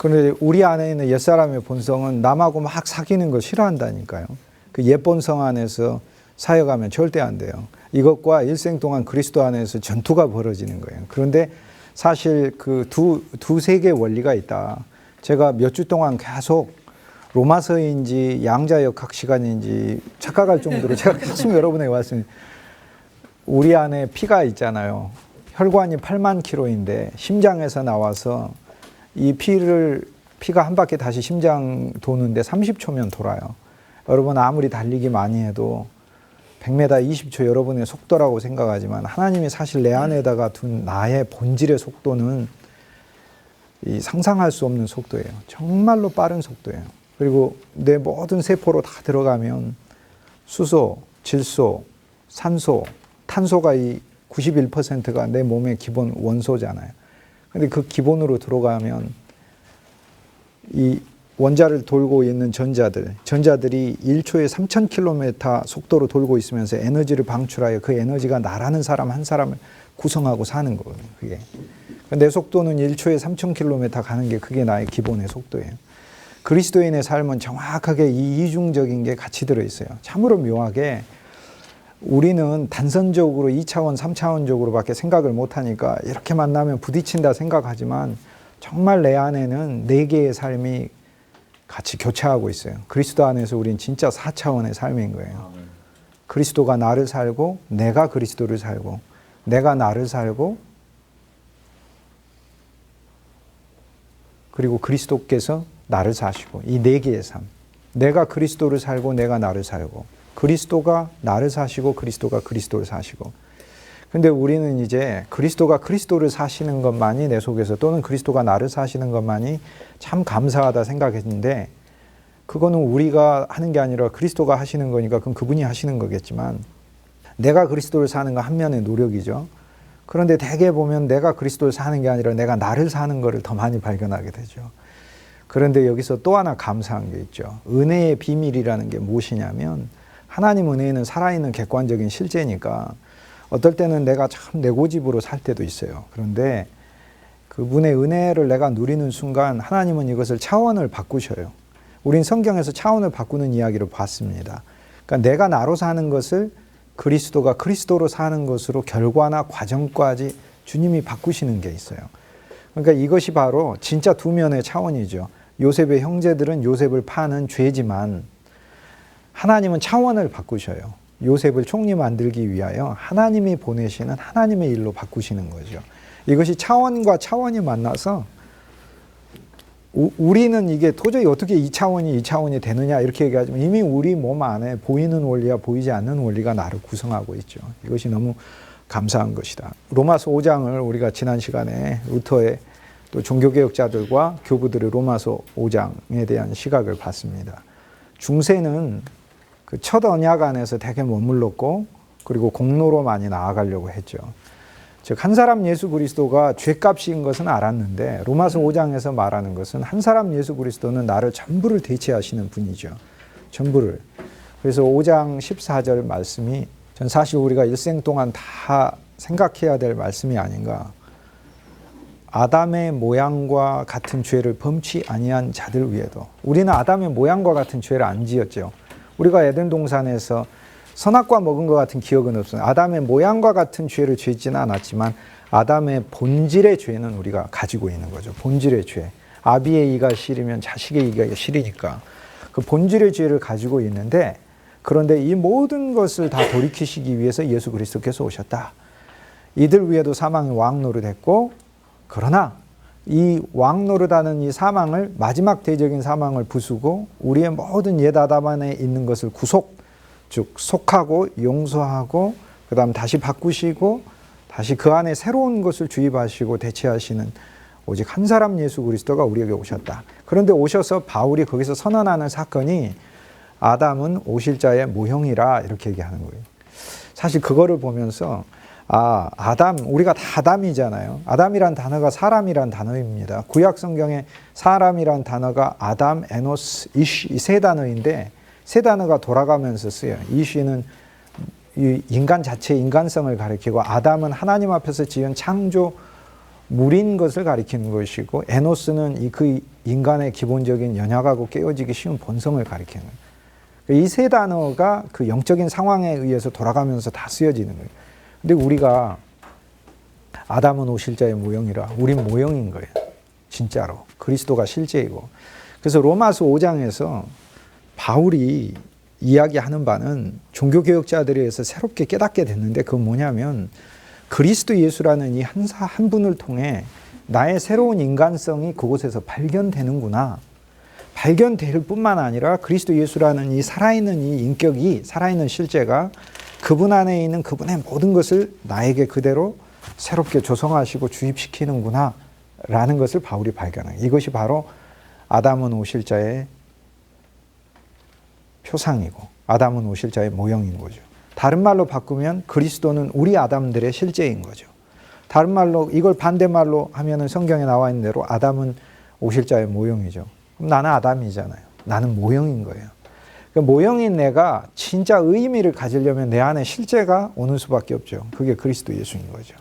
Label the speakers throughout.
Speaker 1: 그런데 우리 안에 있는 옛사람의 본성은 남하고 막 사귀는 걸 싫어한다니까요. 그 옛 본성 안에서 사역하면 절대 안 돼요. 이것과 일생 동안 그리스도 안에서 전투가 벌어지는 거예요. 그런데 사실 그 두세 개의 원리가 있다. 제가 몇 주 동안 계속 로마서인지 양자역학 시간인지 착각할 정도로 제가 계속 여러분에게 말씀드립니다. 우리 안에 피가 있잖아요. 혈관이 8만 킬로인데 심장에서 나와서 이 피가 한 바퀴 다시 심장 도는데 30초면 돌아요. 여러분 아무리 달리기 많이 해도 100m 20초 여러분의 속도라고 생각하지만 하나님이 사실 내 안에다가 둔 나의 본질의 속도는 이 상상할 수 없는 속도예요. 정말로 빠른 속도예요. 그리고 내 모든 세포로 다 들어가면 수소, 질소, 산소, 탄소가 이 91%가 내 몸의 기본 원소잖아요. 근데 그 기본으로 들어가면 이 원자를 돌고 있는 전자들이 1초에 3000km 속도로 돌고 있으면서 에너지를 방출하여 그 에너지가 나라는 사람 한 사람을 구성하고 사는 거거든요. 그게. 내 속도는 1초에 3000km 가는 게 그게 나의 기본의 속도예요. 그리스도인의 삶은 정확하게 이 이중적인 게 같이 들어있어요. 참으로 묘하게 우리는 단선적으로 2차원, 3차원적으로밖에 생각을 못하니까 이렇게 만나면 부딪힌다 생각하지만 정말 내 안에는 4개의 삶이 같이 교차하고 있어요. 그리스도 안에서 우린 진짜 4차원의 삶인 거예요. 그리스도가 나를 살고 내가 그리스도를 살고 내가 나를 살고 그리고 그리스도께서 나를 사시고 이 4개의 삶. 내가 그리스도를 살고 내가 나를 살고 그리스도가 나를 사시고 그리스도가 그리스도를 사시고. 근데 우리는 이제 그리스도가 그리스도를 사시는 것만이 내 속에서 또는 그리스도가 나를 사시는 것만이 참 감사하다 생각했는데 그거는 우리가 하는 게 아니라 그리스도가 하시는 거니까 그건 그분이 하시는 거겠지만 내가 그리스도를 사는 건 한 면의 노력이죠. 그런데 대개 보면 내가 그리스도를 사는 게 아니라 내가 나를 사는 거를 더 많이 발견하게 되죠. 그런데 여기서 또 하나 감사한 게 있죠. 은혜의 비밀이라는 게 무엇이냐면 하나님 은혜는 살아있는 객관적인 실제니까 어떨 때는 내가 참 내 고집으로 살 때도 있어요. 그런데 그분의 은혜를 내가 누리는 순간 하나님은 이것을 차원을 바꾸셔요. 우린 성경에서 차원을 바꾸는 이야기를 봤습니다. 그러니까 내가 나로 사는 것을 그리스도가 그리스도로 사는 것으로 결과나 과정까지 주님이 바꾸시는 게 있어요. 그러니까 이것이 바로 진짜 두 면의 차원이죠. 요셉의 형제들은 요셉을 파는 죄지만 하나님은 차원을 바꾸셔요. 요셉을 총리 만들기 위하여 하나님이 보내시는 하나님의 일로 바꾸시는 거죠. 이것이 차원과 차원이 만나서 우리는 이게 도저히 어떻게 이 차원이 되느냐 이렇게 얘기하지만 이미 우리 몸 안에 보이는 원리와 보이지 않는 원리가 나를 구성하고 있죠. 이것이 너무 감사한 것이다. 로마서 5장을 우리가 지난 시간에 루터의 또 종교개혁자들과 교부들의 로마서 5장에 대한 시각을 봤습니다. 중세는 그 첫 언약 안에서 되게 머물렀고 그리고 공로로 많이 나아가려고 했죠. 즉 한 사람 예수 그리스도가 죄값인 것은 알았는데 로마서 5장에서 말하는 것은 한 사람 예수 그리스도는 나를 전부를 대체하시는 분이죠. 전부를. 그래서 5장 14절 말씀이 전 사실 우리가 일생 동안 다 생각해야 될 말씀이 아닌가. 아담의 모양과 같은 죄를 범치 아니한 자들 위에도. 우리는 아담의 모양과 같은 죄를 안 지었죠. 우리가 에덴 동산에서 선악과 먹은 것 같은 기억은 없어요. 아담의 모양과 같은 죄를 짓지는 않았지만 아담의 본질의 죄는 우리가 가지고 있는 거죠. 본질의 죄. 아비의 이가 싫으면 자식의 이가 싫으니까 그 본질의 죄를 가지고 있는데 그런데 이 모든 것을 다 돌이키시기 위해서 예수 그리스도께서 오셨다. 이들 위에도 사망의 왕노릇했고 그러나 이 왕노릇하는 이 사망을 마지막 대적인 사망을 부수고 우리의 모든 옛 아담 안에 있는 것을 즉 속하고 용서하고 그 다음 다시 바꾸시고 다시 그 안에 새로운 것을 주입하시고 대체하시는 오직 한 사람 예수 그리스도가 우리에게 오셨다. 그런데 오셔서 바울이 거기서 선언하는 사건이 아담은 오실 자의 모형이라 이렇게 얘기하는 거예요. 사실 그거를 보면서 아담, 우리가 다 아담이잖아요. 아담이란 단어가 사람이란 단어입니다. 구약 성경에 사람이란 단어가 아담, 에노스, 이쉬 이 세 단어인데 세 단어가 돌아가면서 쓰여요. 이쉬는 인간 자체의 인간성을 가리키고 아담은 하나님 앞에서 지은 창조물인 것을 가리키는 것이고 에노스는 인간의 기본적인 연약하고 깨어지기 쉬운 본성을 가리키는 거예요. 이 세 단어가 그 영적인 상황에 의해서 돌아가면서 다 쓰여지는 거예요. 근데 우리가 아담은 오실자의 모형이라 우린 모형인 거예요. 진짜로. 그리스도가 실제이고. 그래서 로마서 5장에서 바울이 이야기하는 바는 종교개혁자들에 의해서 새롭게 깨닫게 됐는데 그건 뭐냐면 그리스도 예수라는 이 한 분을 통해 나의 새로운 인간성이 그곳에서 발견되는구나. 발견될 뿐만 아니라 그리스도 예수라는 이 살아있는 이 인격이, 살아있는 실제가 그분 안에 있는 그분의 모든 것을 나에게 그대로 새롭게 조성하시고 주입시키는구나 라는 것을 바울이 발견해요. 이것이 바로 아담은 오실 자의 표상이고 아담은 오실 자의 모형인 거죠. 다른 말로 바꾸면 그리스도는 우리 아담들의 실제인 거죠. 다른 말로 이걸 반대말로 하면은 성경에 나와 있는 대로 아담은 오실 자의 모형이죠. 그럼 나는 아담이잖아요. 나는 모형인 거예요. 그 모형인 내가 진짜 의미를 가지려면 내 안에 실제가 오는 수밖에 없죠. 그게 그리스도 예수인 거죠.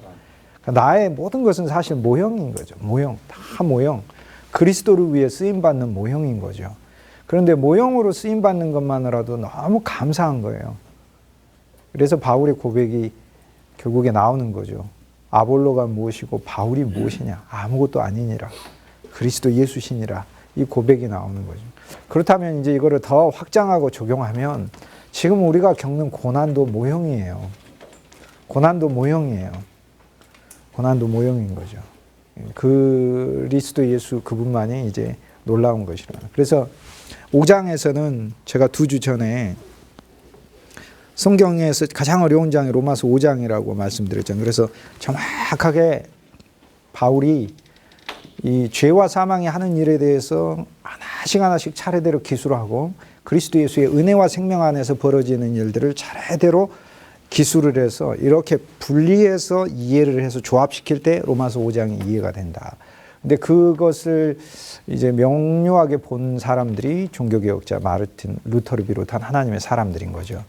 Speaker 1: 그러니까 나의 모든 것은 사실 모형인 거죠. 모형, 다 모형. 그리스도를 위해 쓰임받는 모형인 거죠. 그런데 모형으로 쓰임받는 것만으로도 너무 감사한 거예요. 그래서 바울의 고백이 결국에 나오는 거죠. 아볼로가 무엇이고 바울이 무엇이냐. 아무것도 아니니라. 그리스도 예수시니라. 이 고백이 나오는 거죠. 그렇다면 이제 이거를 더 확장하고 적용하면 지금 우리가 겪는 고난도 모형이에요. 고난도 모형이에요. 고난도 모형인 거죠. 그리스도 예수 그분만이 이제 놀라운 것이라. 그래서 5장에서는 제가 2주 전에 성경에서 가장 어려운 장이 로마서 5장이라고 말씀드렸잖아요. 그래서 정확하게 바울이 이 죄와 사망이 하는 일에 대해서 하나씩 하나씩 차례대로 기술하고 그리스도 예수의 은혜와 생명 안에서 벌어지는 일들을 차례대로 기술을 해서 이렇게 분리해서 이해를 해서 조합시킬 때 로마서 5장이 이해가 된다. 근데 그것을 이제 명료하게 본 사람들이 종교개혁자 마르틴 루터를 비롯한 하나님의 사람들인 거죠.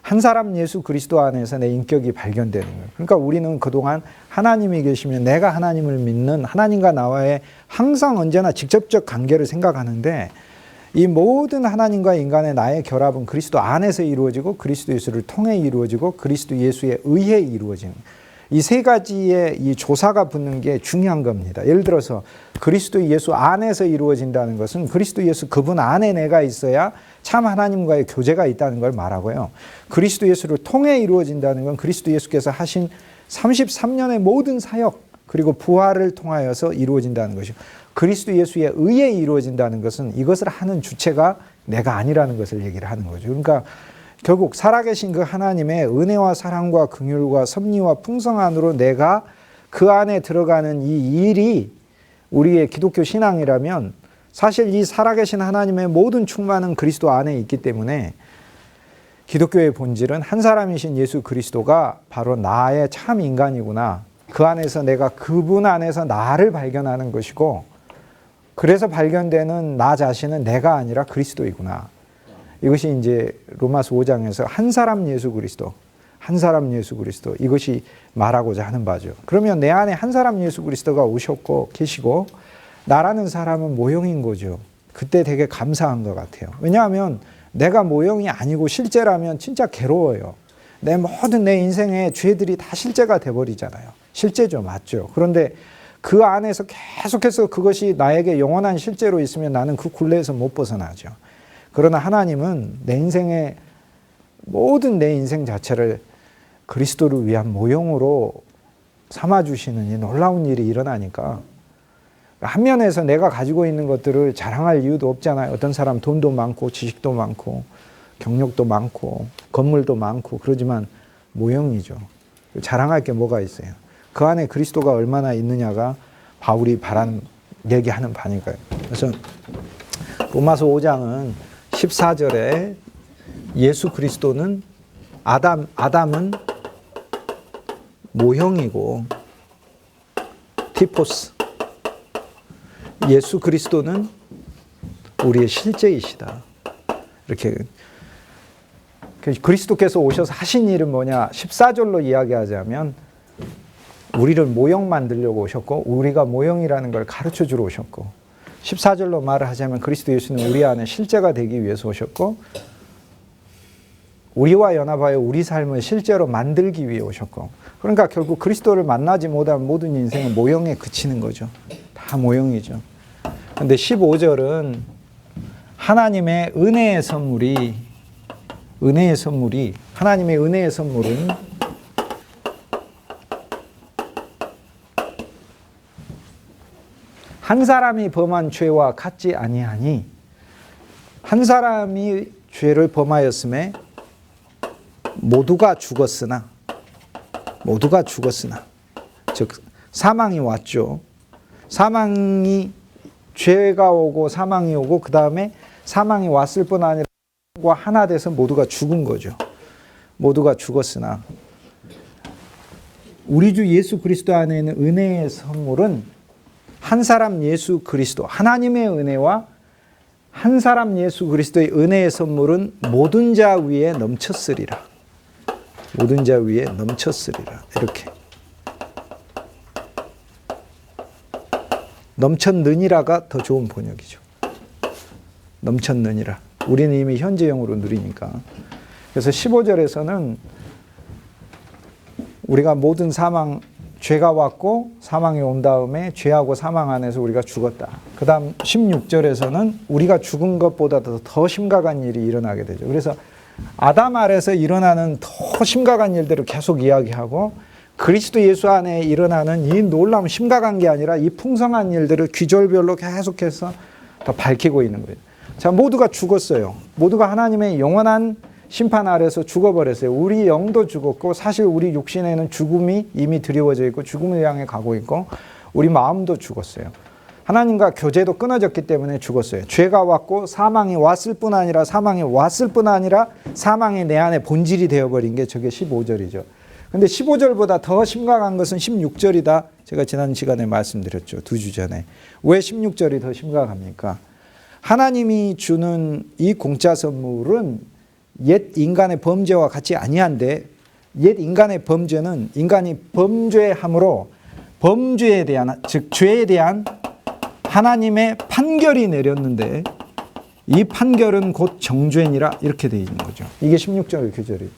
Speaker 1: 한 사람 예수 그리스도 안에서 내 인격이 발견되는 거예요. 그러니까 우리는 그동안 하나님이 계시면 내가 하나님을 믿는 하나님과 나와의 항상 언제나 직접적 관계를 생각하는데 이 모든 하나님과 인간의 나의 결합은 그리스도 안에서 이루어지고 그리스도 예수를 통해 이루어지고 그리스도 예수에 의해 이루어지는 이 세 가지의 이 조사가 붙는 게 중요한 겁니다. 예를 들어서 그리스도 예수 안에서 이루어진다는 것은 그리스도 예수 그분 안에 내가 있어야 참 하나님과의 교제가 있다는 걸 말하고요. 그리스도 예수를 통해 이루어진다는 건 그리스도 예수께서 하신 33년의 모든 사역 그리고 부활을 통하여서 이루어진다는 것이고 그리스도 예수에 의해 이루어진다는 것은 이것을 하는 주체가 내가 아니라는 것을 얘기를 하는 거죠. 그러니까 결국 살아계신 그 하나님의 은혜와 사랑과 긍휼과 섭리와 풍성 안으로 내가 그 안에 들어가는 이 일이 우리의 기독교 신앙이라면 사실 이 살아계신 하나님의 모든 충만은 그리스도 안에 있기 때문에 기독교의 본질은 한 사람이신 예수 그리스도가 바로 나의 참 인간이구나. 그 안에서 내가 그분 안에서 나를 발견하는 것이고 그래서 발견되는 나 자신은 내가 아니라 그리스도이구나. 이것이 이제 로마서 5장에서 한 사람 예수 그리스도, 한 사람 예수 그리스도 이것이 말하고자 하는 바죠. 그러면 내 안에 한 사람 예수 그리스도가 오셨고 계시고 나라는 사람은 모형인 거죠. 그때 되게 감사한 것 같아요. 왜냐하면 내가 모형이 아니고 실제라면 진짜 괴로워요. 내 모든 내 인생의 죄들이 다 실제가 돼버리잖아요. 실제죠. 맞죠. 그런데 그 안에서 계속해서 그것이 나에게 영원한 실제로 있으면 나는 그 굴레에서 못 벗어나죠. 그러나 하나님은 내 인생의 모든 내 인생 자체를 그리스도를 위한 모형으로 삼아주시는 이 놀라운 일이 일어나니까 한 면에서 내가 가지고 있는 것들을 자랑할 이유도 없잖아요. 어떤 사람 돈도 많고 지식도 많고 경력도 많고 건물도 많고 그러지만 모형이죠. 자랑할 게 뭐가 있어요. 그 안에 그리스도가 얼마나 있느냐가 바울이 얘기하는 바니까요. 그래서 로마서 5장은 14절에 예수 그리스도는 아담은 모형이고 티포스 예수 그리스도는 우리의 실제이시다. 이렇게 그리스도께서 오셔서 하신 일은 뭐냐? 14절로 이야기하자면 우리를 모형 만들려고 오셨고 우리가 모형이라는 걸 가르쳐 주러 오셨고 14절로 말을 하자면 그리스도 예수는 우리 안에 실제가 되기 위해서 오셨고 우리와 연합하여 우리 삶을 실제로 만들기 위해 오셨고 그러니까 결국 그리스도를 만나지 못하면 모든 인생은 모형에 그치는 거죠. 다 모형이죠. 그런데 15절은 하나님의 은혜의 선물이 하나님의 은혜의 선물은 한 사람이 범한 죄와 같지 아니하니 한 사람이 죄를 범하였음에 모두가 죽었으나 즉 사망이 왔죠. 사망이 죄가 오고 사망이 오고 그 다음에 사망이 왔을 뿐 아니라 하나 돼서 모두가 죽은 거죠. 모두가 죽었으나 우리 주 예수 그리스도 안에 있는 은혜의 선물은 한 사람 예수 그리스도 하나님의 은혜와 한 사람 예수 그리스도의 은혜의 선물은 모든 자 위에 넘쳤으리라. 모든 자 위에 넘쳤으리라. 이렇게 넘쳤느니라가 더 좋은 번역이죠. 넘쳤느니라. 우리는 이미 현재형으로 누리니까. 그래서 15절에서는 우리가 모든 사망, 죄가 왔고 사망이 온 다음에 죄하고 사망 안에서 우리가 죽었다. 그 다음 16절에서는 우리가 죽은 것보다 더 심각한 일이 일어나게 되죠. 그래서 아담 아래서 일어나는 더 심각한 일들을 계속 이야기하고 그리스도 예수 안에 일어나는 이 놀라운 심각한 게 아니라 이 풍성한 일들을 귀절별로 계속해서 더 밝히고 있는 거예요. 자, 모두가 죽었어요. 모두가 하나님의 영원한 심판 아래서 죽어버렸어요. 우리 영도 죽었고 사실 우리 육신에는 죽음이 이미 드리워져 있고 죽음을 향해 가고 있고 우리 마음도 죽었어요. 하나님과 교제도 끊어졌기 때문에 죽었어요. 죄가 왔고 사망이 왔을 뿐 아니라 사망이 내 안에 본질이 되어버린 게 저게 15절이죠. 근데 15절보다 더 심각한 것은 16절이다. 제가 지난 시간에 말씀드렸죠. 2주 전에. 왜 16절이 더 심각합니까? 하나님이 주는 이 공짜 선물은 옛 인간의 범죄와 같이 아니한데 옛 인간의 범죄는 인간이 범죄함으로 범죄에 대한 즉 죄에 대한 하나님의 판결이 내렸는데 이 판결은 곧 정죄니라 이렇게 되어 있는 거죠. 이게 16절 규절이에요.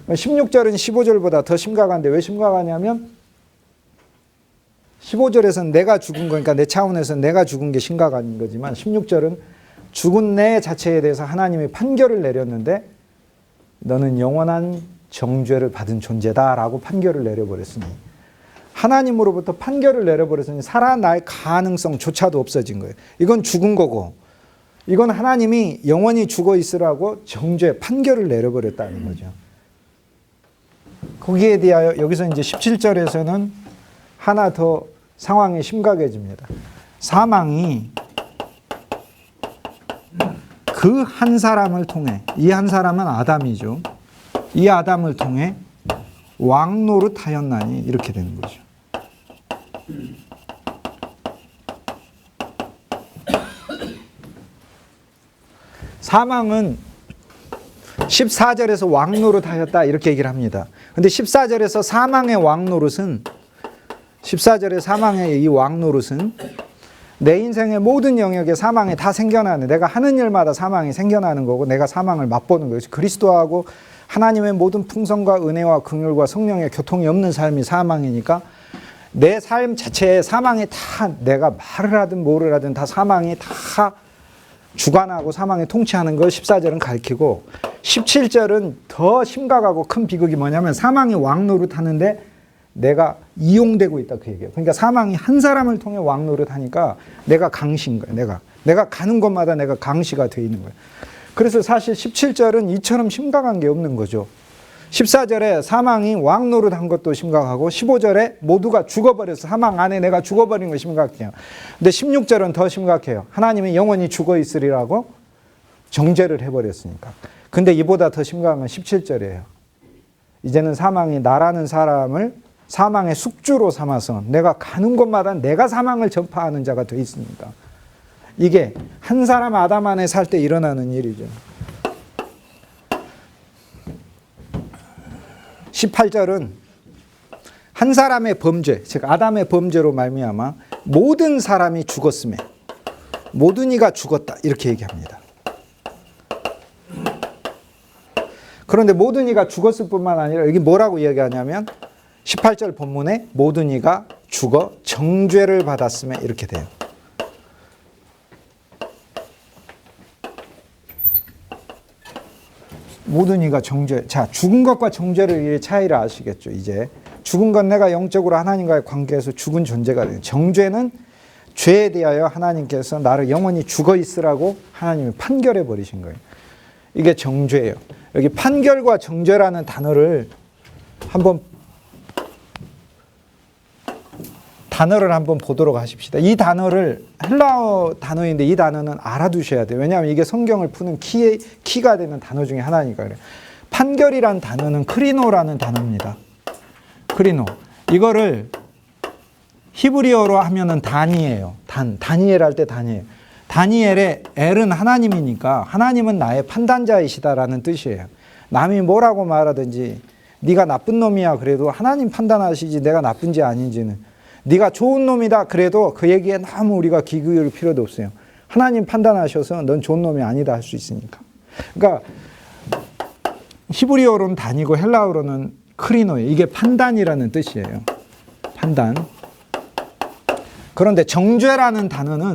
Speaker 1: 16절은 15절보다 더 심각한데 왜 심각하냐면 15절에서는 내가 죽은 거니까 내 차원에서 내가 죽은 게 심각한 거지만 16절은 죽은 내 자체에 대해서 하나님이 판결을 내렸는데 너는 영원한 정죄를 받은 존재다라고 판결을 내려버렸으니 하나님으로부터 판결을 내려버렸으니 살아날 가능성조차도 없어진 거예요. 이건 죽은 거고 이건 하나님이 영원히 죽어 있으라고 정죄 판결을 내려버렸다는 거죠. 거기에 대하여 여기서 이제 17절에서는 하나 더 상황이 심각해집니다. 사망이 그 한 사람을 통해 이 한 사람은 아담이죠. 이 아담을 통해 왕노릇하였나니 이렇게 되는 거죠. 사망은 14절에서 왕노릇하였다 이렇게 얘기를 합니다. 근데 14절에서 사망의 왕노릇은 14절의 사망의 이 왕노릇은 내 인생의 모든 영역에 사망이 다 생겨나는 내가 하는 일마다 사망이 생겨나는 거고 내가 사망을 맛보는 거예요. 그리스도하고 하나님의 모든 풍성과 은혜와 긍휼과 성령의 교통이 없는 삶이 사망이니까 내 삶 자체에 사망이 다 내가 말을 하든 뭐를 하든 다 사망이 다 주관하고 사망이 통치하는 걸 14절은 가르치고 17절은 더 심각하고 큰 비극이 뭐냐면 사망이 왕노릇하는데 내가 이용되고 있다 그 얘기예요. 그러니까 사망이 한 사람을 통해 왕노릇하니까 내가 강시인 거예요. 내가 가는 곳마다 내가 강시가 돼 있는 거예요. 그래서 사실 17절은 이처럼 심각한 게 없는 거죠. 14절에 사망이 왕노릇한 것도 심각하고 15절에 모두가 죽어버려서 사망 안에 내가 죽어버린 거 심각해요. 근데 16절은 더 심각해요. 하나님이 영원히 죽어 있으리라고 정죄를 해버렸으니까. 근데 이보다 더 심각한 건 17절이에요. 이제는 사망이 나라는 사람을 사망의 숙주로 삼아서 내가 가는 곳마다 내가 사망을 전파하는 자가 돼 있습니다. 이게 한 사람 아담 안에 살 때 일어나는 일이죠. 18절은 한 사람의 범죄, 즉 아담의 범죄로 말미암아 모든 사람이 죽었음에 모든 이가 죽었다 이렇게 얘기합니다. 그런데 모든 이가 죽었을 뿐만 아니라 여기 뭐라고 얘기하냐면 18절 본문에 모든 이가 죽어 정죄를 받았으며 이렇게 돼요. 모든 이가 정죄. 자, 죽은 것과 정죄를 차이를 아시겠죠. 이제 죽은 건 내가 영적으로 하나님과의 관계에서 죽은 존재가 돼요. 정죄는 죄에 대하여 하나님께서 나를 영원히 죽어 있으라고 하나님이 판결해 버리신 거예요. 이게 정죄예요. 여기 판결과 정죄라는 단어를 한번 보도록 하십시다. 이 단어를 헬라어 단어인데 이 단어는 알아두셔야 돼요. 왜냐하면 이게 성경을 푸는 키가 되는 단어 중에 하나니까 그래요. 판결이란 단어는 크리노라는 단어입니다. 크리노. 이거를 히브리어로 하면은 단이에요. 다니엘 할 때 단이에요. 다니엘의 엘은 하나님이니까 하나님은 나의 판단자이시다라는 뜻이에요. 남이 뭐라고 말하든지 네가 나쁜 놈이야 그래도 하나님 판단하시지 내가 나쁜지 아닌지는. 네가 좋은 놈이다 그래도 그 얘기에 너무 우리가 귀 기울일 필요도 없어요. 하나님 판단하셔서 넌 좋은 놈이 아니다 할 수 있으니까. 그러니까 히브리어로는 단이고 헬라어로는 크리노예요. 이게 판단이라는 뜻이에요. 판단. 그런데 정죄라는 단어는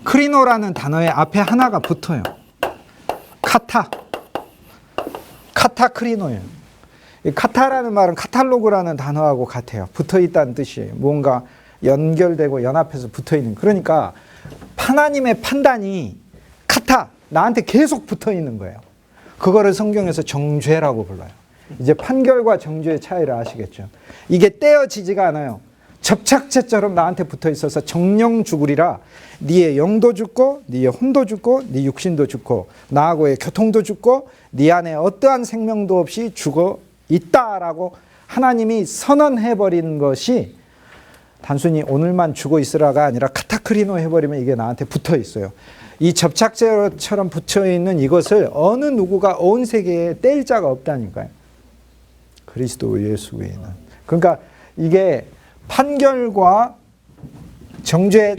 Speaker 1: 크리노라는 단어의 앞에 하나가 붙어요. 카타 크리노예요. 이 카타라는 말은 카탈로그라는 단어하고 같아요. 붙어 있다는 뜻이에요. 뭔가 연결되고 연합해서 붙어 있는. 그러니까 하나님의 판단이 나한테 계속 붙어 있는 거예요. 그거를 성경에서 정죄라고 불러요. 이제 판결과 정죄의 차이를 아시겠죠. 이게 떼어지지가 않아요. 접착제처럼 나한테 붙어 있어서 정령 죽으리라. 네의 영도 죽고 네의 혼도 죽고 네 육신도 죽고 나하고의 교통도 죽고 네 안에 어떠한 생명도 없이 죽어 있다라고 하나님이 선언해버린 것이 단순히 오늘만 죽어 있으라가 아니라 카타크리노 해버리면 이게 나한테 붙어 있어요. 이 접착제처럼 붙여 있는 이것을 어느 누구가 온 세계에 뗄 자가 없다니까요. 그리스도 예수 외에는. 그러니까 이게 판결과 정죄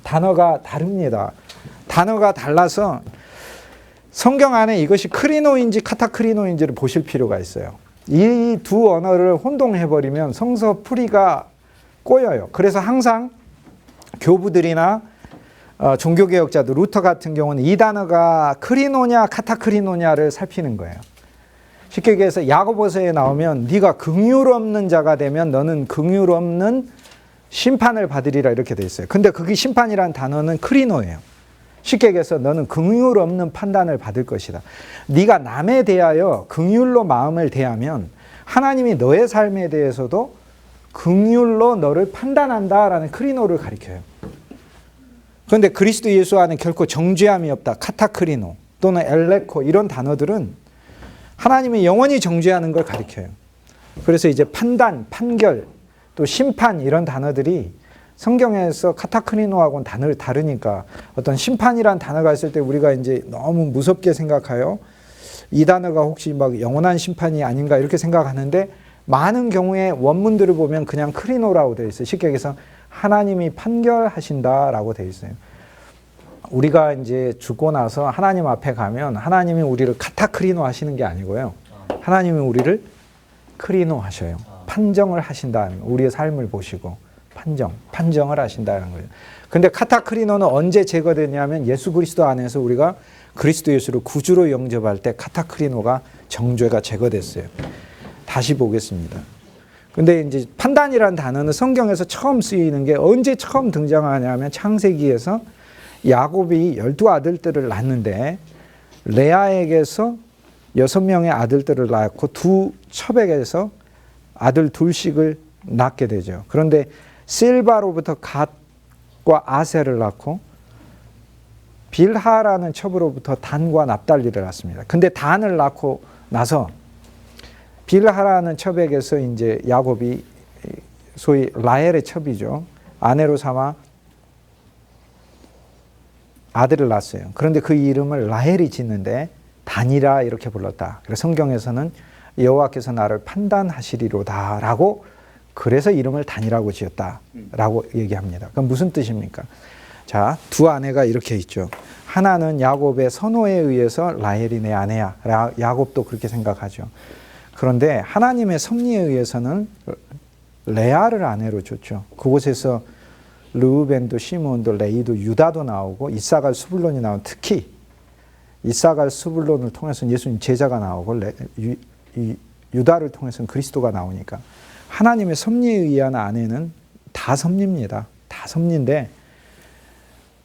Speaker 1: 단어가 다릅니다. 단어가 달라서 성경 안에 이것이 크리노인지 카타크리노인지를 보실 필요가 있어요. 이 두 언어를 혼동해버리면 성서 풀이가 꼬여요. 그래서 항상 교부들이나 종교개혁자들, 루터 같은 경우는 이 단어가 크리노냐 카타크리노냐를 살피는 거예요. 쉽게 얘기해서 야고보서에 나오면 네가 긍휼 없는 자가 되면 너는 긍휼 없는 심판을 받으리라 이렇게 돼 있어요. 근데 그게 심판이라는 단어는 크리노예요. 쉽게 얘기해서 너는 긍휼 없는 판단을 받을 것이다. 네가 남에 대하여 긍휼로 마음을 대하면 하나님이 너의 삶에 대해서도 긍휼로 너를 판단한다라는 크리노를 가리켜요. 그런데 그리스도 예수 안에 결코 정죄함이 없다. 카타크리노 또는 엘레코 이런 단어들은 하나님이 영원히 정죄하는 걸 가리켜요. 그래서 이제 판단, 판결, 또 심판 이런 단어들이 성경에서 카타크리노하고는 단어를 다르니까 어떤 심판이란 단어가 있을 때 우리가 이제 너무 무섭게 생각해요. 이 단어가 혹시 막 영원한 심판이 아닌가 이렇게 생각하는데 많은 경우에 원문들을 보면 그냥 크리노라고 되어 있어요. 쉽게 얘기해서 하나님이 판결하신다라고 되어 있어요. 우리가 이제 죽고 나서 하나님 앞에 가면 하나님이 우리를 카타크리노 하시는 게 아니고요. 하나님이 우리를 크리노 하셔요. 판정을 하신다는 거예요. 우리의 삶을 보시고 판정을 하신다는 거예요. 근데 카타크리노는 언제 제거되냐면 예수 그리스도 안에서 우리가 그리스도 예수를 구주로 영접할 때 카타크리노가 정죄가 제거됐어요. 다시 보겠습니다. 근데 이제 판단이라는 단어는 성경에서 처음 쓰이는 게 언제 처음 등장하냐면 창세기에서 야곱이 12아들들을 낳는데 레아에게서 6명의 아들들을 낳고 두 첩에게서 아들 둘씩을 낳게 되죠. 그런데 실바로부터 갓과 아셀을 낳고 빌하라는 첩으로부터 단과 납달리를 낳습니다. 근데 단을 낳고 나서 빌하라는 첩에게서 이제 야곱이 소위 라헬의 첩이죠. 아내로 삼아 아들을 낳았어요. 그런데 그 이름을 라헬이 짓는데 단이라 이렇게 불렀다. 그래서 성경에서는 여호와께서 나를 판단하시리로다라고 그래서 이름을 단이라고 지었다라고 얘기합니다. 그럼 무슨 뜻입니까? 자, 두 아내가 이렇게 있죠. 하나는 야곱의 선호에 의해서 라헬이 내 아내야. 야곱도 그렇게 생각하죠. 그런데 하나님의 섭리에 의해서는 레아를 아내로 줬죠. 그곳에서 르우벤도 시므온도 레이도 유다도 나오고 이사갈 수불론이 나온, 특히 이사갈 수불론을 통해서는 예수님 제자가 나오고 유다를 통해서는 그리스도가 나오니까 하나님의 섭리에 의한 아내는 다 섭리입니다. 다 섭리인데,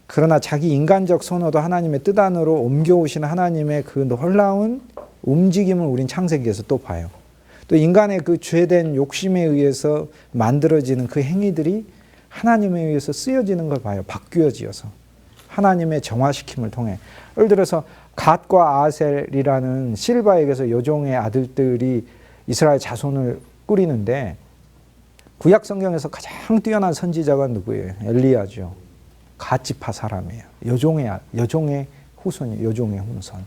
Speaker 1: 그러나 자기 인간적 선호도 하나님의 뜻 안으로 옮겨오시는 하나님의 그 놀라운 움직임을 우린 창세기에서 또 봐요. 또 인간의 그 죄된 욕심에 의해서 만들어지는 그 행위들이 하나님에 의해서 쓰여지는 걸 봐요. 바뀌어지어서. 하나님의 정화시킴을 통해. 예를 들어서 갓과 아셀이라는 실바에게서 여종의 아들들이 이스라엘 자손을 꾸리는데, 구약 성경에서 가장 뛰어난 선지자가 누구예요? 엘리야죠. 갓지파 사람이에요. 여종의 후손이에요. 여종의 후손.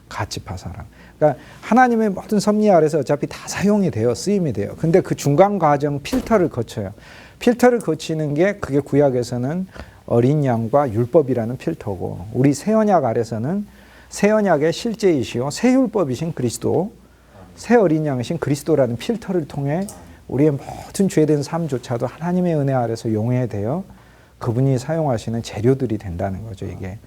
Speaker 1: 갓지파 사람. 그러니까 하나님의 모든 섭리 아래서 어차피 다 사용이 돼요. 쓰임이 돼요. 근데 그 중간 과정 필터를 거쳐요. 필터를 거치는 게, 그게 구약에서는 어린 양과 율법이라는 필터고, 우리 새 언약 아래서는 새 언약의 실제이시오 새 율법이신 그리스도, 새 어린 양이신 그리스도라는 필터를 통해 우리의 모든 죄된 삶조차도 하나님의 은혜 아래서 용해되어 그분이 사용하시는 재료들이 된다는 거죠, 이게.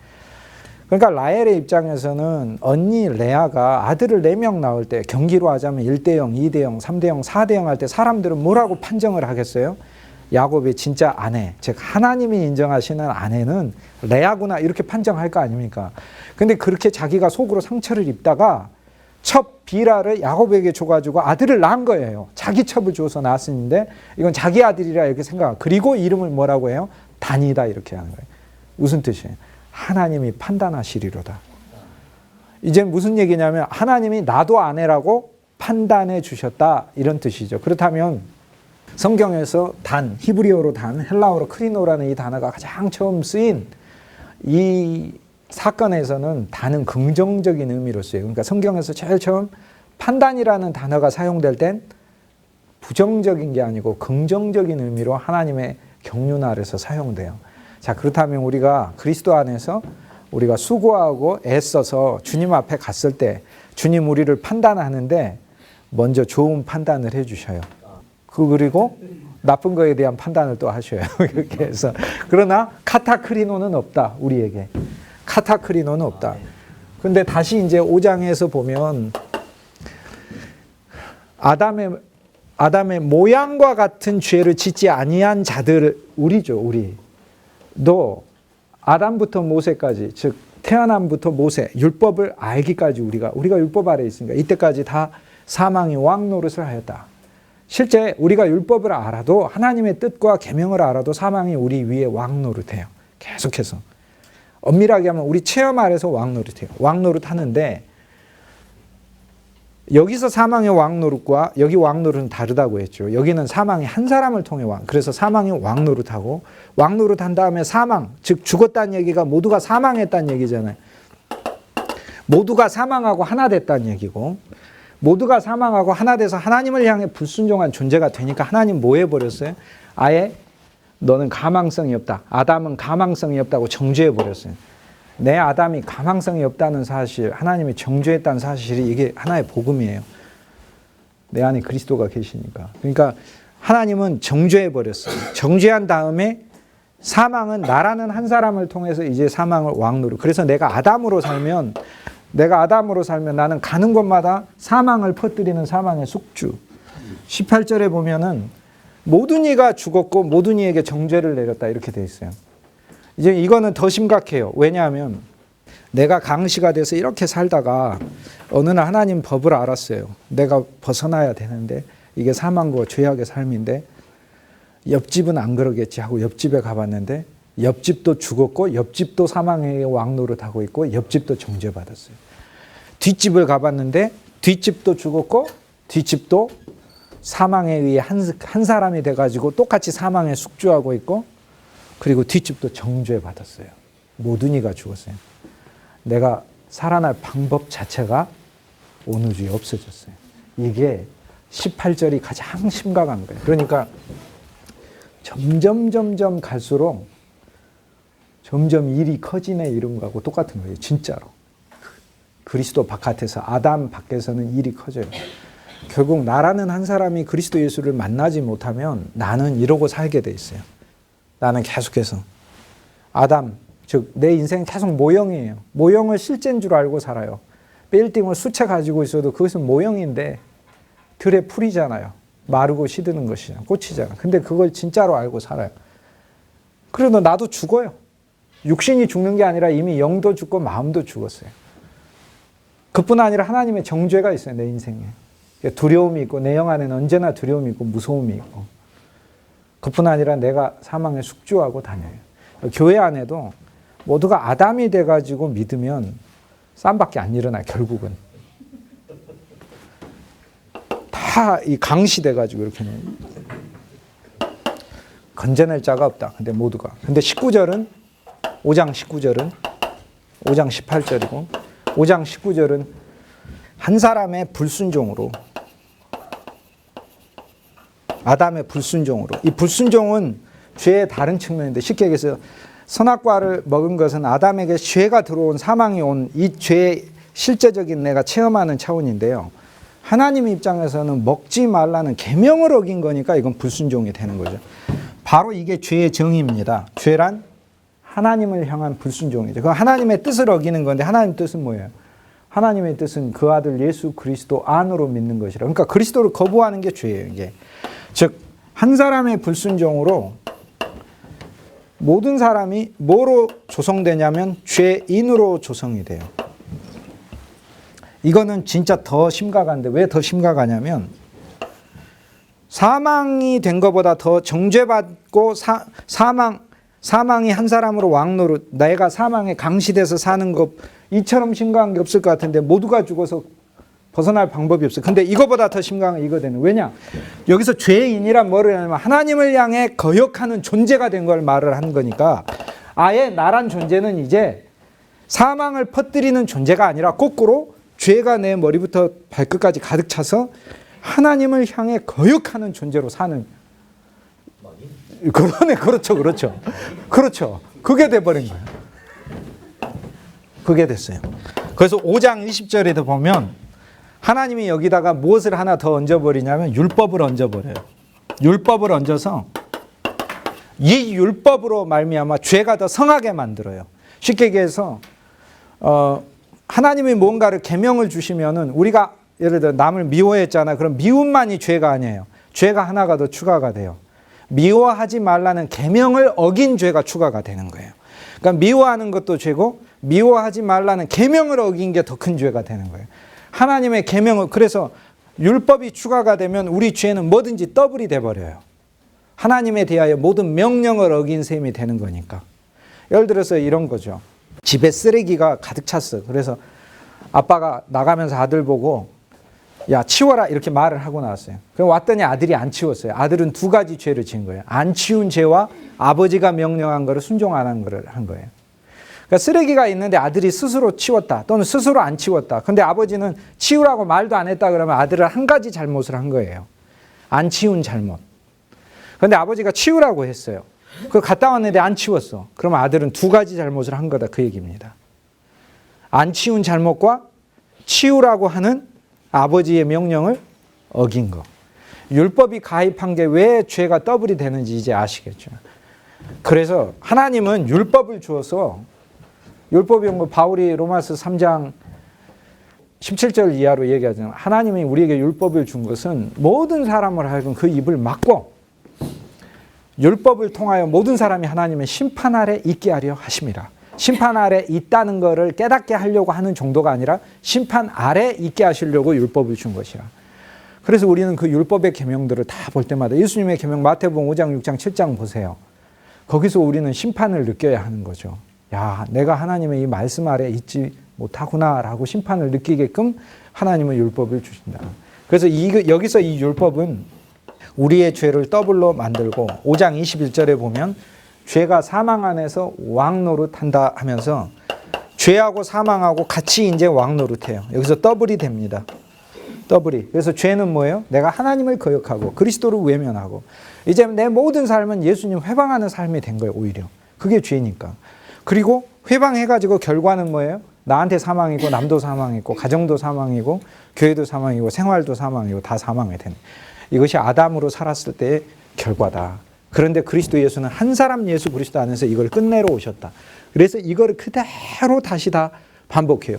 Speaker 1: 그러니까 라헬의 입장에서는 언니 레아가 아들을 4명 낳을 때, 경기로 하자면 1대0, 2대0, 3대0, 4대0 할 때 사람들은 뭐라고 판정을 하겠어요? 야곱의 진짜 아내, 즉 하나님이 인정하시는 아내는 레아구나, 이렇게 판정할 거 아닙니까? 근데 그렇게 자기가 속으로 상처를 입다가 첩 비라를 야곱에게 줘가지고 아들을 낳은 거예요. 자기 첩을 줘서 낳았는데 이건 자기 아들이라 이렇게 생각하고, 그리고 이름을 뭐라고 해요? 다니다, 이렇게 하는 거예요. 무슨 뜻이에요? 하나님이 판단하시리로다. 이제 무슨 얘기냐면 하나님이 나도 아내라고 판단해 주셨다, 이런 뜻이죠. 그렇다면 성경에서 단, 히브리어로 단, 헬라어로 크리노라는 이 단어가 가장 처음 쓰인 이 사건에서는 단은 긍정적인 의미로 쓰여요. 그러니까 성경에서 제일 처음 판단이라는 단어가 사용될 땐 부정적인 게 아니고 긍정적인 의미로 하나님의 경륜 아래서 사용돼요. 자, 그렇다면 우리가 그리스도 안에서 우리가 수고하고 애써서 주님 앞에 갔을 때 주님 우리를 판단하는데 먼저 좋은 판단을 해주셔요. 그리고 나쁜 거에 대한 판단을 또 하셔요. 이렇게 해서. 그러나 카타크리노는 없다, 우리에게. 카타크리노는 없다. 근데 다시 이제 5장에서 보면 아담의 모양과 같은 죄를 짓지 아니한 자들, 우리죠, 우리도 아담부터 모세까지, 즉 태어남부터 모세, 율법을 알기까지 우리가 율법 아래에 있으니까 이때까지 다 사망이 왕노릇을 하였다. 실제 우리가 율법을 알아도, 하나님의 뜻과 계명을 알아도 사망이 우리 위에 왕노릇해요. 계속해서. 엄밀하게 하면 우리 체험 아래서 왕노릇해요. 왕노릇 하는데, 여기서 사망의 왕노릇과 여기 왕노릇은 다르다고 했죠. 여기는 사망이 한 사람을 통해 그래서 사망이 왕노릇하고, 왕노릇한 다음에 사망, 즉 죽었다는 얘기가 모두가 사망했다는 얘기잖아요. 모두가 사망하고 하나 됐다는 얘기고, 모두가 사망하고 하나 돼서 하나님을 향해 불순종한 존재가 되니까 하나님 뭐 해버렸어요? 아예 너는 가망성이 없다. 아담은 가망성이 없다고 정죄해버렸어요. 내 아담이 가망성이 없다는 사실, 하나님이 정죄했다는 사실이 이게 하나의 복음이에요. 내 안에 그리스도가 계시니까. 그러니까 하나님은 정죄해버렸어요. 정죄한 다음에 사망은 나라는 한 사람을 통해서 이제 사망을 왕노릇. 그래서 내가 아담으로 살면 나는 가는 곳마다 사망을 퍼뜨리는 사망의 숙주. 18절에 보면은 모든 이가 죽었고 모든 이에게 정죄를 내렸다, 이렇게 돼 있어요. 이제 이거는 더 심각해요. 왜냐하면 내가 강시가 돼서 이렇게 살다가 어느 날 하나님 법을 알았어요. 내가 벗어나야 되는데 이게 사망과 죄악의 삶인데 옆집은 안 그러겠지 하고 옆집에 가봤는데 옆집도 죽었고 옆집도 사망의 왕노릇하고 있고 옆집도 정죄받았어요. 뒷집을 가봤는데 뒷집도 죽었고 뒷집도 사망에 의해 한 사람이 돼가지고 똑같이 사망에 숙주하고 있고, 그리고 뒷집도 정죄받았어요. 모든 이가 죽었어요. 내가 살아날 방법 자체가 오누주에 없어졌어요. 이게 18절이 가장 심각한 거예요. 그러니까 점점 갈수록 점점 일이 커지네 이런 거하고 똑같은 거예요. 진짜로. 그리스도 바깥에서, 아담 밖에서는 일이 커져요. 결국 나라는 한 사람이 그리스도 예수를 만나지 못하면 나는 이러고 살게 돼 있어요. 나는 계속해서 아담, 즉 내 인생은 계속 모형이에요. 모형을 실제인 줄 알고 살아요. 빌딩을 수채 가지고 있어도 그것은 모형인데 들의 풀이잖아요. 마르고 시드는 것이잖아. 꽃이잖아. 근데 그걸 진짜로 알고 살아요. 그래도 나도 죽어요. 육신이 죽는 게 아니라 이미 영도 죽고 마음도 죽었어요. 그뿐 아니라 하나님의 정죄가 있어요. 내 인생에. 두려움이 있고 내 영 안에는 언제나 두려움이 있고 무서움이 있고. 그뿐 아니라 내가 사망에 숙주하고 다녀요. 교회 안에도 모두가 아담이 돼가지고 믿으면 싸움밖에 안 일어나요. 결국은. 다 이 강시돼가지고 이렇게 건져낼 자가 없다. 근데 모두가. 근데 19절은 5장 19절은 5장 18절이고 5장 19절은 한 사람의 불순종으로 아담의 불순종으로 이 불순종은 죄의 다른 측면인데 쉽게 얘기해서 선악과를 먹은 것은 아담에게 죄가 들어온 사망이 온 이 죄의 실제적인 내가 체험하는 차원인데요. 하나님 입장에서는 먹지 말라는 계명을 어긴 거니까 이건 불순종이 되는 거죠. 바로 이게 죄의 정의입니다. 죄란 하나님을 향한 불순종이죠. 그 하나님의 뜻을 어기는 건데 하나님 뜻은 뭐예요? 하나님의 뜻은 그 아들 예수 그리스도 안으로 믿는 것이라. 그러니까 그리스도를 거부하는 게 죄예요. 이게. 즉 한 사람의 불순종으로 모든 사람이 뭐로 조성되냐면 죄인으로 조성이 돼요. 이거는 진짜 더 심각한데 왜 더 심각하냐면 사망이 된 것보다 더 정죄받고 사망이 한 사람으로 왕노릇 내가 사망에 강시돼서 사는 것 이처럼 심각한 게 없을 것 같은데 모두가 죽어서 벗어날 방법이 없어요. 근데 이거보다 더 심각한 게 이거되는. 왜냐? 여기서 죄인이란 뭐를 하냐면 하나님을 향해 거역하는 존재가 된 걸 말을 한 거니까 아예 나란 존재는 이제 사망을 퍼뜨리는 존재가 아니라 거꾸로 죄가 내 머리부터 발끝까지 가득 차서 하나님을 향해 거역하는 존재로 사는. 그러네. 그렇죠. 그게 돼버린 거예요. 그게 됐어요. 그래서 5장 20절에도 보면 하나님이 여기다가 무엇을 하나 더 얹어버리냐면 율법을 얹어버려요. 율법을 얹어서 이 율법으로 말미암아 죄가 더 성하게 만들어요. 쉽게 얘기해서 하나님이 뭔가를 계명을 주시면은 우리가 예를 들어 남을 미워했잖아. 그럼 미움만이 죄가 아니에요. 죄가 하나가 더 추가가 돼요. 미워하지 말라는 계명을 어긴 죄가 추가가 되는 거예요. 그러니까 미워하는 것도 죄고 미워하지 말라는 계명을 어긴 게 더 큰 죄가 되는 거예요. 하나님의 계명을 그래서 율법이 추가가 되면 우리 죄는 뭐든지 더블이 돼버려요. 하나님에 대하여 모든 명령을 어긴 셈이 되는 거니까. 예를 들어서 이런 거죠. 집에 쓰레기가 가득 찼어. 그래서 아빠가 나가면서 아들 보고 야 치워라 이렇게 말을 하고 나왔어요. 그럼 왔더니 아들이 안 치웠어요. 아들은 두 가지 죄를 지은 거예요. 안 치운 죄와 아버지가 명령한 거를 순종 안 한 거를 한 거예요. 그러니까 쓰레기가 있는데 아들이 스스로 치웠다 또는 스스로 안 치웠다. 근데 아버지는 치우라고 말도 안 했다 그러면 아들은 한 가지 잘못을 한 거예요. 안 치운 잘못. 근데 아버지가 치우라고 했어요. 그걸 갔다 왔는데 안 치웠어. 그러면 아들은 두 가지 잘못을 한 거다 그 얘기입니다. 안 치운 잘못과 치우라고 하는 아버지의 명령을 어긴 거. 율법이 가입한 게 왜 죄가 더블이 되는지 이제 아시겠죠. 그래서 하나님은 율법을 주어서 율법이 온 거 바울이 로마서 3장 17절 이하로 얘기하잖아요. 하나님이 우리에게 율법을 준 것은 모든 사람을 하여금 그 입을 막고 율법을 통하여 모든 사람이 하나님의 심판 아래 있게 하려 하심이라. 심판 아래 있다는 것을 깨닫게 하려고 하는 정도가 아니라 심판 아래 있게 하시려고 율법을 준 것이라. 그래서 우리는 그 율법의 계명들을 다 볼 때마다 예수님의 계명 마태복음 5장, 6장, 7장 보세요. 거기서 우리는 심판을 느껴야 하는 거죠. 야, 내가 하나님의 이 말씀 아래 있지 못하구나라고 심판을 느끼게끔 하나님은 율법을 주신다. 그래서 여기서 이 율법은 우리의 죄를 더블로 만들고 5장 21절에 보면 죄가 사망 안에서 왕노릇한다 하면서 죄하고 사망하고 같이 이제 왕노릇해요. 여기서 더블이 됩니다. 더블이. 그래서 죄는 뭐예요? 내가 하나님을 거역하고 그리스도를 외면하고 이제 내 모든 삶은 예수님 회방하는 삶이 된 거예요. 오히려. 그게 죄니까. 그리고 회방해가지고 결과는 뭐예요? 나한테 사망이고 남도 사망이고 가정도 사망이고 교회도 사망이고 생활도 사망이고 다 사망이 되는, 이것이 아담으로 살았을 때의 결과다. 그런데 그리스도 예수는 한 사람 예수 그리스도 안에서 이걸 끝내러 오셨다. 그래서 이걸 그대로 다시 다 반복해요.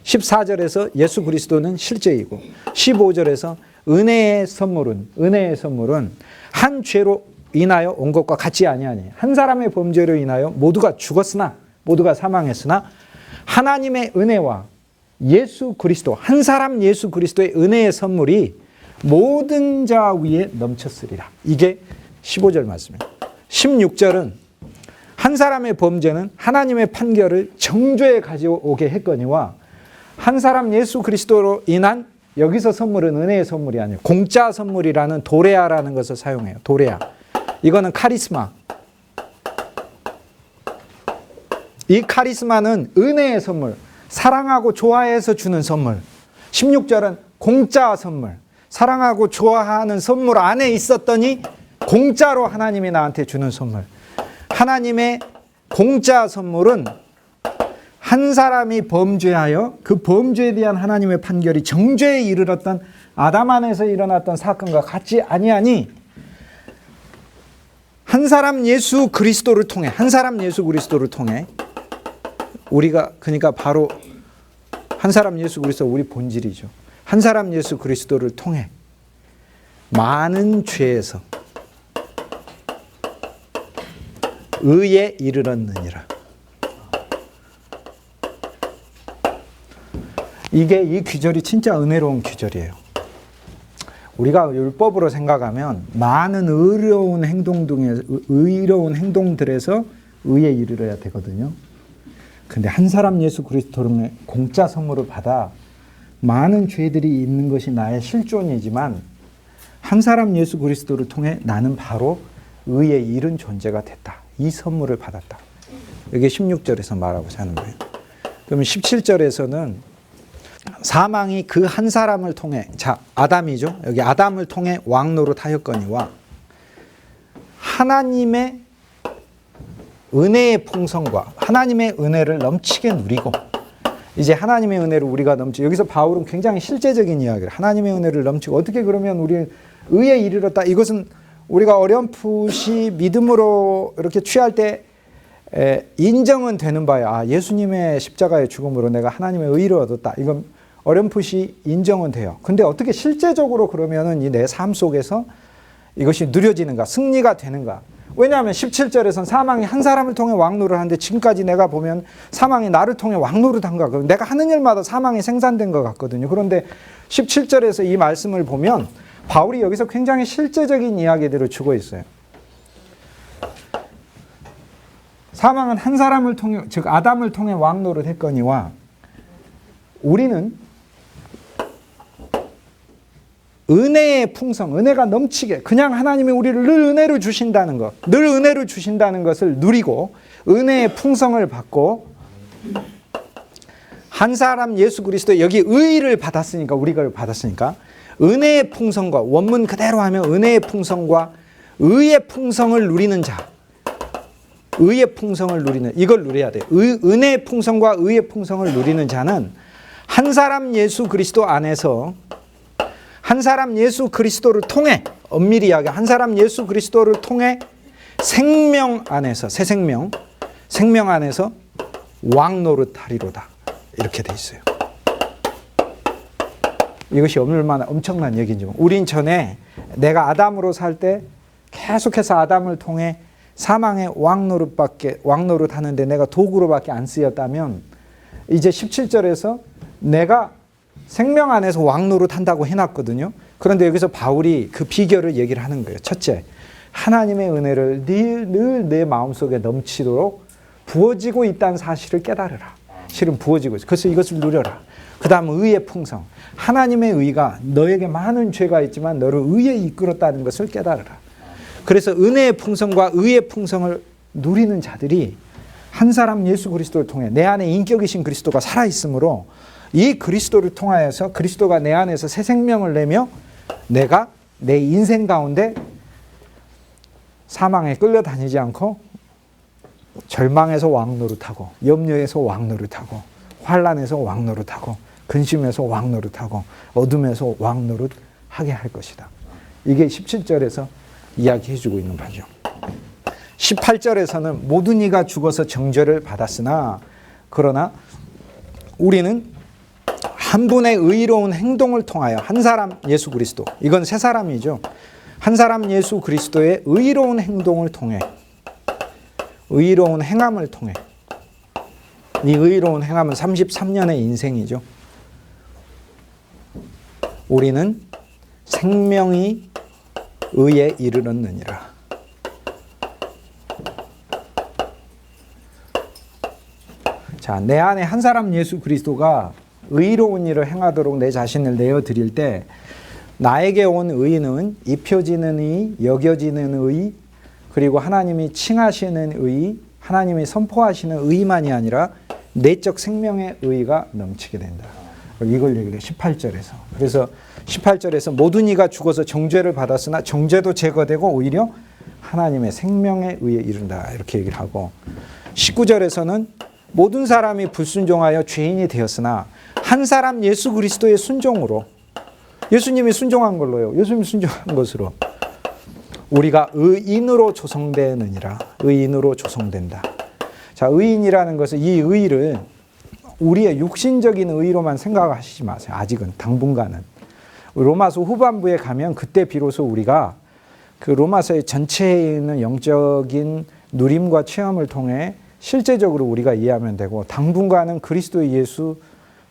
Speaker 1: 14절에서 예수 그리스도는 실제이고 15절에서 은혜의 선물은 한 죄로 인하여 온 것과 같지 아니하니 한 사람의 범죄로 인하여 모두가 죽었으나 모두가 사망했으나 하나님의 은혜와 예수 그리스도 한 사람 예수 그리스도의 은혜의 선물이 모든 자 위에 넘쳤으리라. 이게 15절 말씀이에요. 16절은 한 사람의 범죄는 하나님의 판결을 정죄에 가져오게 했거니와 한 사람 예수 그리스도로 인한, 여기서 선물은 은혜의 선물이 아니에요. 공짜 선물이라는 도레아라는 것을 사용해요. 도레아. 이거는 카리스마. 이 카리스마는 은혜의 선물, 사랑하고 좋아해서 주는 선물. 16절은 공짜 선물, 사랑하고 좋아하는 선물 안에 있었더니 공짜로 하나님이 나한테 주는 선물. 하나님의 공짜 선물은 한 사람이 범죄하여 그 범죄에 대한 하나님의 판결이 정죄에 이르렀던 아담 안에서 일어났던 사건과 같지 아니하니 한 사람 예수 그리스도를 통해 우리가, 그러니까 바로 한 사람 예수 그리스도 우리 본질이죠. 한 사람 예수 그리스도를 통해 많은 죄에서 의에 이르렀느니라. 이게 이 귀절이 진짜 은혜로운 귀절이에요. 우리가 율법으로 생각하면 많은 의로운 행동들에서 의에 이르러야 되거든요. 근데 한 사람 예수 그리스도를 공짜 선물을 받아 많은 죄들이 있는 것이 나의 실존이지만 한 사람 예수 그리스도를 통해 나는 바로 의에 이른 존재가 됐다. 이 선물을 받았다. 이게 16절에서 말하고 사는 거예요. 그러면 17절에서는 사망이 그 한 사람을 통해, 자, 아담이죠. 여기 아담을 통해 왕노릇하였거니와 하나님의 은혜의 풍성과 하나님의 은혜를 넘치게 누리고, 이제 하나님의 은혜를 우리가 여기서 바울은 굉장히 실제적인 이야기를, 하나님의 은혜를 넘치고, 어떻게 그러면 우리 의에 이르렀다. 이것은 우리가 어렴풋이 믿음으로 이렇게 취할 때 인정은 되는 바야. 아, 예수님의 십자가의 죽음으로 내가 하나님의 의를 얻었다. 이건 어렴풋이 인정은 돼요. 근데 어떻게 실제적으로 그러면은 이 내 삶 속에서 이것이 누려지는가, 승리가 되는가? 왜냐하면 17절에서는 사망이 한 사람을 통해 왕노를 하는데 지금까지 내가 보면 사망이 나를 통해 왕노를 한 거야. 내가 하는 일마다 사망이 생산된 것 같거든요. 그런데 17절에서 이 말씀을 보면 바울이 여기서 굉장히 실제적인 이야기들을 주고 있어요. 사망은 한 사람을 통해, 즉 아담을 통해 왕노를 했거니와 우리는 은혜의 풍성, 은혜가 넘치게, 그냥 하나님이 우리를 늘 은혜로 주신다는 것, 늘 은혜로 주신다는 것을 누리고 은혜의 풍성을 받고 한 사람 예수 그리스도, 여기 의를 받았으니까, 우리가 받았으니까 은혜의 풍성과, 원문 그대로 하면 은혜의 풍성과 의의 풍성을 누리는 자, 의의 풍성을 누리는, 이걸 누려야 돼요. 은혜의 풍성과 의의 풍성을 누리는 자는 한 사람 예수 그리스도 안에서, 한 사람 예수 그리스도를 통해, 엄밀히 이야기 한 사람 예수 그리스도를 통해 생명 안에서, 새 생명 안에서 왕노릇하리로다. 이렇게 돼 있어요. 이것이 얼마나 엄청난 얘기인지. 우린 전에 내가 아담으로 살 때 계속해서 아담을 통해 사망의 왕노릇 하는데 내가 도구로밖에 안 쓰였다면, 이제 17절에서 내가 생명 안에서 왕노릇 한다고 해놨거든요. 그런데 여기서 바울이 그 비결을 얘기를 하는 거예요. 첫째, 하나님의 은혜를 늘 내 마음속에 넘치도록 부어지고 있다는 사실을 깨달으라. 실은 부어지고 있어. 그래서 이것을 누려라. 그 다음 의의 풍성. 하나님의 의가 너에게 많은 죄가 있지만 너를 의에 이끌었다는 것을 깨달으라. 그래서 은혜의 풍성과 의의 풍성을 누리는 자들이 한 사람 예수 그리스도를 통해 내 안에 인격이신 그리스도가 살아있으므로 이 그리스도를 통하여서 그리스도가 내 안에서 새 생명을 내며 내가 내 인생 가운데 사망에 끌려다니지 않고 절망에서 왕노릇하고, 염려에서 왕노릇하고, 환난에서 왕노릇하고, 근심에서 왕노릇하고, 어둠에서 왕노릇하게 할 것이다. 이게 17절에서 이야기해주고 있는 바죠. 18절에서는 모든 이가 죽어서 정죄를 받았으나 그러나 우리는 한 분의 의로운 행동을 통하여 한 사람 예수 그리스도, 이건 세 사람이죠. 한 사람 예수 그리스도의 의로운 행동을 통해, 의로운 행함을 통해, 이 의로운 행함은 33년의 인생이죠. 우리는 생명이 의에 이르렀느니라. 자, 내 안에 한 사람 예수 그리스도가 의로운 일을 행하도록 내 자신을 내어드릴 때 나에게 온 의는 입혀지는 의, 여겨지는 의, 그리고 하나님이 칭하시는 의, 하나님이 선포하시는 의만이 아니라 내적 생명의 의가 넘치게 된다. 이걸 얘기를 해요. 18절에서. 그래서 18절에서 모든 이가 죽어서 정죄를 받았으나 정죄도 제거되고 오히려 하나님의 생명의 의에 이른다. 이렇게 얘기를 하고 19절에서는 모든 사람이 불순종하여 죄인이 되었으나 한 사람 예수 그리스도의 순종으로, 예수님이 순종한 걸로요. 예수님이 순종한 것으로 우리가 의인으로 조성되느니라. 의인으로 조성된다. 자, 의인이라는 것은 이 의를 우리의 육신적인 의로만 생각하시지 마세요. 아직은, 당분간은. 로마서 후반부에 가면 그때 비로소 우리가 그 로마서의 전체에 있는 영적인 누림과 체험을 통해 실제적으로 우리가 이해하면 되고, 당분간은 그리스도 예수,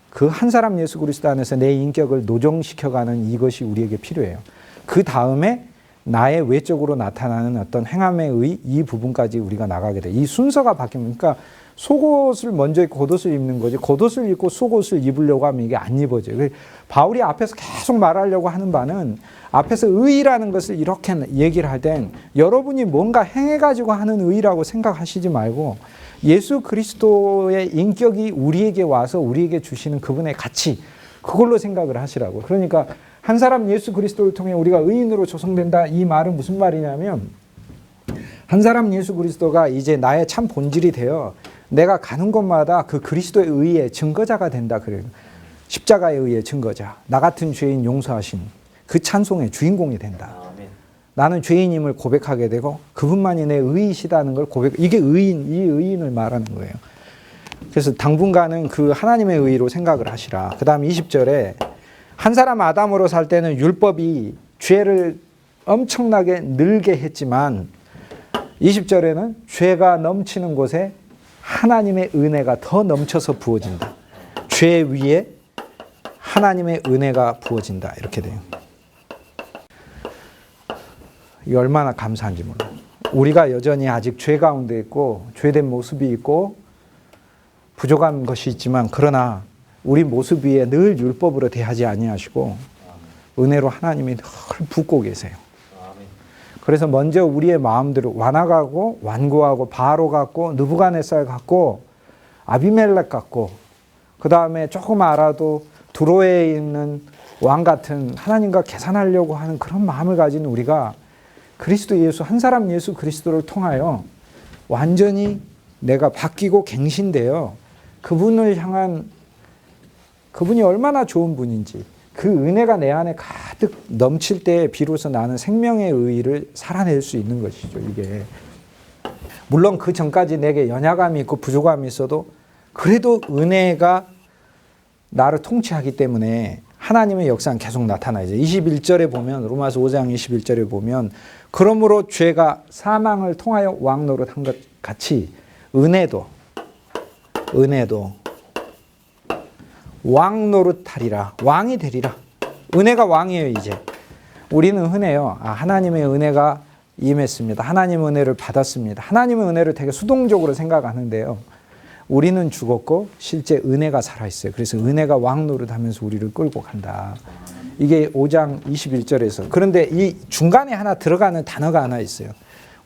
Speaker 1: 그 한 사람 예수 그리스도 안에서 내 인격을 노정시켜가는 이것이 우리에게 필요해요. 그 다음에 나의 외적으로 나타나는 어떤 행함의 의, 이 부분까지 우리가 나가게 돼. 이 순서가 바뀌면, 그러니까 속옷을 먼저 입고 겉옷을 입는 거지, 겉옷을 입고 속옷을 입으려고 하면 이게 안 입어져요. 바울이 앞에서 계속 말하려고 하는 바는, 앞에서 의라는 것을 이렇게 얘기를 할 땐 여러분이 뭔가 행해가지고 하는 의라고 생각하시지 말고 예수 그리스도의 인격이 우리에게 와서 우리에게 주시는 그분의 가치, 그걸로 생각을 하시라고. 그러니까 한 사람 예수 그리스도를 통해 우리가 의인으로 조성된다, 이 말은 무슨 말이냐면, 한 사람 예수 그리스도가 이제 나의 참 본질이 되어 내가 가는 곳마다 그 그리스도의 의의 증거자가 된다. 그래요. 십자가의 의의 증거자, 나 같은 죄인 용서하신 그 찬송의 주인공이 된다. 나는 죄인임을 고백하게 되고 그분만이 내 의이시다는 걸 이게 의인, 이 의인을 말하는 거예요. 그래서 당분간은 그 하나님의 의로 생각을 하시라. 그 다음 20절에 한 사람 아담으로 살 때는 율법이 죄를 엄청나게 늘게 했지만 20절에는 죄가 넘치는 곳에 하나님의 은혜가 더 넘쳐서 부어진다. 죄 위에 하나님의 은혜가 부어진다. 이렇게 돼요. 이 얼마나 감사한지 몰라요. 우리가 여전히 아직 죄 가운데 있고 죄된 모습이 있고 부족한 것이 있지만, 그러나 우리 모습 위에 늘 율법으로 대하지 아니하시고 은혜로 하나님이 늘 붓고 계세요. 그래서 먼저 우리의 마음들을 완악하고 완고하고 바로 같고 느부갓네살 같고 아비멜렉 같고, 그 다음에 조금 알아도 두로에 있는 왕 같은 하나님과 계산하려고 하는 그런 마음을 가진 우리가 그리스도 예수, 한 사람 예수 그리스도를 통하여 완전히 내가 바뀌고 갱신되어 그분을 향한, 그분이 얼마나 좋은 분인지, 그 은혜가 내 안에 가득 넘칠 때 비로소 나는 생명의 의의를 살아낼 수 있는 것이죠. 이게 물론 그 전까지 내게 연약함이 있고 부족함이 있어도 그래도 은혜가 나를 통치하기 때문에 하나님의 역사는 계속 나타나죠. 21절에 보면, 로마서 5장 21절에 보면, 그러므로 죄가 사망을 통하여 왕노릇한 것 같이 은혜도 왕노릇하리라. 왕이 되리라. 은혜가 왕이에요. 이제 우리는 흔해요. 하나님의 은혜가 임했습니다. 하나님의 은혜를 받았습니다. 하나님의 은혜를 되게 수동적으로 생각하는데요. 우리는 죽었고 실제 은혜가 살아있어요. 그래서 은혜가 왕노릇하면서 우리를 끌고 간다. 이게 5장 21절에서. 그런데 이 중간에 하나 들어가는 단어가 하나 있어요.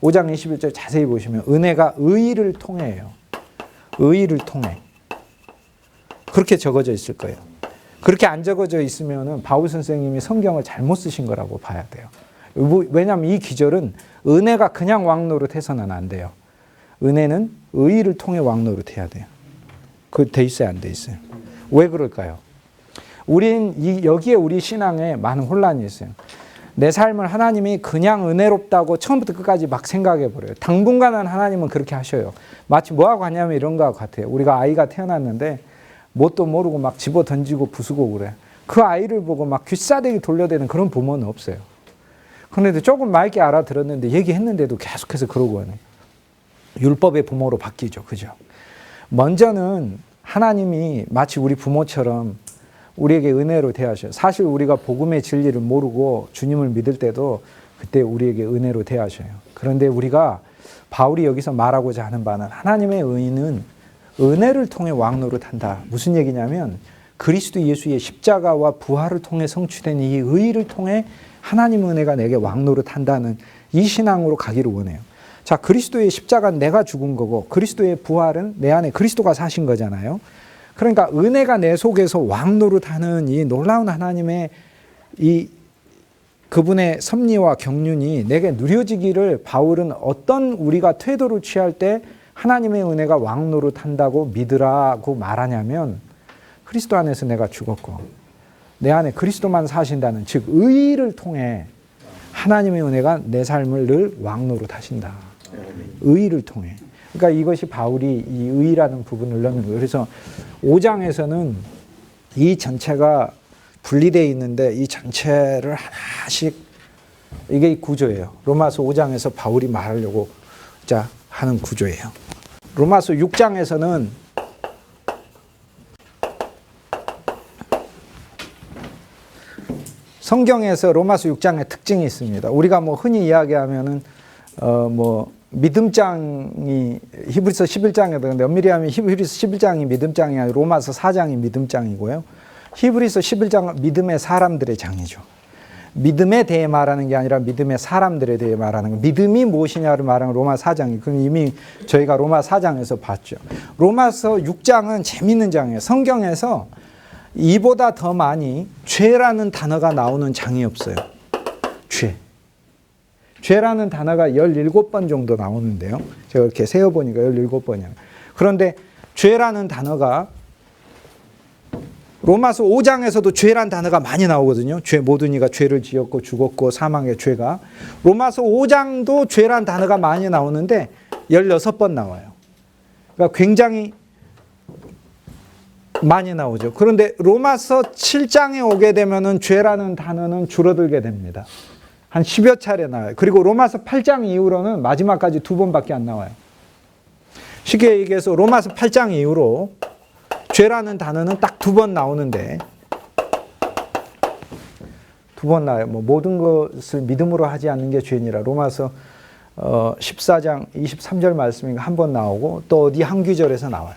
Speaker 1: 5장 21절 자세히 보시면 은혜가 의를 통해요. 의를 통해. 그렇게 적어져 있을 거예요. 그렇게 안 적어져 있으면 바울 선생님이 성경을 잘못 쓰신 거라고 봐야 돼요. 왜냐하면 이 기절은 은혜가 그냥 왕노릇해서는 안 돼요. 은혜는 의를 통해 왕노릇해야 돼요. 그 돼 있어요, 안 돼 있어요? 왜 그럴까요? 여기에 우리 신앙에 많은 혼란이 있어요. 내 삶을 하나님이 그냥 은혜롭다고 처음부터 끝까지 막 생각해 버려요. 당분간은 하나님은 그렇게 하셔요. 마치 뭐하고 하냐면 이런 것 같아요. 우리가 아이가 태어났는데 뭣도 모르고 막 집어 던지고 부수고 그래. 그 아이를 보고 막 귀싸대기 돌려대는 그런 부모는 없어요. 그런데 조금 맑게 알아들었는데 얘기했는데도 계속해서 그러고 하네. 율법의 부모로 바뀌죠. 그죠? 먼저는 하나님이 마치 우리 부모처럼 우리에게 은혜로 대하셔요. 사실 우리가 복음의 진리를 모르고 주님을 믿을 때도 그때 우리에게 은혜로 대하셔요. 그런데 우리가 바울이 여기서 말하고자 하는 바는 하나님의 의는 은혜를 통해 왕노릇한다. 무슨 얘기냐면 그리스도 예수의 십자가와 부활을 통해 성취된 이 의를 통해 하나님의 은혜가 내게 왕노릇한다는 이 신앙으로 가기를 원해요. 자, 그리스도의 십자가는 내가 죽은 거고 그리스도의 부활은 내 안에 그리스도가 사신 거잖아요. 그러니까 은혜가 내 속에서 왕노릇하는 이 놀라운 하나님의 그분의 섭리와 경륜이 내게 누려지기를 바울은 어떤 우리가 태도를 취할 때 하나님의 은혜가 왕노릇한다고 믿으라고 말하냐면 그리스도 안에서 내가 죽었고 내 안에 그리스도만 사신다는 즉 의를 통해 하나님의 은혜가 내 삶을 늘 왕노릇하신다. 의를 통해. 그러니까 이것이 바울이 이 의라는 부분을 넣는 거예요. 그래서 5장에서는 이 전체가 분리되어 있는데 이 전체를 하나씩 이게 이 구조예요. 로마서 5장에서 바울이 말하려고 하는 구조예요. 로마서 6장에서는 성경에서 로마서 6장의 특징이 있습니다. 우리가 뭐 흔히 이야기하면은 믿음장이 히브리서 11장에도 근데 엄밀히 하면 히브리서 11장이 믿음장이 아니라 로마서 4장이 믿음장이고요. 히브리서 11장은 믿음의 사람들의 장이죠. 믿음에 대해 말하는 게 아니라 믿음의 사람들에 대해 말하는 거. 믿음이 무엇이냐를 말하는 로마 4장이. 그건 이미 저희가 로마 4장에서 봤죠. 로마서 6장은 재밌는 장이에요. 성경에서 이보다 더 많이 죄라는 단어가 나오는 장이 없어요. 죄라는 단어가 17번 정도 나오는데요. 제가 이렇게 세어보니까 17번이에요. 그런데 죄라는 단어가 로마서 5장에서도 죄란 단어가 많이 나오거든요. 모든 이가 죄를 지었고 죽었고 사망의 죄가. 로마서 5장도 죄란 단어가 많이 나오는데 16번 나와요. 그러니까 굉장히 많이 나오죠. 그런데 로마서 7장에 오게 되면은 죄라는 단어는 줄어들게 됩니다. 한 10여 차례 나와요. 그리고 로마서 8장 이후로는 마지막까지 2번밖에 안 나와요. 쉽게 얘기해서 로마서 8장 이후로 죄라는 단어는 딱 2번 나오는데 2번 나와요. 모든 것을 믿음으로 하지 않는 게 죄니라. 로마서 14장 23절 말씀이 한 번 나오고 또 어디 한 구절에서 나와요.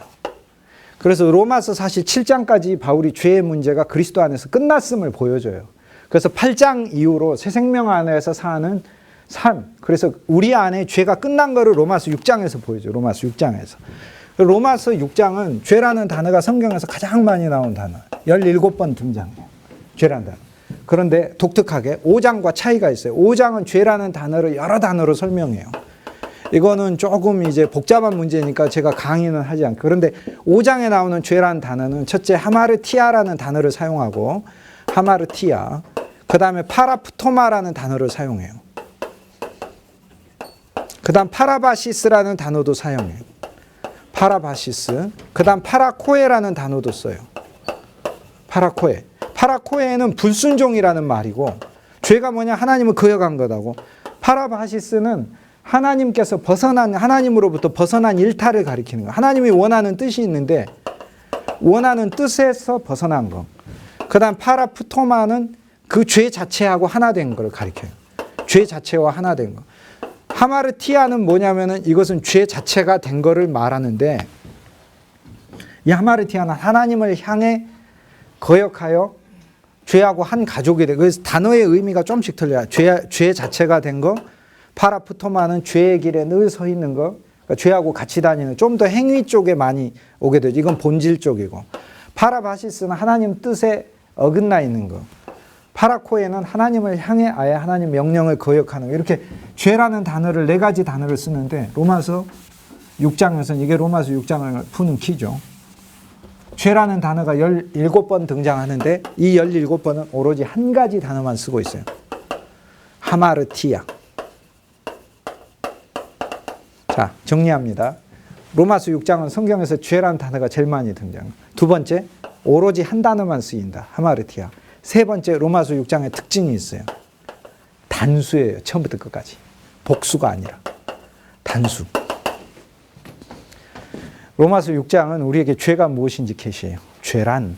Speaker 1: 그래서 로마서 사실 7장까지 바울이 죄의 문제가 그리스도 안에서 끝났음을 보여줘요. 그래서 8장 이후로 새 생명 안에서 사는 삶. 그래서 우리 안에 죄가 끝난 거를 로마서 6장에서 보여줘요. 로마서 6장에서. 로마서 6장은 죄라는 단어가 성경에서 가장 많이 나온 단어. 17번 등장해요. 죄라는 단어. 그런데 독특하게 5장과 차이가 있어요. 5장은 죄라는 단어를 여러 단어로 설명해요. 이거는 조금 이제 복잡한 문제니까 제가 강의는 하지 않고. 그런데 5장에 나오는 죄라는 단어는 첫째 하마르티아라는 단어를 사용하고 하마르티아. 그 다음에 파라프토마라는 단어를 사용해요. 그 다음 파라바시스라는 단어도 사용해요. 파라바시스. 그 다음 파라코에라는 단어도 써요. 파라코에. 파라코에는 불순종이라는 말이고 죄가 뭐냐? 하나님을 거역한 거다고. 파라바시스는 하나님께서 하나님으로부터 벗어난 일탈을 가리키는 거. 하나님이 원하는 뜻이 있는데 원하는 뜻에서 벗어난 거. 그 다음 파라푸토마는 그 죄 자체하고 하나 된 걸 가리켜요. 죄 자체와 하나 된 거. 하마르티아는 뭐냐면은 이것은 죄 자체가 된 거를 말하는데 이 하마르티아는 하나님을 향해 거역하여 죄하고 한 가족이 돼. 그래서 단어의 의미가 좀씩 틀려요. 죄 자체가 된 거. 파라푸토마는 죄의 길에 늘 서 있는 거. 그러니까 죄하고 같이 다니는 좀 더 행위 쪽에 많이 오게 되죠. 이건 본질 쪽이고. 파라바시스는 하나님 뜻에 어긋나 있는 거. 파라코에는 하나님을 향해 아예 하나님 명령을 거역하는 거. 이렇게 죄라는 단어를 4가지 단어를 쓰는데 로마서 6장에서는 이게 로마서 6장을 푸는 키죠. 죄라는 단어가 17번 등장하는데 이 17번은 오로지 한 가지 단어만 쓰고 있어요. 하마르티아. 자, 정리합니다. 로마서 6장은 성경에서 죄라는 단어가 제일 많이 등장해요. 두 번째, 오로지 한 단어만 쓰인다. 하마르티아. 세 번째, 로마서 6장의 특징이 있어요. 단수예요. 처음부터 끝까지. 복수가 아니라. 단수. 로마서 6장은 우리에게 죄가 무엇인지 계시해요. 죄란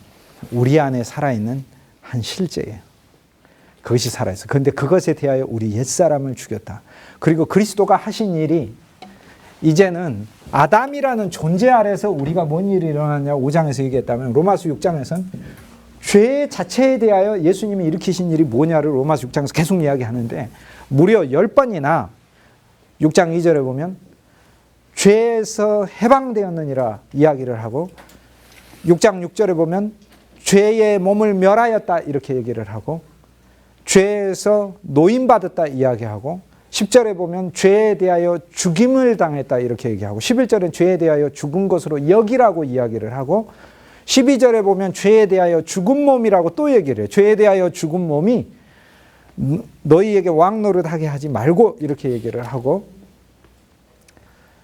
Speaker 1: 우리 안에 살아있는 한 실제예요. 그것이 살아있어. 그런데 그것에 대하여 우리 옛사람을 죽였다. 그리고 그리스도가 하신 일이 이제는 아담이라는 존재 아래서 우리가 뭔 일이 일어났냐 5장에서 얘기했다면 로마서 6장에서는 죄 자체에 대하여 예수님이 일으키신 일이 뭐냐를 로마서 6장에서 계속 이야기하는데 무려 10번이나 6장 2절에 보면 죄에서 해방되었느니라 이야기를 하고 6장 6절에 보면 죄의 몸을 멸하였다 이렇게 얘기를 하고 죄에서 노임받았다 이야기하고 10절에 보면 죄에 대하여 죽임을 당했다 이렇게 얘기하고 11절은 죄에 대하여 죽은 것으로 여기라고 이야기를 하고 12절에 보면 죄에 대하여 죽은 몸이라고 또 얘기를 해요. 죄에 대하여 죽은 몸이 너희에게 왕노릇하게 하지 말고 이렇게 얘기를 하고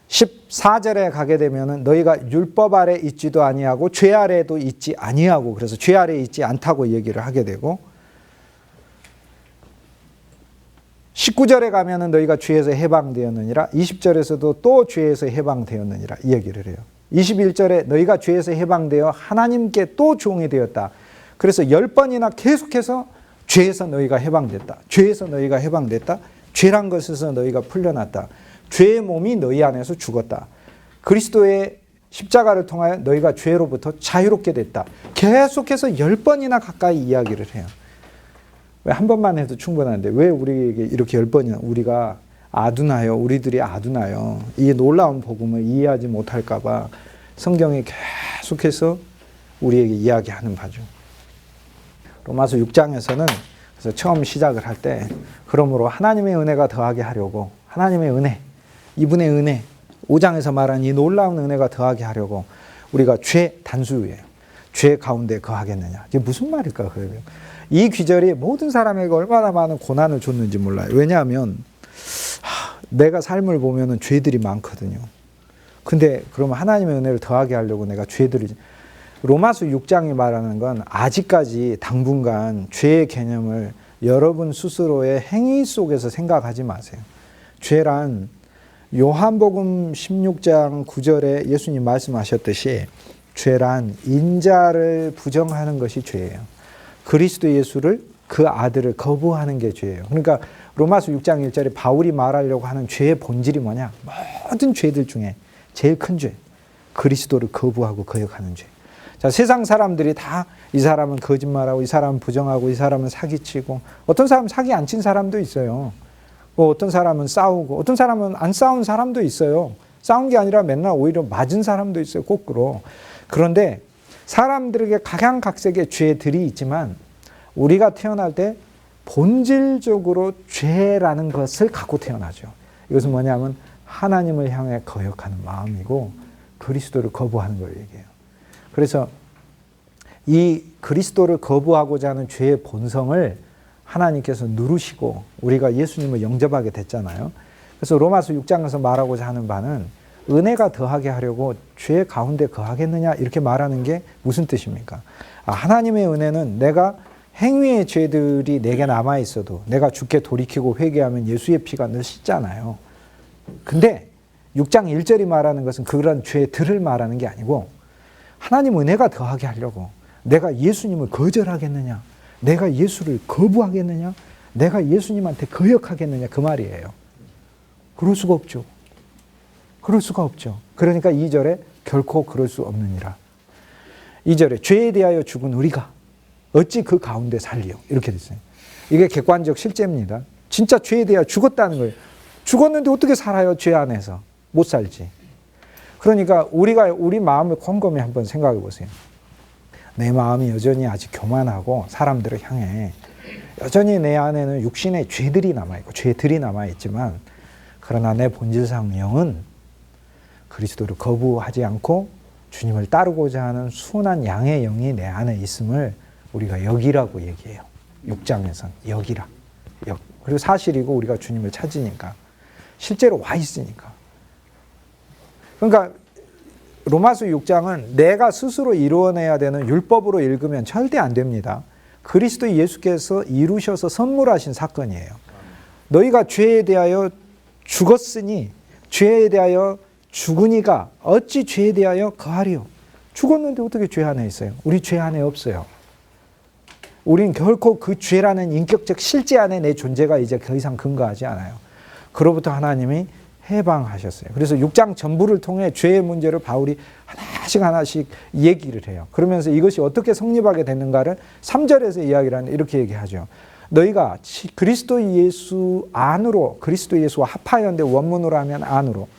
Speaker 1: 14절에 가게 되면은 너희가 율법 아래 있지도 아니하고 죄 아래도 있지 아니하고 그래서 죄 아래 있지 않다고 얘기를 하게 되고 19절에 가면은 너희가 죄에서 해방되었느니라 20절에서도 또 죄에서 해방되었느니라 이 얘기를 해요. 21절에 너희가 죄에서 해방되어 하나님께 또 종이 되었다. 그래서 10번이나 계속해서 죄에서 너희가 해방됐다. 죄에서 너희가 해방됐다. 죄란 것에서 너희가 풀려났다. 죄의 몸이 너희 안에서 죽었다. 그리스도의 십자가를 통하여 너희가 죄로부터 자유롭게 됐다. 계속해서 10번이나 가까이 이야기를 해요. 왜 한 번만 해도 충분한데 왜 우리에게 이렇게 10번이나 우리가 아두나요. 우리들이 아두나요. 이 놀라운 복음을 이해하지 못할까 봐 성경이 계속해서 우리에게 이야기하는 바죠. 로마서 6장에서는 그래서 처음 시작을 할 때 그러므로 하나님의 은혜가 더하게 하려고 하나님의 은혜, 이분의 은혜, 5장에서 말한 이 놀라운 은혜가 더하게 하려고 우리가 죄 단수예요. 죄 가운데 거하겠느냐. 이게 무슨 말일까? 이 귀절이 모든 사람에게 얼마나 많은 고난을 줬는지 몰라요. 왜냐하면 내가 삶을 보면은 죄들이 많거든요. 근데 그러면 하나님의 은혜를 더하게 하려고 내가 죄들을 로마서 6장이 말하는 건 아직까지 당분간 죄의 개념을 여러분 스스로의 행위 속에서 생각하지 마세요. 죄란 요한복음 16장 9절에 예수님 말씀하셨듯이 죄란 인자를 부정하는 것이 죄예요. 그리스도 예수를 그 아들을 거부하는 게 죄예요. 그러니까 로마서 6장 1절에 바울이 말하려고 하는 죄의 본질이 뭐냐? 모든 죄들 중에 제일 큰 죄. 그리스도를 거부하고 거역하는 죄. 자, 세상 사람들이 다 이 사람은 거짓말하고 이 사람은 부정하고 이 사람은 사기치고 어떤 사람은 사기 안 친 사람도 있어요. 어떤 사람은 싸우고 어떤 사람은 안 싸운 사람도 있어요. 싸운 게 아니라 맨날 오히려 맞은 사람도 있어요. 거꾸로. 그런데 사람들에게 각양각색의 죄들이 있지만 우리가 태어날 때 본질적으로 죄라는 것을 갖고 태어나죠. 이것은 뭐냐면 하나님을 향해 거역하는 마음이고 그리스도를 거부하는 걸 얘기해요. 그래서 이 그리스도를 거부하고자 하는 죄의 본성을 하나님께서 누르시고 우리가 예수님을 영접하게 됐잖아요. 그래서 로마서 6장에서 말하고자 하는 바는 은혜가 더하게 하려고 죄 가운데 거하겠느냐 이렇게 말하는 게 무슨 뜻입니까? 하나님의 은혜는 내가 행위의 죄들이 내게 남아있어도 내가 주께 돌이키고 회개하면 예수의 피가 늘 씻잖아요. 근데 6장 1절이 말하는 것은 그런 죄들을 말하는 게 아니고 하나님 은혜가 더하게 하려고 내가 예수님을 거절하겠느냐? 내가 예수를 거부하겠느냐? 내가 예수님한테 거역하겠느냐? 그 말이에요. 그럴 수가 없죠. 그럴 수가 없죠. 그러니까 2절에 결코 그럴 수 없느니라. 2절에 죄에 대하여 죽은 우리가 어찌 그 가운데 살리요? 이렇게 됐어요. 이게 객관적 실제입니다. 진짜 죄에 대하여 죽었다는 거예요. 죽었는데 어떻게 살아요? 죄 안에서. 못 살지. 그러니까 우리가 우리 마음을 곰곰이 한번 생각해 보세요. 내 마음이 여전히 아직 교만하고 사람들을 향해 여전히 내 안에는 육신의 죄들이 남아있고 죄들이 남아있지만 그러나 내 본질상 영은 그리스도를 거부하지 않고 주님을 따르고자 하는 순한 양의 영이 내 안에 있음을 우리가 역이라고 얘기해요. 6장에서는 역이라. 역. 그리고 사실이고 우리가 주님을 찾으니까. 실제로 와 있으니까. 그러니까 로마서 6장은 내가 스스로 이루어내야 되는 율법으로 읽으면 절대 안 됩니다. 그리스도 예수께서 이루셔서 선물하신 사건이에요. 너희가 죄에 대하여 죽었으니 죄에 대하여 죽으니가 어찌 죄에 대하여 거하리요. 죽었는데 어떻게 죄 안에 있어요? 우리 죄 안에 없어요. 우린 결코 그 죄라는 인격적 실제 안에 내 존재가 이제 더 이상 근거하지 않아요. 그로부터 하나님이 해방하셨어요. 그래서 6장 전부를 통해 죄의 문제를 바울이 하나씩 얘기를 해요. 그러면서 이것이 어떻게 성립하게 됐는가를 3절에서 이야기를 하는 이렇게 얘기하죠. 너희가 그리스도 예수 안으로, 그리스도 예수와 합하였는데 원문으로 하면 안으로,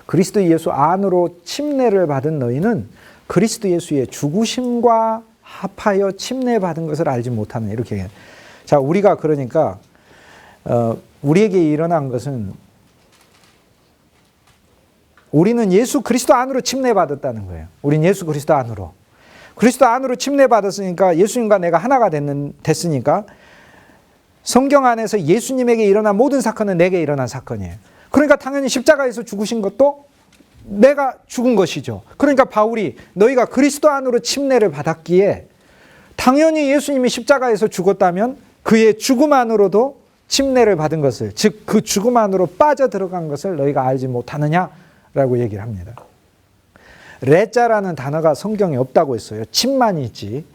Speaker 1: 그리스도 예수 안으로 침례를 받은 너희는 그리스도 예수의 죽으심과 합하여 침례받은 것을 알지 못하는, 이렇게 얘기해요. 자, 우리가 그러니까 우리에게 일어난 것은 우리는 예수 그리스도 안으로 침례받았다는 거예요. 우린 예수 그리스도 안으로. 그리스도 안으로 침례받았으니까 예수님과 내가 하나가 됐으니까 성경 안에서 예수님에게 일어난 모든 사건은 내게 일어난 사건이에요. 그러니까 당연히 십자가에서 죽으신 것도 내가 죽은 것이죠. 그러니까 바울이 너희가 그리스도 안으로 침례를 받았기에 당연히 예수님이 십자가에서 죽었다면 그의 죽음 안으로도 침례를 받은 것을, 즉 그 죽음 안으로 빠져들어간 것을 너희가 알지 못하느냐라고 얘기를 합니다. 레자라는 단어가 성경에 없다고 했어요. 침만 있지.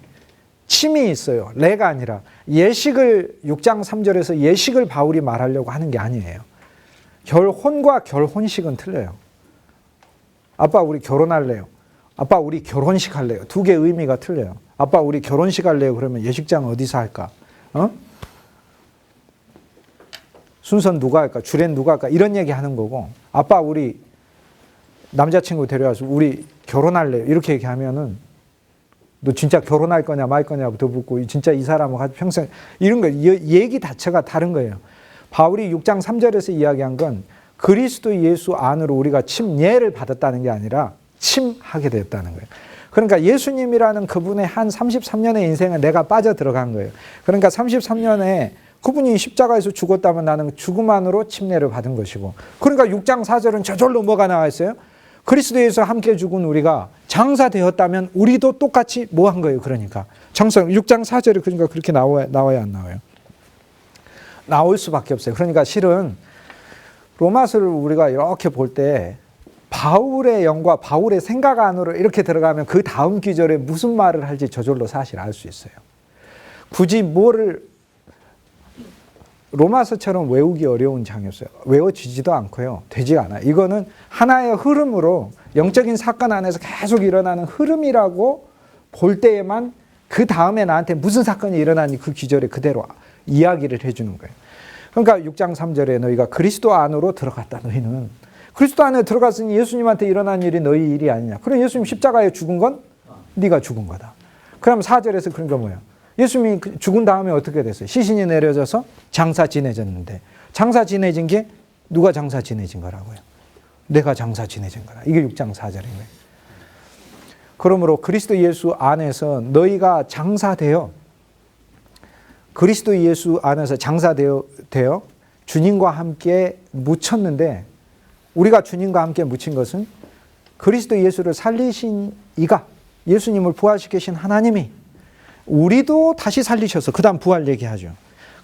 Speaker 1: 침이 있어요. 레가 아니라. 예식을 6장 3절에서 예식을 바울이 말하려고 하는 게 아니에요. 결혼과 결혼식은 틀려요. 아빠 우리 결혼할래요. 아빠 우리 결혼식 할래요. 두 개의 의미가 틀려요. 아빠 우리 결혼식 할래요. 그러면 예식장 어디서 할까? 순서는 누가 할까? 주례는 누가 할까? 이런 얘기 하는 거고, 아빠 우리 남자친구 데려와서 우리 결혼할래요. 이렇게 얘기하면은 너 진짜 결혼할 거냐 말 거냐부터 묻고 진짜 이 사람하고 평생 이런 거 얘기 자체가 다른 거예요. 바울이 6장 3절에서 이야기한 건 그리스도 예수 안으로 우리가 침례를 받았다는 게 아니라 침하게 됐다는 거예요. 그러니까 예수님이라는 그분의 한 33년의 인생에 내가 빠져 들어간 거예요. 그러니까 33년에 그분이 십자가에서 죽었다면 나는 죽음 안으로 침례를 받은 것이고, 그러니까 6장 4절은 저절로 뭐가 나와 있어요? 그리스도에서 함께 죽은 우리가 장사되었다면 우리도 똑같이 뭐 한 거예요? 그러니까 6장 4절에 그러니까 그렇게 나와야 안 나와요? 나올 수밖에 없어요. 그러니까 실은 로마서를 우리가 이렇게 볼 때 바울의 영과 바울의 생각 안으로 이렇게 들어가면 그 다음 구절에 무슨 말을 할지 저절로 사실 알 수 있어요. 굳이 뭐를 로마서처럼 외우기 어려운 장이었어요. 외워지지도 않고요. 되지 않아요. 이거는 하나의 흐름으로 영적인 사건 안에서 계속 일어나는 흐름이라고 볼 때에만 그 다음에 나한테 무슨 사건이 일어나니 그 구절에 그대로 이야기를 해주는 거예요. 그러니까 6장 3절에 너희가 그리스도 안으로 들어갔다. 너희는 그리스도 안에 들어갔으니 예수님한테 일어난 일이 너희 일이 아니냐. 그럼 예수님 십자가에 죽은 건 네가 죽은 거다. 그럼 4절에서 그런 거 뭐예요? 예수님이 죽은 다음에 어떻게 됐어요? 시신이 내려져서 장사 지내졌는데, 장사 지내진 게 누가 장사 지내진 거라고요? 내가 장사 지내진 거라. 이게 6장 4절이에요. 그러므로 그리스도 예수 안에서 너희가 장사되어, 그리스도 예수 안에서 장사되어 주님과 함께 묻혔는데, 우리가 주님과 함께 묻힌 것은 그리스도 예수를 살리신 이가, 예수님을 부활시키신 하나님이 우리도 다시 살리셔서 그 다음 부활 얘기하죠.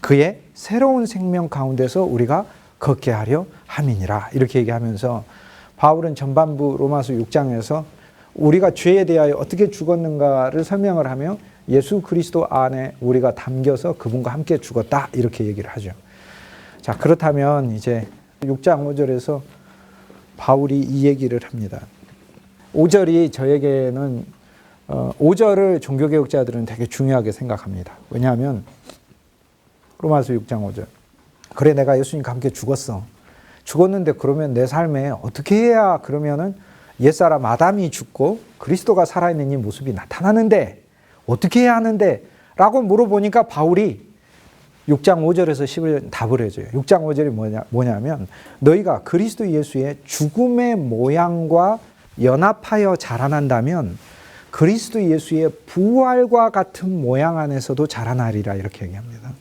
Speaker 1: 그의 새로운 생명 가운데서 우리가 걷게 하려 함이니라. 이렇게 얘기하면서 바울은 전반부 로마서 6장에서 우리가 죄에 대하여 어떻게 죽었는가를 설명을 하며 예수 그리스도 안에 우리가 담겨서 그분과 함께 죽었다. 이렇게 얘기를 하죠. 자, 그렇다면 이제 6장 5절에서 바울이 이 얘기를 합니다. 5절이 저에게는 5절을 종교개혁자들은 되게 중요하게 생각합니다. 왜냐하면 로마서 6장 5절. 그래 내가 예수님과 함께 죽었어. 죽었는데 그러면 내 삶에 어떻게 해야 그러면은 옛사람 아담이 죽고 그리스도가 살아있는 이 모습이 나타나는데 어떻게 해야 하는데? 라고 물어보니까 바울이 6장 5절에서 10을 답을 해줘요. 6장 5절이 뭐냐면 너희가 그리스도 예수의 죽음의 모양과 연합하여 자라난다면 그리스도 예수의 부활과 같은 모양 안에서도 자라나리라 이렇게 얘기합니다.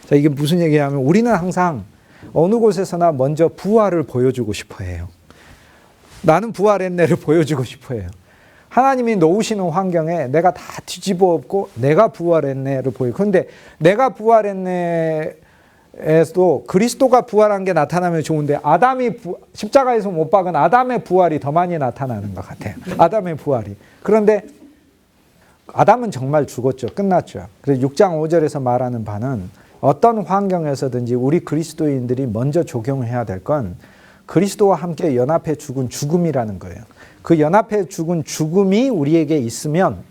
Speaker 1: 자, 이게 무슨 얘기냐면 우리는 항상 어느 곳에서나 먼저 부활을 보여주고 싶어 해요. 나는 부활했네를 보여주고 싶어 해요. 하나님이 놓으시는 환경에 내가 다 뒤집어 엎고 내가 부활했네를 보여요. 그런데 내가 부활했네에도 그리스도가 부활한 게 나타나면 좋은데 십자가에서 못 박은 아담의 부활이 더 많이 나타나는 것 같아요. 아담의 부활이. 그런데 아담은 정말 죽었죠. 끝났죠. 그래서 6장 5절에서 말하는 바는 어떤 환경에서든지 우리 그리스도인들이 먼저 적용해야 될 건 그리스도와 함께 연합해 죽은 죽음이라는 거예요. 그 연합해 죽은 죽음이 우리에게 있으면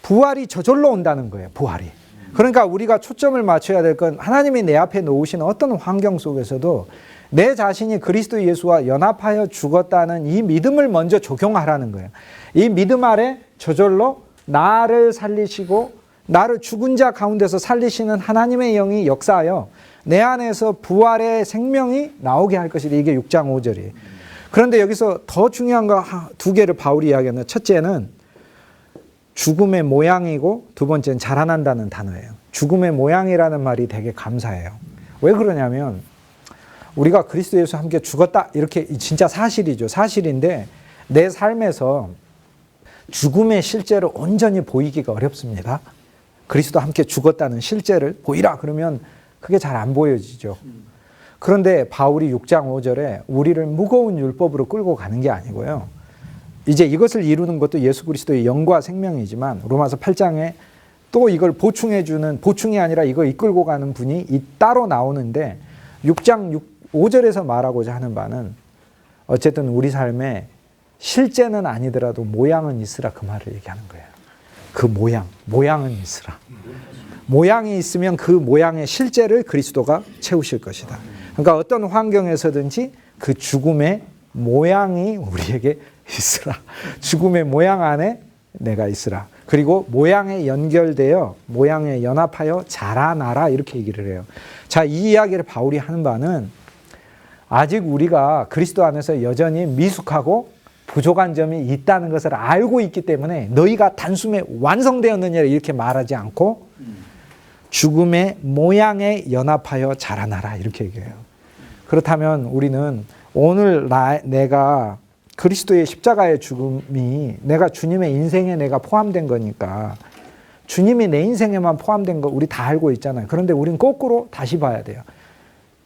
Speaker 1: 부활이 저절로 온다는 거예요. 부활이. 그러니까 우리가 초점을 맞춰야 될 건 하나님이 내 앞에 놓으신 어떤 환경 속에서도 내 자신이 그리스도 예수와 연합하여 죽었다는 이 믿음을 먼저 적용하라는 거예요. 이 믿음 아래 저절로 나를 살리시고 나를 죽은 자 가운데서 살리시는 하나님의 영이 역사하여 내 안에서 부활의 생명이 나오게 할 것이다. 이게 6장 5절이에요. 그런데 여기서 더 중요한 거 두 개를 바울이 이야기하는 첫째는 죽음의 모양이고 두 번째는 자라난다는 단어예요. 죽음의 모양이라는 말이 되게 감사해요. 왜 그러냐면 우리가 그리스도 예수와 함께 죽었다 이렇게 진짜 사실이죠. 사실인데 내 삶에서 죽음의 실제를 온전히 보이기가 어렵습니다. 그리스도와 함께 죽었다는 실제를 보이라 그러면 그게 잘 안 보여지죠. 그런데 바울이 6장 5절에 우리를 무거운 율법으로 끌고 가는 게 아니고요. 이제 이것을 이루는 것도 예수 그리스도의 영과 생명이지만 로마서 8장에 또 이걸 보충이 아니라 이걸 이끌고 가는 분이 따로 나오는데 6장 5절에서 말하고자 하는 바는 어쨌든 우리 삶에 실제는 아니더라도 모양은 있으라 그 말을 얘기하는 거예요. 그 모양은 있으라. 모양이 있으면 그 모양의 실제를 그리스도가 채우실 것이다. 그러니까 어떤 환경에서든지 그 죽음의 모양이 우리에게 있으라. 죽음의 모양 안에 내가 있으라. 그리고 모양에 연결되어 모양에 연합하여 자라나라 이렇게 얘기를 해요. 자, 이 이야기를 바울이 하는 바는 아직 우리가 그리스도 안에서 여전히 미숙하고 부족한 점이 있다는 것을 알고 있기 때문에 너희가 단숨에 완성되었느냐 이렇게 말하지 않고 죽음의 모양에 연합하여 자라나라 이렇게 얘기해요. 그렇다면 우리는 오늘 내가 그리스도의 십자가의 죽음이 내가 주님의 인생에 내가 포함된 거니까 주님이 내 인생에만 포함된 거 우리 다 알고 있잖아요. 그런데 우린 거꾸로 다시 봐야 돼요.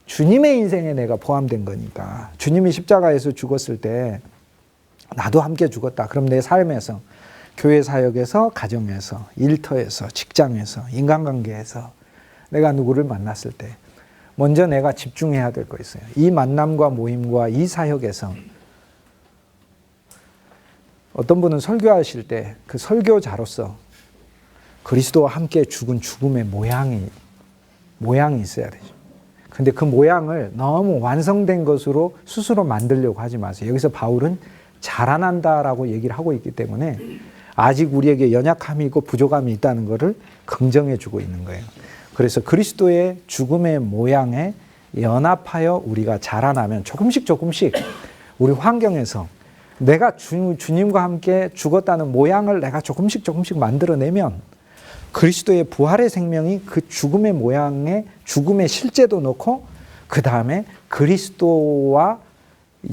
Speaker 1: 주님의 인생에 내가 포함된 거니까 주님이 십자가에서 죽었을 때 나도 함께 죽었다. 그럼 내 삶에서 교회 사역에서 가정에서 일터에서 직장에서 인간관계에서 내가 누구를 만났을 때 먼저 내가 집중해야 될 거 있어요. 이 만남과 모임과 이 사역에서 어떤 분은 설교하실 때 그 설교자로서 그리스도와 함께 죽은 죽음의 모양이 있어야 되죠. 근데 그 모양을 너무 완성된 것으로 스스로 만들려고 하지 마세요. 여기서 바울은 자라난다라고 얘기를 하고 있기 때문에 아직 우리에게 연약함이 있고 부족함이 있다는 것을 긍정해 주고 있는 거예요. 그래서 그리스도의 죽음의 모양에 연합하여 우리가 자라나면 조금씩 우리 환경에서 내가 주님과 함께 죽었다는 모양을 내가 조금씩 만들어내면 그리스도의 부활의 생명이 그 죽음의 모양에 죽음의 실제도 넣고 그 다음에 그리스도와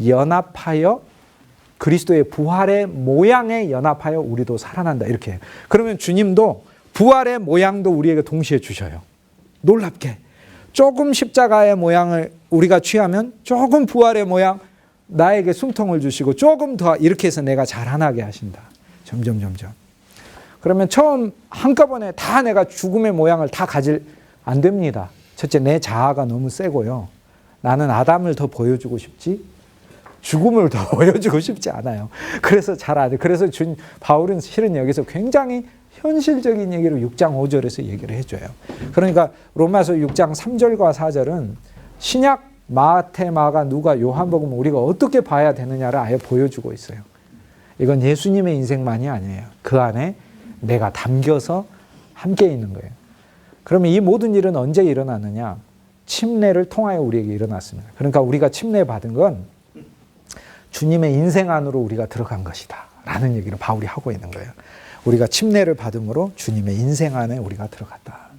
Speaker 1: 연합하여 그리스도의 부활의 모양에 연합하여 우리도 살아난다 이렇게 해요. 그러면 주님도 부활의 모양도 우리에게 동시에 주셔요. 놀랍게 조금 십자가의 모양을 우리가 취하면 조금 부활의 모양 나에게 숨통을 주시고 조금 더 이렇게 해서 내가 자라나게 하신다. 점점. 그러면 처음 한꺼번에 다 내가 죽음의 모양을 다 가질 안 됩니다. 첫째 내 자아가 너무 세고요. 나는 아담을 더 보여주고 싶지 죽음을 더 보여주고 싶지 않아요. 그래서 잘 안 돼. 그래서 바울은 실은 여기서 굉장히 현실적인 얘기를 6장 5절에서 얘기를 해줘요. 그러니까 로마서 6장 3절과 4절은 신약 마태, 마가, 누가, 요한복음 우리가 어떻게 봐야 되느냐를 아예 보여주고 있어요. 이건 예수님의 인생만이 아니에요. 그 안에 내가 담겨서 함께 있는 거예요. 그러면 이 모든 일은 언제 일어나느냐? 침례를 통하여 우리에게 일어났습니다. 그러니까 우리가 침례 받은 건 주님의 인생 안으로 우리가 들어간 것이다 라는 얘기를 바울이 하고 있는 거예요. 우리가 침례를 받음으로 주님의 인생 안에 우리가 들어갔다.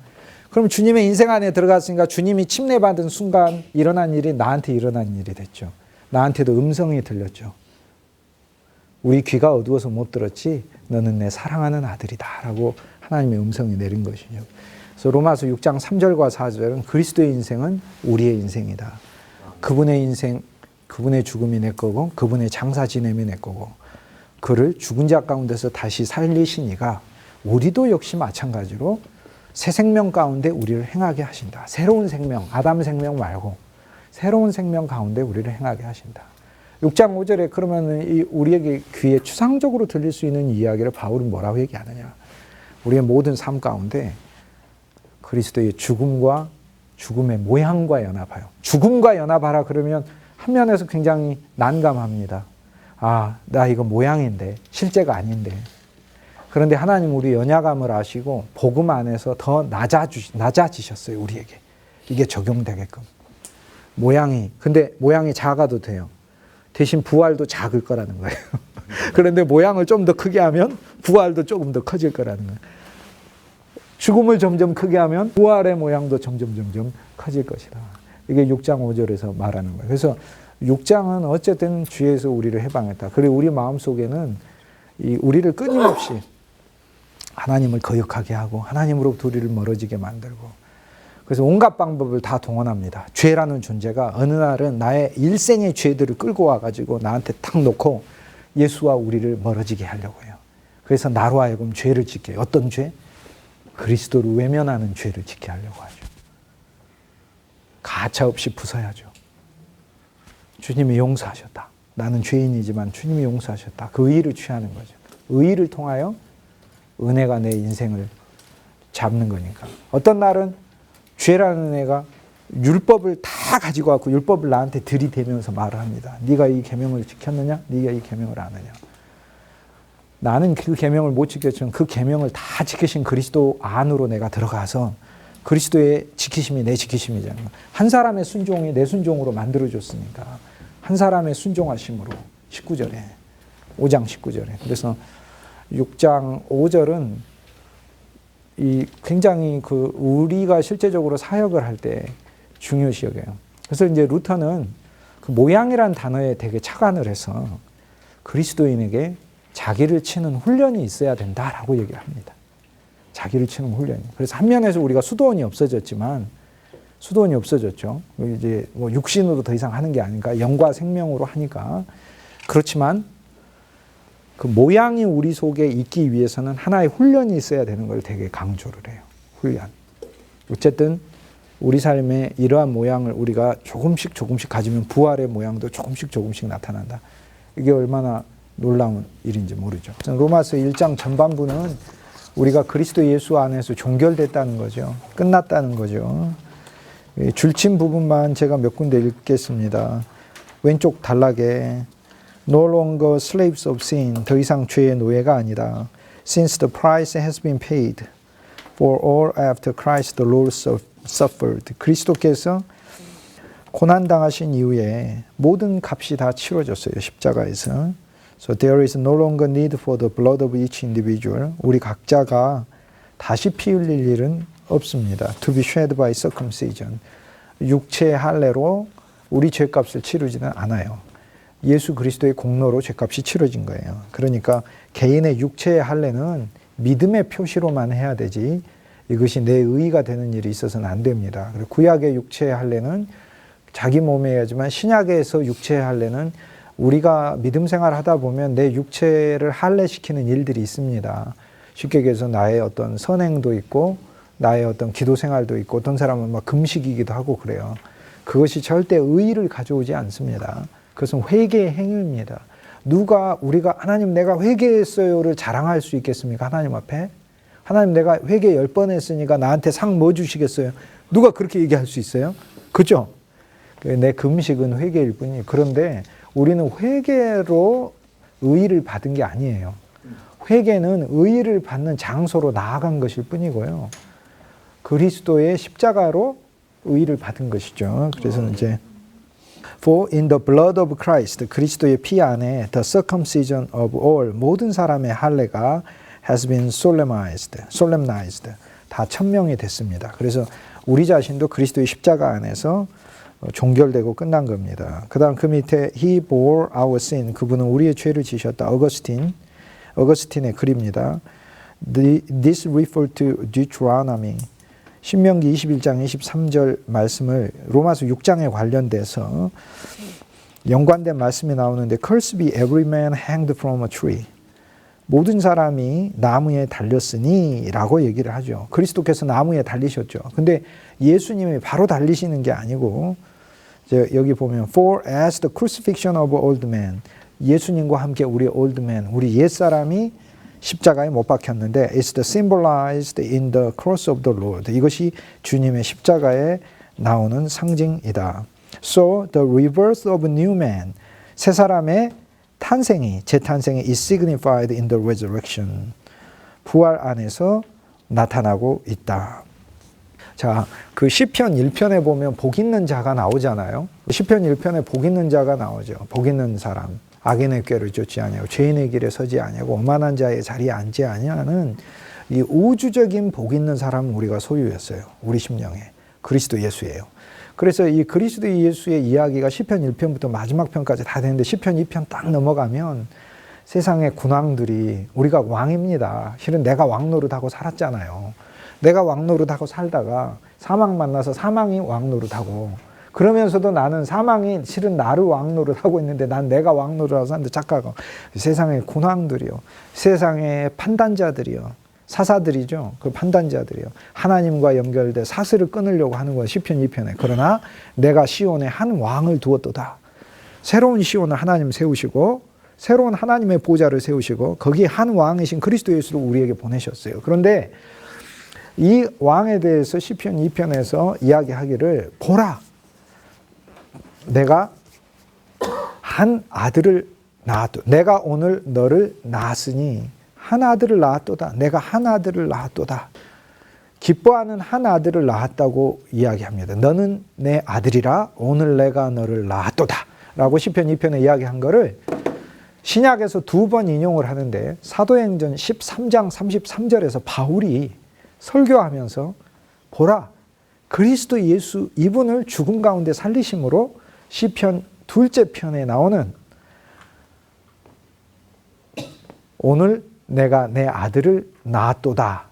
Speaker 1: 그럼 주님의 인생 안에 들어갔으니까 주님이 침례 받은 순간 일어난 일이 나한테 일어난 일이 됐죠. 나한테도 음성이 들렸죠. 우리 귀가 어두워서 못 들었지 너는 내 사랑하는 아들이다 라고 하나님의 음성이 내린 것이죠. 그래서 로마서 6장 3절과 4절은 그리스도의 인생은 우리의 인생이다. 그분의 인생, 그분의 죽음이 내 거고 그분의 장사 지냄이 내 거고 그를 죽은 자 가운데서 다시 살리신 이가 우리도 역시 마찬가지로 새 생명 가운데 우리를 행하게 하신다. 새로운 생명, 아담 생명 말고 새로운 생명 가운데 우리를 행하게 하신다. 6장 5절에 그러면 우리에게 귀에 추상적으로 들릴 수 있는 이야기를 바울은 뭐라고 얘기하느냐. 우리의 모든 삶 가운데 그리스도의 죽음과 죽음의 모양과 연합하여. 죽음과 연합하라 그러면 한 면에서 굉장히 난감합니다. 아, 나 이거 모양인데 실제가 아닌데. 그런데 하나님 우리 연약함을 아시고 복음 안에서 더 낮아지셨어요. 우리에게. 이게 적용되게끔. 근데 모양이 작아도 돼요. 대신 부활도 작을 거라는 거예요. 그런데 모양을 좀 더 크게 하면 부활도 조금 더 커질 거라는 거예요. 죽음을 점점 크게 하면 부활의 모양도 점점 커질 것이다. 이게 6장 5절에서 말하는 거예요. 그래서 6장은 어쨌든 주에서 우리를 해방했다. 그리고 우리 마음속에는 우리를 끊임없이 하나님을 거역하게 하고 하나님으로부터 우리를 멀어지게 만들고 그래서 온갖 방법을 다 동원합니다. 죄라는 존재가 어느 날은 나의 일생의 죄들을 끌고 와가지고 나한테 탁 놓고 예수와 우리를 멀어지게 하려고 해요. 그래서 나로 하여금 죄를 짓게 해요. 어떤 죄? 그리스도를 외면하는 죄를 짓게 하려고 하죠. 가차없이 부숴야죠. 주님이 용서하셨다. 나는 죄인이지만 주님이 용서하셨다. 그 의의를 취하는 거죠. 의의를 통하여 은혜가 내 인생을 잡는 거니까. 어떤 날은 죄라는 애가 율법을 다 가지고 왔고 율법을 나한테 들이대면서 말을 합니다. 네가 이 계명을 지켰느냐? 네가 이 계명을 안 하냐? 나는 그 계명을 못 지켰지만 그 계명을 다 지키신 그리스도 안으로 내가 들어가서 그리스도의 지키심이 내 지키심이잖아요. 한 사람의 순종이 내 순종으로 만들어줬으니까 한 사람의 순종하심으로 19절에 5장 19절에 그래서 6장 5절은 굉장히 우리가 실제적으로 사역을 할 때 중요시 여겨요. 그래서 이제 루터는 그 모양이라는 단어에 되게 착안을 해서 그리스도인에게 자기를 치는 훈련이 있어야 된다라고 얘기를 합니다. 자기를 치는 훈련이. 그래서 한 면에서 우리가 수도원이 없어졌지만 수도원이 없어졌죠. 이제 뭐 육신으로 더 이상 하는 게 아닌가 영과 생명으로 하니까 그렇지만 그 모양이 우리 속에 있기 위해서는 하나의 훈련이 있어야 되는 걸 되게 강조를 해요. 훈련. 어쨌든 우리 삶의 이러한 모양을 우리가 조금씩 가지면 부활의 모양도 조금씩 나타난다. 이게 얼마나 놀라운 일인지 모르죠. 로마서 1장 전반부는 우리가 그리스도 예수 안에서 종결됐다는 거죠. 끝났다는 거죠. 줄친 부분만 제가 몇 군데 읽겠습니다. 왼쪽 단락에 No longer slaves of sin. 더 이상 죄의 노예가 아니다. Since the price has been paid for all after Christ the Lord suffered. 그리스도께서 고난당하신 이후에 모든 값이 다 치러졌어요. 십자가에서. So there is no longer need for the blood of each individual. 우리 각자가 다시 피 흘릴 일은 없습니다. To be shed by circumcision. 육체의 할례로 우리 죄값을 치르지는 않아요. 예수 그리스도의 공로로 죄값이 치러진 거예요. 그러니까 개인의 육체의 할례는 믿음의 표시로만 해야 되지 이것이 내 의의가 되는 일이 있어서는 안 됩니다. 그리고 구약의 육체의 할례는 자기 몸에 해야지만 신약에서 육체의 할례는 우리가 믿음 생활을 하다 보면 내 육체를 할례시키는 일들이 있습니다. 쉽게 얘기해서 나의 어떤 선행도 있고 나의 어떤 기도 생활도 있고 어떤 사람은 막 금식이기도 하고 그래요. 그것이 절대 의의를 가져오지 않습니다. 그것은 회개의 행위입니다. 우리가 하나님 내가 회개했어요를 자랑할 수 있겠습니까? 하나님 앞에? 하나님 내가 회개 10번 했으니까 나한테 상 뭐 주시겠어요? 누가 그렇게 얘기할 수 있어요? 그죠? 내 금식은 회개일 뿐이에요. 그런데 우리는 회개로 의의를 받은 게 아니에요. 회개는 의의를 받는 장소로 나아간 것일 뿐이고요. 그리스도의 십자가로 의를 받은 것이죠. 그래서 이제 For in the blood of Christ, 그리스도의 피 안에 the circumcision of all, 모든 사람의 할례가 has been solemnized, 다 천명이 됐습니다. 그래서 우리 자신도 그리스도의 십자가 안에서 종결되고 끝난 겁니다. 그 다음 그 밑에 He bore our sin, 그분은 우리의 죄를 지셨다. 어거스틴의 글입니다. This refer to Deuteronomy, 신명기 21장 23절 말씀을 로마서 6장에 관련돼서 연관된 말씀이 나오는데 Cursed be every man hanged from a tree. 모든 사람이 나무에 달렸으니 라고 얘기를 하죠. 그리스도께서 나무에 달리셨죠. 근데 예수님이 바로 달리시는 게 아니고 여기 보면 For as the crucifixion of old man, 예수님과 함께 우리 old man, 우리 옛사람이 십자가에 못 박혔는데 It's symbolized in the cross of the Lord. 이것이 주님의 십자가에 나오는 상징이다. So the rebirth of new man, 새 사람의 탄생이, 재탄생이 is signified in the resurrection. 부활 안에서 나타나고 있다. 자, 그 시편 1편에 보면 복 있는 자가 나오잖아요. 시편 1편에 복 있는 자가 나오죠. 복 있는 사람. 악인의 꾀를 쫓지 아니하고 죄인의 길에 서지 아니하고 오만한 자의 자리에 앉지 아니하는 이 우주적인 복 있는 사람은 우리가 소유했어요. 우리 심령에. 그리스도 예수예요. 그래서 이 그리스도 예수의 이야기가 시편 1편부터 마지막 편까지 다 되는데 시편 2편 딱 넘어가면 세상의 군왕들이 우리가 왕입니다. 실은 내가 왕 노릇하고 살았잖아요. 내가 왕 노릇하고 살다가 사망 만나서 사망이 왕 노릇하고 그러면서도 나는 사망이 실은 나를 왕 노릇하고 있는데 난 내가 왕 노릇하고 사는데 착각하고 세상의 군왕들이요. 세상의 판단자들이요. 사사들이죠. 그 판단자들이요. 하나님과 연결돼 사슬을 끊으려고 하는 건 시편 2편에. 그러나 내가 시온에 한 왕을 두었도다. 새로운 시온을 하나님 세우시고 새로운 하나님의 보좌를 세우시고 거기에 한 왕이신 그리스도 예수를 우리에게 보내셨어요. 그런데 이 왕에 대해서 시편 2편에서 이야기하기를 보라. 내가 한 아들을 낳았다. 내가 오늘 너를 낳았으니 한 아들을 낳았도다. 내가 한 아들을 낳았도다. 기뻐하는 한 아들을 낳았다고 이야기합니다. 너는 내 아들이라 오늘 내가 너를 낳았도다. 라고 시편 2편에 이야기한 거를 신약에서 2번 인용을 하는데 사도행전 13장 33절에서 바울이 설교하면서 보라 그리스도 예수 이분을 죽음 가운데 살리심으로 시편 2째 편에 나오는 오늘 내가 내 아들을 낳았도다.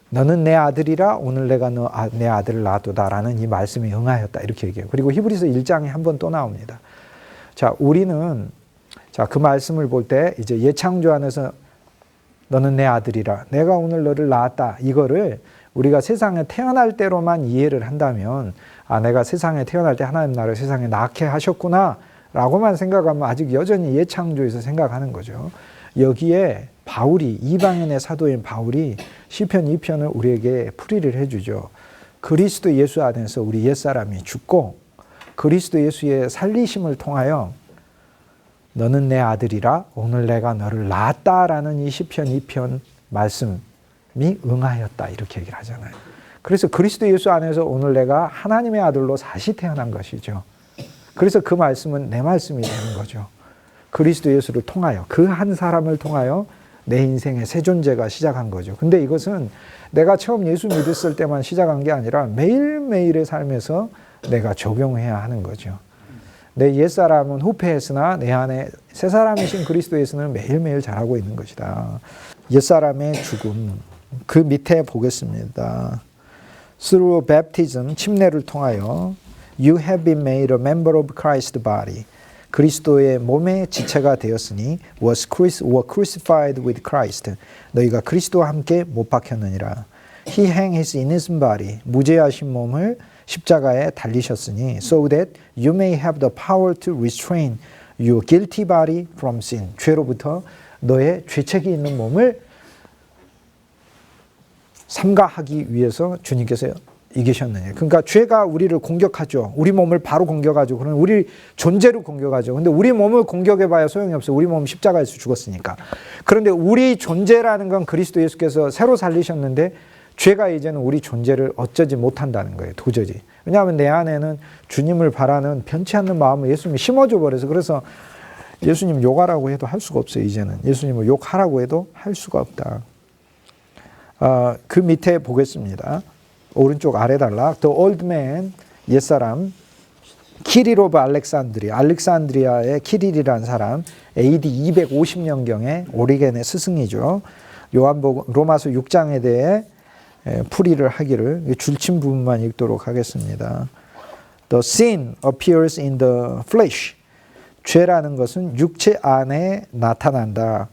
Speaker 1: 너는 내 아들이라 오늘 내가 내 아들을 낳았도다. 라는 이 말씀에 응하였다. 이렇게 얘기해요. 그리고 히브리서 1장에 한 번 또 나옵니다. 자, 우리는 그 말씀을 볼 때 이제 예창조 안에서 너는 내 아들이라 내가 오늘 너를 낳았다. 이거를 우리가 세상에 태어날 때로만 이해를 한다면 내가 세상에 태어날 때 하나님 나를 세상에 낳게 하셨구나 라고만 생각하면 아직 여전히 예창조에서 생각하는 거죠. 여기에 바울이 이방인의 사도인 바울이 시편 2편을 우리에게 풀이를 해주죠. 그리스도 예수 안에서 우리 옛사람이 죽고 그리스도 예수의 살리심을 통하여 너는 내 아들이라 오늘 내가 너를 낳았다라는 이 시편 2편 말씀이 응하였다 이렇게 얘기를 하잖아요. 그래서 그리스도 예수 안에서 오늘 내가 하나님의 아들로 다시 태어난 것이죠. 그래서 그 말씀은 내 말씀이 되는 거죠. 그리스도 예수를 통하여 그 한 사람을 통하여 내 인생의 새 존재가 시작한 거죠. 근데 이것은 내가 처음 예수 믿었을 때만 시작한 게 아니라 매일매일의 삶에서 내가 적용해야 하는 거죠. 내 옛사람은 후패했으나 내 안에 새 사람이신 그리스도 예수는 매일매일 자라고 있는 것이다. 옛사람의 죽음. 그 밑에 보겠습니다. Through baptism, 침례를 통하여 You have been made a member of Christ's body. 그리스도의 몸의 지체가 되었으니 were crucified with Christ. 너희가 그리스도와 함께 못 박혔느니라. He hang his innocent body. 무죄하신 몸을 십자가에 달리셨으니 so that you may have the power to restrain your guilty body from sin. 죄로부터 너의 죄책이 있는 몸을 삼가하기 위해서 주님께서 이기셨느냐. 그러니까 죄가 우리를 공격하죠. 우리 몸을 바로 공격하죠. 그러면 우리 존재를 공격하죠. 근데 우리 몸을 공격해봐야 소용이 없어요. 우리 몸은 십자가에서 죽었으니까. 그런데 우리 존재라는 건 그리스도 예수께서 새로 살리셨는데 죄가 이제는 우리 존재를 어쩌지 못한다는 거예요. 도저히. 왜냐하면 내 안에는 주님을 바라는 변치 않는 마음을 예수님이 심어줘 버려서 그래서 예수님 욕하라고 해도 할 수가 없어요. 이제는 예수님을 욕하라고 해도 할 수가 없다. 그 밑에 보겠습니다. 오른쪽 아래 단락. The old man, 옛사람. 키릴 오브 알렉산드리아의 키릴이라는 사람. AD 250년경에 오리겐의 스승이죠. 요한복음 로마서 6장에 대해 풀이를 하기를 줄친 부분만 읽도록 하겠습니다. The sin appears in the flesh. 죄라는 것은 육체 안에 나타난다.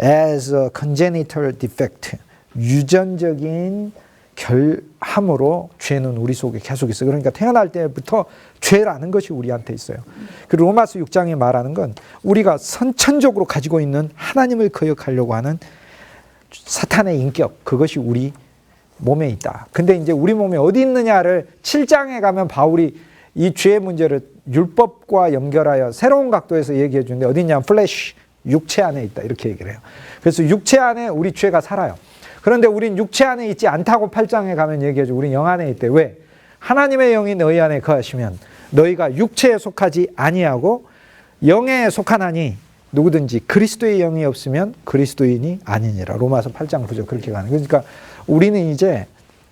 Speaker 1: As a congenital defect. 유전적인 결함으로 죄는 우리 속에 계속 있어요. 그러니까 태어날 때부터 죄라는 것이 우리한테 있어요. 그리고 로마서 6장이 말하는 건 우리가 선천적으로 가지고 있는 하나님을 거역하려고 하는 사탄의 인격, 그것이 우리 몸에 있다. 근데 이제 우리 몸에 어디 있느냐를 7장에 가면 바울이 이 죄의 문제를 율법과 연결하여 새로운 각도에서 얘기해 주는데 어디 있냐면 플래시, 육체 안에 있다. 이렇게 얘기를 해요. 그래서 육체 안에 우리 죄가 살아요. 그런데 우린 육체 안에 있지 않다고 8장에 가면 얘기해줘. 우린 영 안에 있대. 왜? 하나님의 영이 너희 안에 거하시면 너희가 육체에 속하지 아니하고 영에 속하나니 누구든지 그리스도의 영이 없으면 그리스도인이 아니니라. 로마서 8장 9절 그렇게 가는. 그러니까 우리는 이제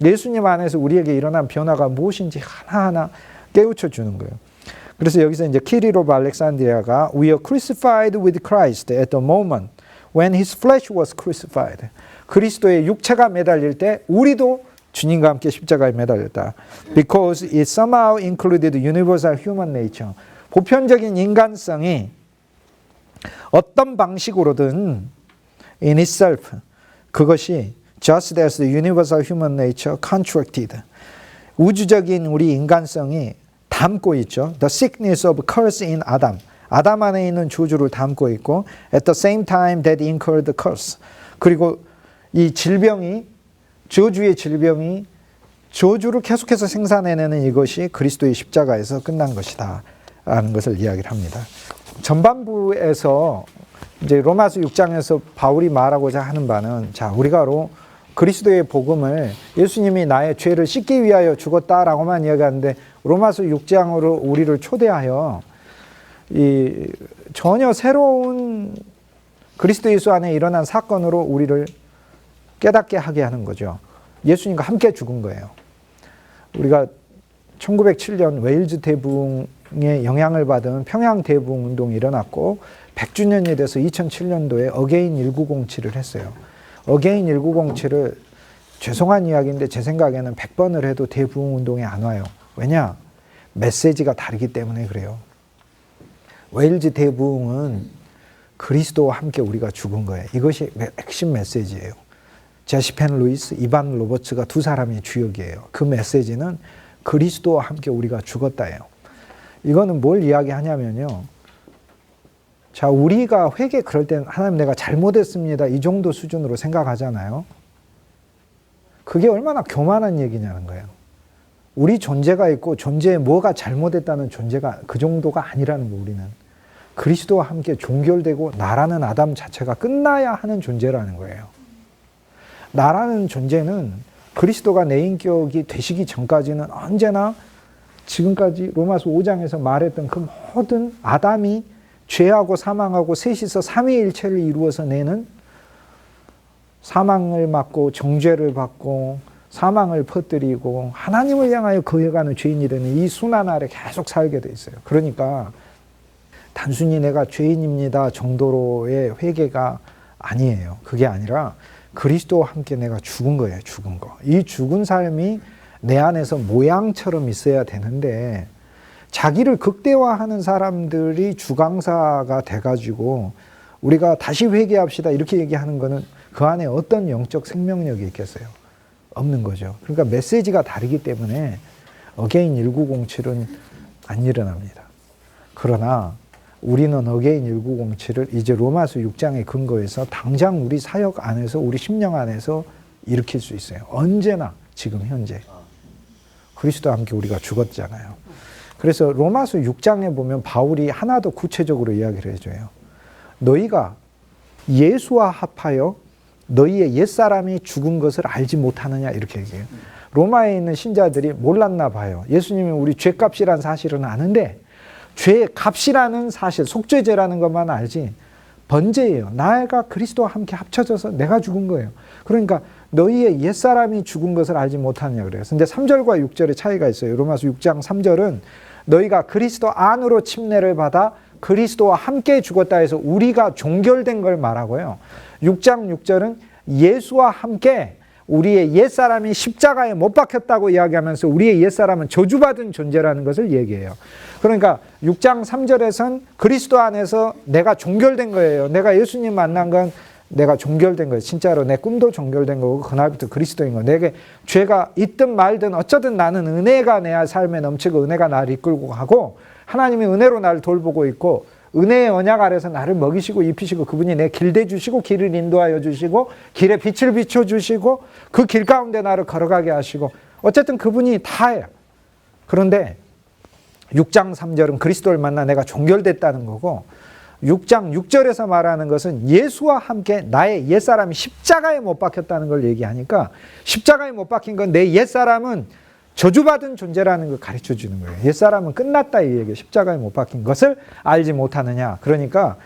Speaker 1: 예수님 안에서 우리에게 일어난 변화가 무엇인지 하나하나 깨우쳐 주는 거예요. 그래서 여기서 이제 키릴 오브 알렉산드리아가 We are crucified with Christ at the moment when his flesh was crucified. 그리스도의 육체가 매달릴 때 우리도 주님과 함께 십자가에 매달렸다. Because it somehow included universal human nature. 보편적인 인간성이 어떤 방식으로든 in itself 그것이 just as the universal human nature contracted. 우주적인 우리 인간성이 담고 있죠. The sickness of curse in Adam. 아담 안에 있는 저주를 담고 있고 at the same time that incurred the curse. 그리고 이 질병이 저주의 질병이 저주를 계속해서 생산해내는 이것이 그리스도의 십자가에서 끝난 것이다 라는 것을 이야기를 합니다. 전반부에서 이제 로마서 6장에서 바울이 말하고자 하는 바는 자 우리가 그리스도의 복음을 예수님이 나의 죄를 씻기 위하여 죽었다라고만 이야기하는데 로마서 6장으로 우리를 초대하여 이 전혀 새로운 그리스도 예수 안에 일어난 사건으로 우리를 깨닫게 하게 하는 거죠. 예수님과 함께 죽은 거예요. 우리가 1907년 웨일즈 대붕의 영향을 받은 평양 대붕 운동이 일어났고 100주년이 돼서 2007년도에 어게인 1907을 했어요. 어게인 1907을 죄송한 이야기인데 제 생각에는 100번을 해도 대붕 운동에 안 와요. 왜냐? 메시지가 다르기 때문에 그래요. 웨일즈 대붕은 그리스도와 함께 우리가 죽은 거예요. 이것이 핵심 메시지예요. 제시 펜 루이스, 이반 로버츠가 두 사람이 주역이에요. 그 메시지는 그리스도와 함께 우리가 죽었다예요. 이거는 뭘 이야기하냐면요. 자, 우리가 회개 그럴 땐 하나님 내가 잘못했습니다. 이 정도 수준으로 생각하잖아요. 그게 얼마나 교만한 얘기냐는 거예요. 우리 존재가 있고 존재에 뭐가 잘못했다는 존재가 그 정도가 아니라는 거 우리는. 그리스도와 함께 종결되고 나라는 아담 자체가 끝나야 하는 존재라는 거예요. 나라는 존재는 그리스도가 내 인격이 되시기 전까지는 언제나 지금까지 로마서 5장에서 말했던 그 모든 아담이 죄하고 사망하고 셋이서 삼위일체를 이루어서 내는 사망을 맞고 정죄를 받고 사망을 퍼뜨리고 하나님을 향하여 거역하는 죄인이 되는 이 순환 아래 계속 살게 돼 있어요. 그러니까 단순히 내가 죄인입니다 정도로의 회개가 아니에요. 그게 아니라 그리스도와 함께 내가 죽은 거예요. 죽은 거. 이 죽은 삶이 내 안에서 모양처럼 있어야 되는데 자기를 극대화하는 사람들이 주강사가 돼가지고 우리가 다시 회개합시다 이렇게 얘기하는 거는 그 안에 어떤 영적 생명력이 있겠어요? 없는 거죠. 그러니까 메시지가 다르기 때문에 어게인 1907은 안 일어납니다. 그러나 우리는 어게인 1907을 이제 로마서 6장의 근거에서 당장 우리 사역 안에서 우리 심령 안에서 일으킬 수 있어요. 언제나 지금 현재. 그리스도와 함께 우리가 죽었잖아요. 그래서 로마서 6장에 보면 바울이 하나 더 구체적으로 이야기를 해줘요. 너희가 예수와 합하여 너희의 옛사람이 죽은 것을 알지 못하느냐 이렇게 얘기해요. 로마에 있는 신자들이 몰랐나 봐요. 예수님이 우리 죄값이란 사실은 아는데 죄의 값이라는 사실, 속죄죄라는 것만 알지 번제예요. 나가 그리스도와 함께 합쳐져서 내가 죽은 거예요. 그러니까 너희의 옛사람이 죽은 것을 알지 못하느냐 그래요. 근데 3절과 6절의 차이가 있어요. 로마서 6장 3절은 너희가 그리스도 안으로 침례를 받아 그리스도와 함께 죽었다 해서 우리가 종결된 걸 말하고요. 6장 6절은 예수와 함께 우리의 옛사람이 십자가에 못 박혔다고 이야기하면서 우리의 옛사람은 저주받은 존재라는 것을 얘기해요. 그러니까 6장 3절에선 그리스도 안에서 내가 종결된 거예요. 내가 예수님 만난 건 내가 종결된 거예요. 진짜로 내 꿈도 종결된 거고 그날부터 그리스도인 거예요. 내게 죄가 있든 말든 어쩌든 나는 은혜가 내 삶에 넘치고 은혜가 나를 이끌고 가고 하나님이 은혜로 나를 돌보고 있고 은혜의 언약 아래서 나를 먹이시고 입히시고 그분이 내 길 대주시고 길을 인도하여 주시고 길에 빛을 비춰주시고 그 길 가운데 나를 걸어가게 하시고 어쨌든 그분이 다예요. 그런데 6장 3절은 그리스도를 만나 내가 종결됐다는 거고 6장 6절에서 말하는 것은 예수와 함께 나의 옛사람이 십자가에 못 박혔다는 걸 얘기하니까 십자가에 못 박힌 건 내 옛사람은 저주받은 존재라는 걸 가르쳐 주는 거예요. 옛사람은 끝났다 이 얘기예요. 십자가에 못 박힌 것을 알지 못하느냐. 그러니까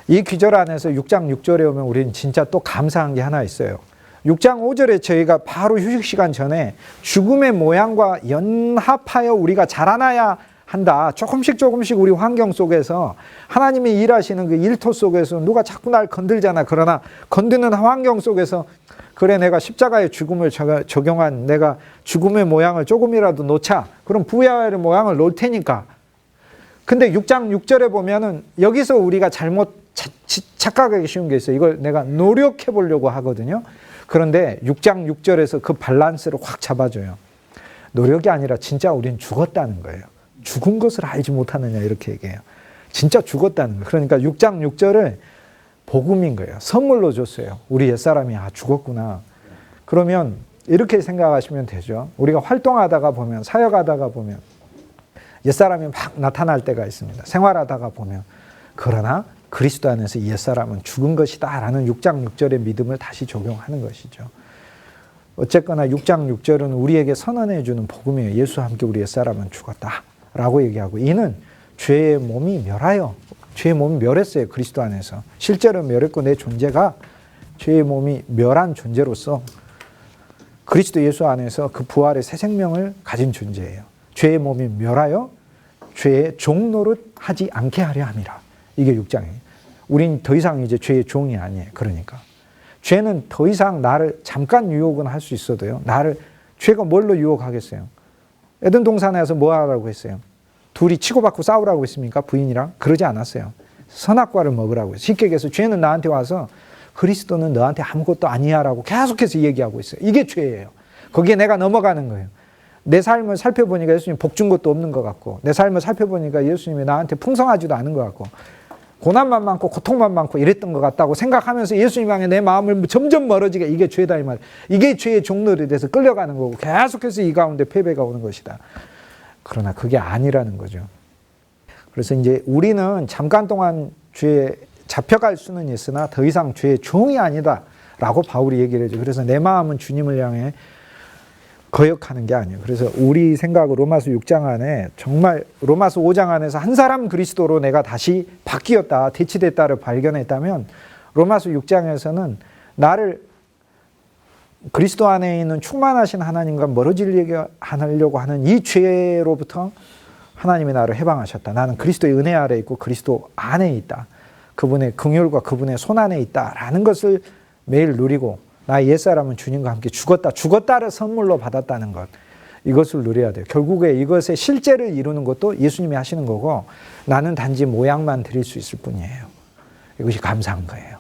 Speaker 1: 이 귀절 안에서 6장 6절에 오면 우리는 진짜 또 감사한 게 하나 있어요. 6장 5절에 저희가 바로 휴식 시간 전에 죽음의 모양과 연합하여 우리가 자라나야 한다. 조금씩 우리 환경 속에서 하나님이 일하시는 그 일터 속에서 누가 자꾸 날 건들잖아. 그러나 건드는 환경 속에서 그래 내가 십자가의 죽음을 적용한 내가 죽음의 모양을 조금이라도 놓자. 그럼 부활의 모양을 놓을 테니까. 근데 6장 6절에 보면은 여기서 우리가 잘못 착각하기 쉬운 게 있어요. 이걸 내가 노력해 보려고 하거든요. 그런데 6장 6절에서 그 밸런스를 확 잡아줘요. 노력이 아니라 진짜 우린 죽었다는 거예요. 죽은 것을 알지 못하느냐 이렇게 얘기해요. 진짜 죽었다는 거예요. 그러니까 6장 6절을 복음인 거예요. 선물로 줬어요. 우리 옛사람이 죽었구나. 그러면 이렇게 생각하시면 되죠. 우리가 활동하다가 보면 사역하다가 보면 옛사람이 막 나타날 때가 있습니다. 생활하다가 보면 그러나 그리스도 안에서 옛사람은 죽은 것이다 라는 6장 6절의 믿음을 다시 적용하는 것이죠. 어쨌거나 6장 6절은 우리에게 선언해 주는 복음이에요. 예수와 함께 우리 옛사람은 죽었다 라고 얘기하고 이는 죄의 몸이 멸하여 죄의 몸이 멸했어요. 그리스도 안에서. 실제로 멸했고 내 존재가 죄의 몸이 멸한 존재로서 그리스도 예수 안에서 그 부활의 새 생명을 가진 존재예요. 죄의 몸이 멸하여 죄의 종 노릇 하지 않게 하려 함이라. 이게 6장이에요. 우린 더 이상 이제 죄의 종이 아니에요. 그러니까. 죄는 더 이상 나를 잠깐 유혹은 할 수 있어도요. 죄가 뭘로 유혹하겠어요? 에덴 동산에서 뭐 하라고 했어요? 둘이 치고받고 싸우라고 했습니까? 부인이랑? 그러지 않았어요. 선악과를 먹으라고 했어요. 쉽게 얘기해서 죄는 나한테 와서 그리스도는 너한테 아무것도 아니야 라고 계속해서 얘기하고 있어요. 이게 죄예요. 거기에 내가 넘어가는 거예요. 내 삶을 살펴보니까 예수님 복 준 것도 없는 것 같고 내 삶을 살펴보니까 예수님이 나한테 풍성하지도 않은 것 같고 고난만 많고 고통만 많고 이랬던 것 같다고 생각하면서 예수님 향해 내 마음을 점점 멀어지게 이게 죄다 이 말. 이게 죄의 종로에 대해서 끌려가는 거고 계속해서 이 가운데 패배가 오는 것이다. 그러나 그게 아니라는 거죠. 그래서 이제 우리는 잠깐 동안 죄에 잡혀갈 수는 있으나 더 이상 죄의 종이 아니다 라고 바울이 얘기를 해줘. 그래서 내 마음은 주님을 향해 거역하는 게 아니에요. 그래서 우리 생각으로 로마서 6장 안에 정말 로마서 5장 안에서 한 사람 그리스도로 내가 다시 바뀌었다, 대치됐다를 발견했다면 로마서 6장에서는 나를 그리스도 안에 있는 충만하신 하나님과 멀어지려고 하는 이 죄로부터 하나님이 나를 해방하셨다. 나는 그리스도의 은혜 아래 있고 그리스도 안에 있다. 그분의 긍휼과 그분의 손 안에 있다라는 것을 매일 누리고 나의 옛사람은 주님과 함께 죽었다. 죽었다를 선물로 받았다는 것. 이것을 누려야 돼요. 결국에 이것의 실제를 이루는 것도 예수님이 하시는 거고 나는 단지 모양만 드릴 수 있을 뿐이에요. 이것이 감사한 거예요.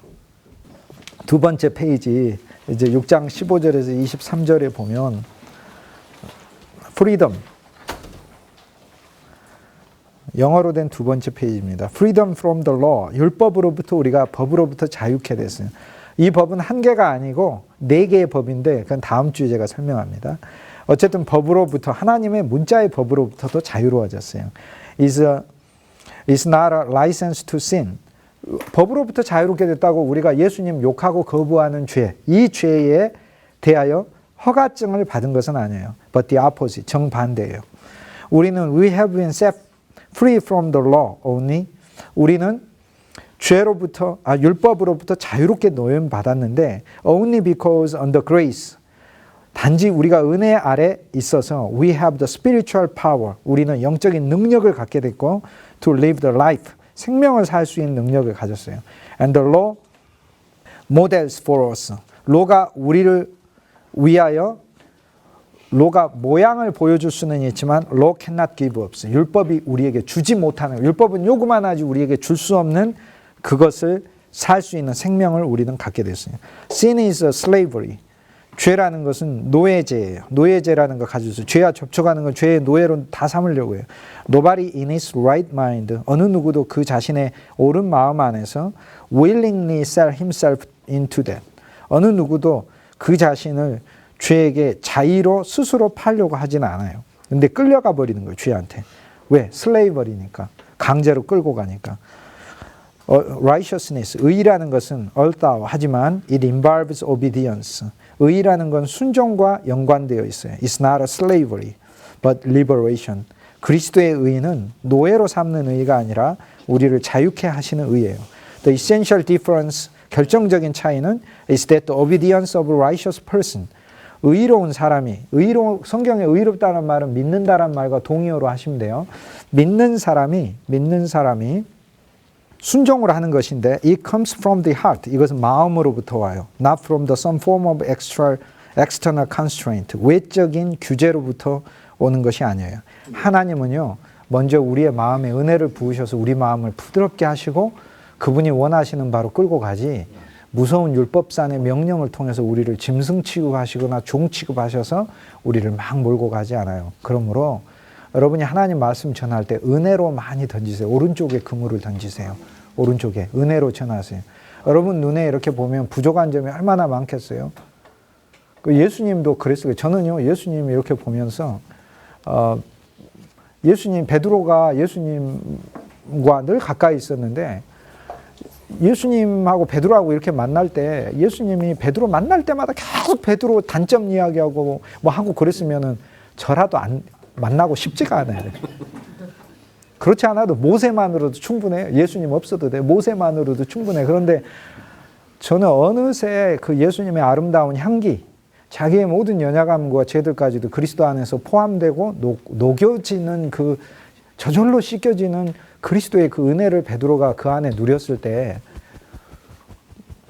Speaker 1: 두 번째 페이지 이제 6장 15절에서 23절에 보면 freedom 영어로 된 두 번째 페이지입니다. freedom from the law 율법으로부터 우리가 법으로부터 자유케 됐어요. 이 법은 한 개가 아니고 4개의 법인데 그건 다음 주에 제가 설명합니다. 어쨌든 법으로부터 하나님의 문자의 법으로부터도 자유로워졌어요. Is not a license to sin. 법으로부터 자유롭게 됐다고 우리가 예수님 욕하고 거부하는 죄, 이 죄에 대하여 허가증을 받은 것은 아니에요. But the opposite, 정반대예요. 우리는 we have been set free from the law only. 우리는 율법으로부터 자유롭게 노임 받았는데 only because under grace. 단지 우리가 은혜 아래 있어서 we have the spiritual power. 우리는 영적인 능력을 갖게 됐고 to live the life. 생명을 살 수 있는 능력을 가졌어요. And the law models for us. 로가 우리를 위하여 로가 모양을 보여줄 수는 있지만 law cannot give us. 율법이 우리에게 주지 못하는, 율법은 요구만 하지 우리에게 줄 수 없는 그것을 살 수 있는 생명을 우리는 갖게 됐어요. Sin is a slavery. 죄라는 것은 노예제예요. 노예제라는 걸 가지고 있어요. 죄와 접촉하는 건 죄의 노예로 다 삼으려고 해요. Nobody in his right mind, 어느 누구도 그 자신의 옳은 마음 안에서 willingly sell himself into that. 어느 누구도 그 자신을 죄에게 자의로 스스로 팔려고 하진 않아요. 근데 끌려가 버리는 거예요, 죄한테. 왜? 슬레이버리니까. 강제로 끌고 가니까. righteousness, 의라는 것은 옳다 하지만 it involves obedience. 의라는 건 순종과 연관되어 있어요. It's not a slavery, but liberation. 그리스도의 의는 노예로 삼는 의가 아니라 우리를 자유케 하시는 의예요. The essential difference, 결정적인 차이는 is that the obedience of a righteous person. 의로운 사람이, 성경에 의롭다는 말은 믿는다는 말과 동의어로 하시면 돼요. 믿는 사람이 순종을 하는 것인데 it comes from the heart. 이것은 마음으로부터 와요. Not from the some form of external constraint. 외적인 규제로부터 오는 것이 아니에요. 하나님은요, 먼저 우리의 마음에 은혜를 부으셔서 우리 마음을 부드럽게 하시고 그분이 원하시는 바로 끌고 가지 무서운 율법산의 명령을 통해서 우리를 짐승 취급하시거나 종 취급하셔서 우리를 막 몰고 가지 않아요. 그러므로 여러분이 하나님 말씀 전할 때 은혜로 많이 던지세요. 오른쪽에 그물을 던지세요. 오른쪽에 은혜로 전하세요. 여러분 눈에 이렇게 보면 부족한 점이 얼마나 많겠어요. 예수님도 그랬어요. 저는요, 예수님 이렇게 보면서 베드로가 예수님과 늘 가까이 있었는데 예수님하고 베드로하고 이렇게 만날 때 예수님이 베드로 만날 때마다 계속 베드로 단점 이야기하고 뭐 하고 그랬으면은 저라도 만나고 싶지가 않아요. 그렇지 않아도 모세만으로도 충분해요. 예수님 없어도 돼. 모세만으로도 충분해. 그런데 저는 어느새 그 예수님의 아름다운 향기, 자기의 모든 연약함과 죄들까지도 그리스도 안에서 포함되고 녹여지는 그 저절로 씻겨지는 그리스도의 그 은혜를 베드로가 그 안에 누렸을 때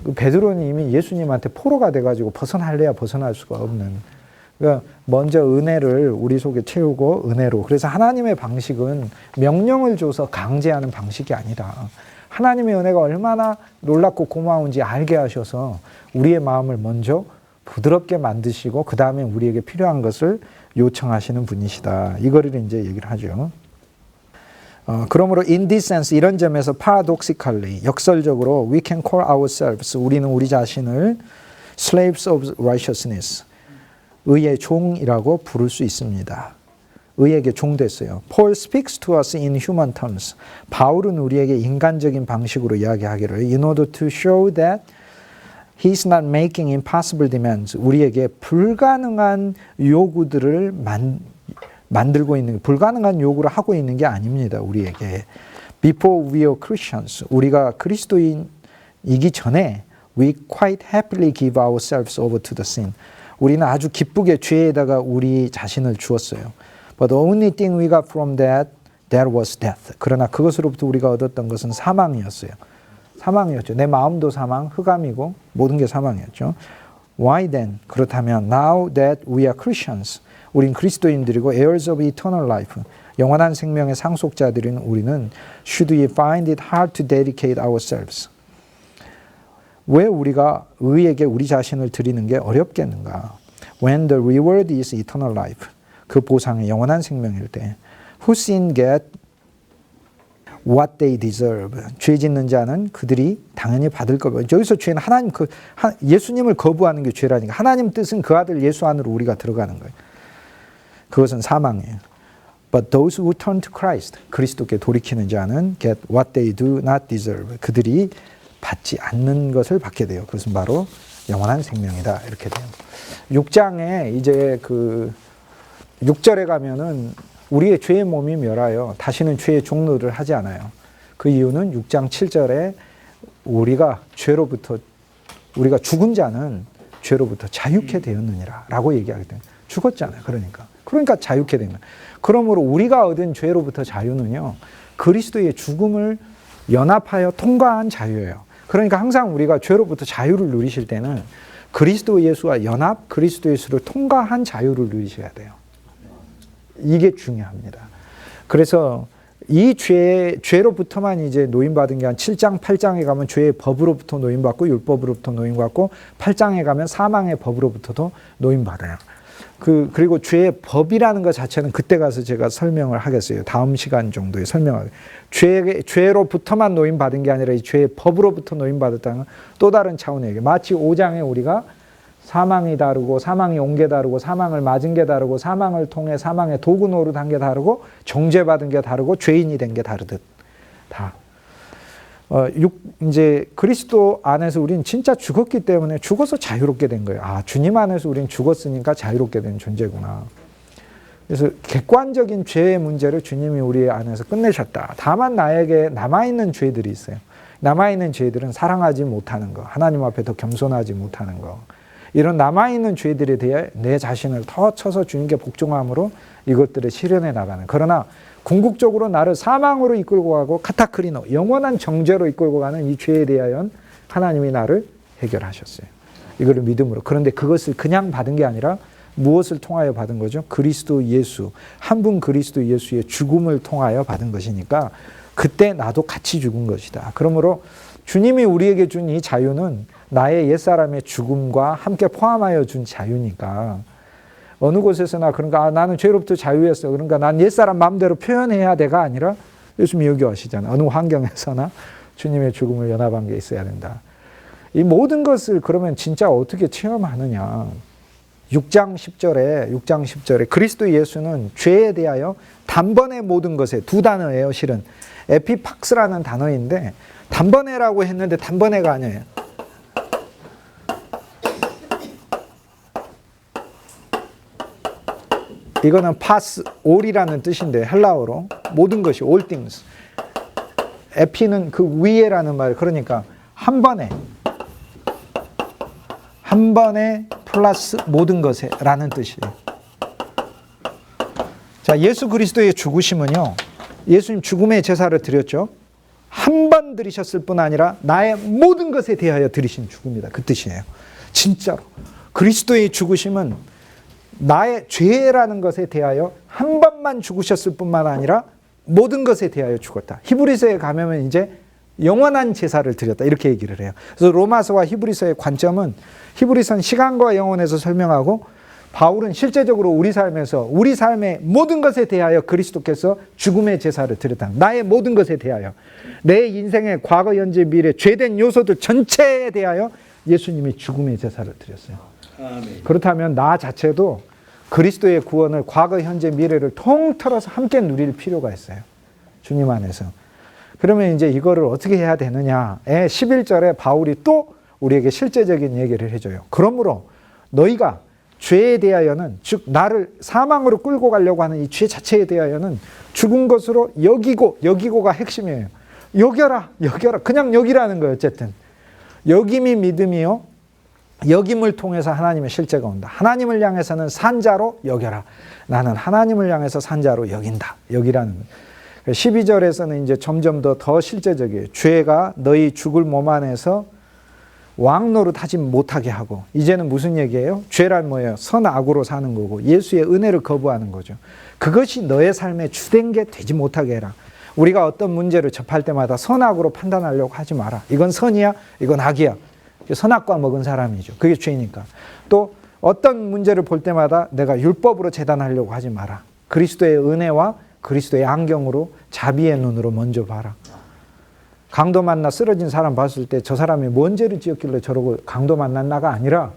Speaker 1: 그 베드로는 이미 예수님한테 포로가 돼가지고 벗어날래야 벗어날 수가 없는. 그러니까 먼저 은혜를 우리 속에 채우고 은혜로. 그래서 하나님의 방식은 명령을 줘서 강제하는 방식이 아니다. 하나님의 은혜가 얼마나 놀랍고 고마운지 알게 하셔서 우리의 마음을 먼저 부드럽게 만드시고 그 다음에 우리에게 필요한 것을 요청하시는 분이시다. 이거를 이제 얘기를 하죠. 그러므로 in this sense 이런 점에서 paradoxically 역설적으로 we can call ourselves 우리는 우리 자신을 slaves of righteousness 의의 종이라고 부를 수 있습니다. 의에게 종 됐어요. Paul speaks to us in human terms. 바울은 우리에게 인간적인 방식으로 이야기하기를 in order to show that he is not making impossible demands. 우리에게 불가능한 요구들을 만들고 있는, 불가능한 요구를 하고 있는 게 아닙니다. 우리에게. Before we are Christians, 우리가 그리스도인이기 전에 we quite happily give ourselves over to the sin. 우리는 아주 기쁘게 죄에다가 우리 자신을 주었어요. But the only thing we got from that was death. 그러나 그것으로부터 우리가 얻었던 것은 사망이었어요. 사망이었죠. 내 마음도 사망, 흑암이고 모든 게 사망이었죠. Why then? 그렇다면 now that we are Christians, 우린 그리스도인들이고 heirs of eternal life, 영원한 생명의 상속자들인 우리는 should we find it hard to dedicate ourselves? 왜 우리가 의에게 우리 자신을 드리는 게 어렵겠는가? When the reward is eternal life, 그 보상이 영원한 생명일 때, who sin get what they deserve. 죄 짓는 자는 그들이 당연히 받을 거고. 여기서 죄는 예수님을 거부하는 게 죄라니까. 하나님 뜻은 그 아들 예수 안으로 우리가 들어가는 거예요. 그것은 사망이에요. But those who turn to Christ, 그리스도께 돌이키는 자는 get what they do not deserve. 그들이 받지 않는 것을 받게 돼요. 그것은 바로 영원한 생명이다. 이렇게 돼요. 6장에 이제 그 6절에 가면은 우리의 죄의 몸이 멸하여 다시는 죄의 종노를 하지 않아요. 그 이유는 6장 7절에 우리가 죽은 자는 죄로부터 자유케 되었느니라 라고 얘기하기 때문에 죽었잖아요. 그러니까 자유케 된 거예요. 그러므로 우리가 얻은 죄로부터 자유는요, 그리스도의 죽음을 연합하여 통과한 자유예요. 그러니까 항상 우리가 죄로부터 자유를 누리실 때는 그리스도 예수와 연합, 그리스도 예수를 통과한 자유를 누리셔야 돼요. 이게 중요합니다. 그래서 이 죄로부터만 이제 노임받은 게 한 7장, 8장에 가면 죄의 법으로부터 노임받고 율법으로부터 노임받고 8장에 가면 사망의 법으로부터도 노임받아요. 그리고 죄의 법이라는 것 자체는 그때 가서 제가 설명을 하겠어요. 다음 시간 정도에 설명하겠습니다. 죄로부터만 노임받은 게 아니라 이 죄의 법으로부터 노임받았다는 건 또 다른 차원의 얘기예요. 마치 5장에 우리가 사망이 다르고 사망이 온 게 다르고 사망을 맞은 게 다르고 사망을 통해 사망의 도구 노릇한 게 다르고 정죄받은 게 다르고 죄인이 된 게 다르듯 다. 이제 그리스도 안에서 우리는 진짜 죽었기 때문에 죽어서 자유롭게 된 거예요. 아, 주님 안에서 우리는 죽었으니까 자유롭게 된 존재구나. 그래서 객관적인 죄의 문제를 주님이 우리 안에서 끝내셨다. 다만 나에게 남아있는 죄들이 있어요. 남아있는 죄들은 사랑하지 못하는 거, 하나님 앞에 더 겸손하지 못하는 거, 이런 남아있는 죄들에 대해 내 자신을 더 쳐서 주님께 복종함으로 이것들을 실현해 나가는. 그러나 궁극적으로 나를 사망으로 이끌고 가고 카타크리노, 영원한 정죄로 이끌고 가는 이 죄에 대하여 하나님이 나를 해결하셨어요. 이거를 믿음으로. 그런데 그것을 그냥 받은 게 아니라 무엇을 통하여 받은 거죠? 그리스도 예수, 한 분 그리스도 예수의 죽음을 통하여 받은 것이니까 그때 나도 같이 죽은 것이다. 그러므로 주님이 우리에게 준 이 자유는 나의 옛사람의 죽음과 함께 포함하여 준 자유니까 어느 곳에서나 그러니까 나는 죄로부터 자유했어. 그러니까 난 옛사람 마음대로 표현해야 돼가 아니라 예수님이 여기 하시잖아요. 어느 환경에서나 주님의 죽음을 연합한 게 있어야 된다. 이 모든 것을 그러면 진짜 어떻게 체험하느냐. 6장 10절에 그리스도 예수는 죄에 대하여 단번에 모든 것에 두 단어예요. 실은 에피팍스라는 단어인데 단번에라고 했는데 단번에가 아니에요. 이거는 파스 올이라는 뜻인데 헬라어로 모든 것이 all things. 에피는 그 위에라는 말. 그러니까 한 번에 플러스 모든 것에 라는 뜻이에요. 자, 예수 그리스도의 죽으심은요, 예수님 죽음의 제사를 드렸죠. 한 번 드리셨을 뿐 아니라 나의 모든 것에 대하여 드리신 죽음이다. 그 뜻이에요. 진짜로 그리스도의 죽으심은 나의 죄라는 것에 대하여 한 번만 죽으셨을 뿐만 아니라 모든 것에 대하여 죽었다. 히브리서에 가면 이제 영원한 제사를 드렸다. 이렇게 얘기를 해요. 그래서 로마서와 히브리서의 관점은 히브리서는 시간과 영혼에서 설명하고 바울은 실제적으로 우리 삶에서 우리 삶의 모든 것에 대하여 그리스도께서 죽음의 제사를 드렸다. 나의 모든 것에 대하여 내 인생의 과거, 현재, 미래 죄된 요소들 전체에 대하여 예수님이 죽음의 제사를 드렸어요. 아멘. 그렇다면 나 자체도 그리스도의 구원을 과거, 현재, 미래를 통틀어서 함께 누릴 필요가 있어요. 주님 안에서. 그러면 이제 이거를 어떻게 해야 되느냐에 11절에 바울이 또 우리에게 실제적인 얘기를 해줘요. 그러므로 너희가 죄에 대하여는, 즉 나를 사망으로 끌고 가려고 하는 이 죄 자체에 대하여는 죽은 것으로 여기고가 핵심이에요. 여겨라. 그냥 여기라는 거예요. 어쨌든 여김이 믿음이요, 여김을 통해서 하나님의 실제가 온다. 하나님을 향해서는 산자로 여겨라. 나는 하나님을 향해서 산자로 여긴다. 여기라는 거예요. 12절에서는 이제 점점 더 실제적이에요. 죄가 너희 죽을 몸 안에서 왕노릇 하지 못하게 하고. 이제는 무슨 얘기예요? 죄란 뭐예요? 선악으로 사는 거고 예수의 은혜를 거부하는 거죠. 그것이 너의 삶에 주된 게 되지 못하게 해라. 우리가 어떤 문제를 접할 때마다 선악으로 판단하려고 하지 마라. 이건 선이야, 이건 악이야. 선악과 먹은 사람이죠. 그게 죄니까. 또 어떤 문제를 볼 때마다 내가 율법으로 재단하려고 하지 마라. 그리스도의 은혜와 그리스도의 안경으로 자비의 눈으로 먼저 봐라. 강도 만나 쓰러진 사람 봤을 때 저 사람이 뭔 죄를 지었길래 저러고 강도 만났나가 아니라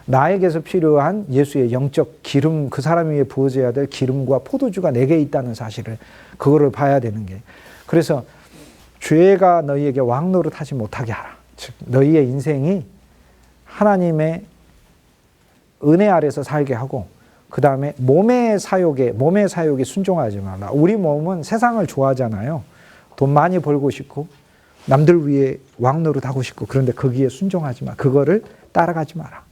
Speaker 1: 나에게서 필요한 예수의 영적 기름, 그 사람 위에 부어져야 될 기름과 포도주가 내게 있다는 사실을, 그거를 봐야 되는 게. 그래서 죄가 너희에게 왕노릇하지 못하게 하라. 즉 너희의 인생이 하나님의 은혜 아래서 살게 하고, 그 다음에 몸의 사욕에 순종하지 말라. 우리 몸은 세상을 좋아하잖아요. 돈 많이 벌고 싶고 남들 위해 왕노릇 하고 싶고, 그런데 거기에 순종하지 마. 그거를 따라가지 마라.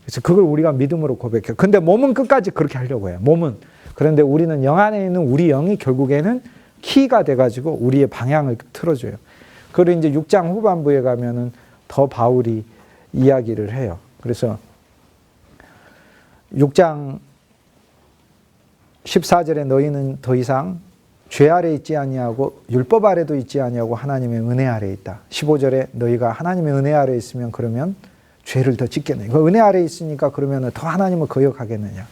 Speaker 1: 그래서 그걸 우리가 믿음으로 고백해요. 근데 몸은 끝까지 그렇게 하려고 해요. 몸은. 그런데 우리는 영 안에 있는 우리 영이 결국에는 키가 돼가지고 우리의 방향을 틀어줘요. 그리고 이제 6장 후반부에 가면은 더 바울이 이야기를 해요. 그래서 6장 14절에 너희는 더 이상 죄 아래 있지 아니하고 율법 아래도 있지 아니하고 하나님의 은혜 아래 있다. 15절에 너희가 하나님의 은혜 아래 있으면 그러면 죄를 더 짓겠느냐. 그 은혜 아래 있으니까 그러면 더 하나님을 거역하겠느냐.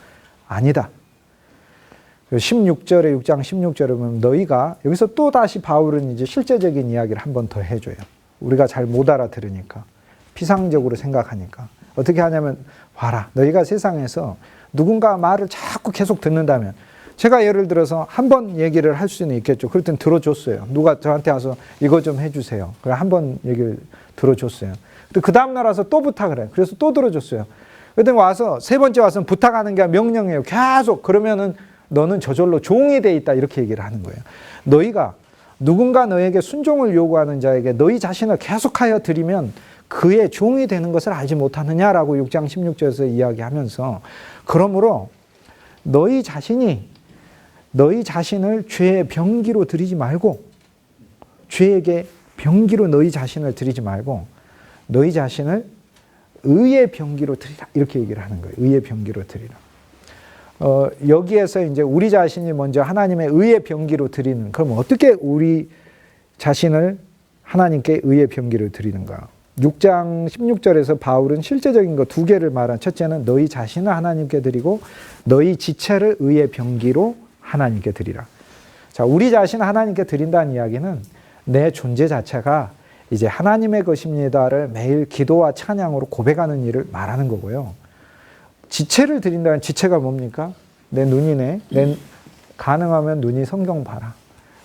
Speaker 1: 아니다. 16절에 6장 16절에 보면 너희가, 여기서 또 다시 바울은 이제 실제적인 이야기를 한 번 더 해줘요. 우리가 잘 못 알아들으니까, 피상적으로 생각하니까. 어떻게 하냐면, 봐라, 너희가 세상에서 누군가 말을 자꾸 계속 듣는다면, 제가 예를 들어서 한 번 얘기를 할 수는 있겠죠. 그럴 땐 들어줬어요. 누가 저한테 와서 이거 좀 해주세요. 그래 한 번 얘기를 들어줬어요. 근데 그 다음날 와서 또 부탁을 해요. 그래서 또 들어줬어요. 그때 와서 세 번째 와서는 부탁하는 게 명령이에요. 계속. 그러면은 너는 저절로 종이 돼 있다, 이렇게 얘기를 하는 거예요. 너희가 누군가 너에게 순종을 요구하는 자에게 너희 자신을 계속하여 드리면 그의 종이 되는 것을 알지 못하느냐라고 6장 16절에서 이야기하면서, 그러므로 너희 자신을 죄의 병기로 드리지 말고, 죄에게 병기로 너희 자신을 드리지 말고 너희 자신을 의의 병기로 드리라, 이렇게 얘기를 하는 거예요. 의의 병기로 드리라. 여기에서 이제 우리 자신이 먼저 하나님의 의의 병기로 드리는, 그럼 어떻게 우리 자신을 하나님께 의의 병기로 드리는가? 6장 16절에서 바울은 실제적인 거 두 개를 말한, 첫째는 너희 자신을 하나님께 드리고 너희 지체를 의의 병기로 하나님께 드리라. 자, 우리 자신을 하나님께 드린다는 이야기는 내 존재 자체가 이제 하나님의 것입니다를 매일 기도와 찬양으로 고백하는 일을 말하는 거고요. 지체를 드린다는, 지체가 뭡니까? 내 눈이네. 가능하면 눈이 성경 봐라.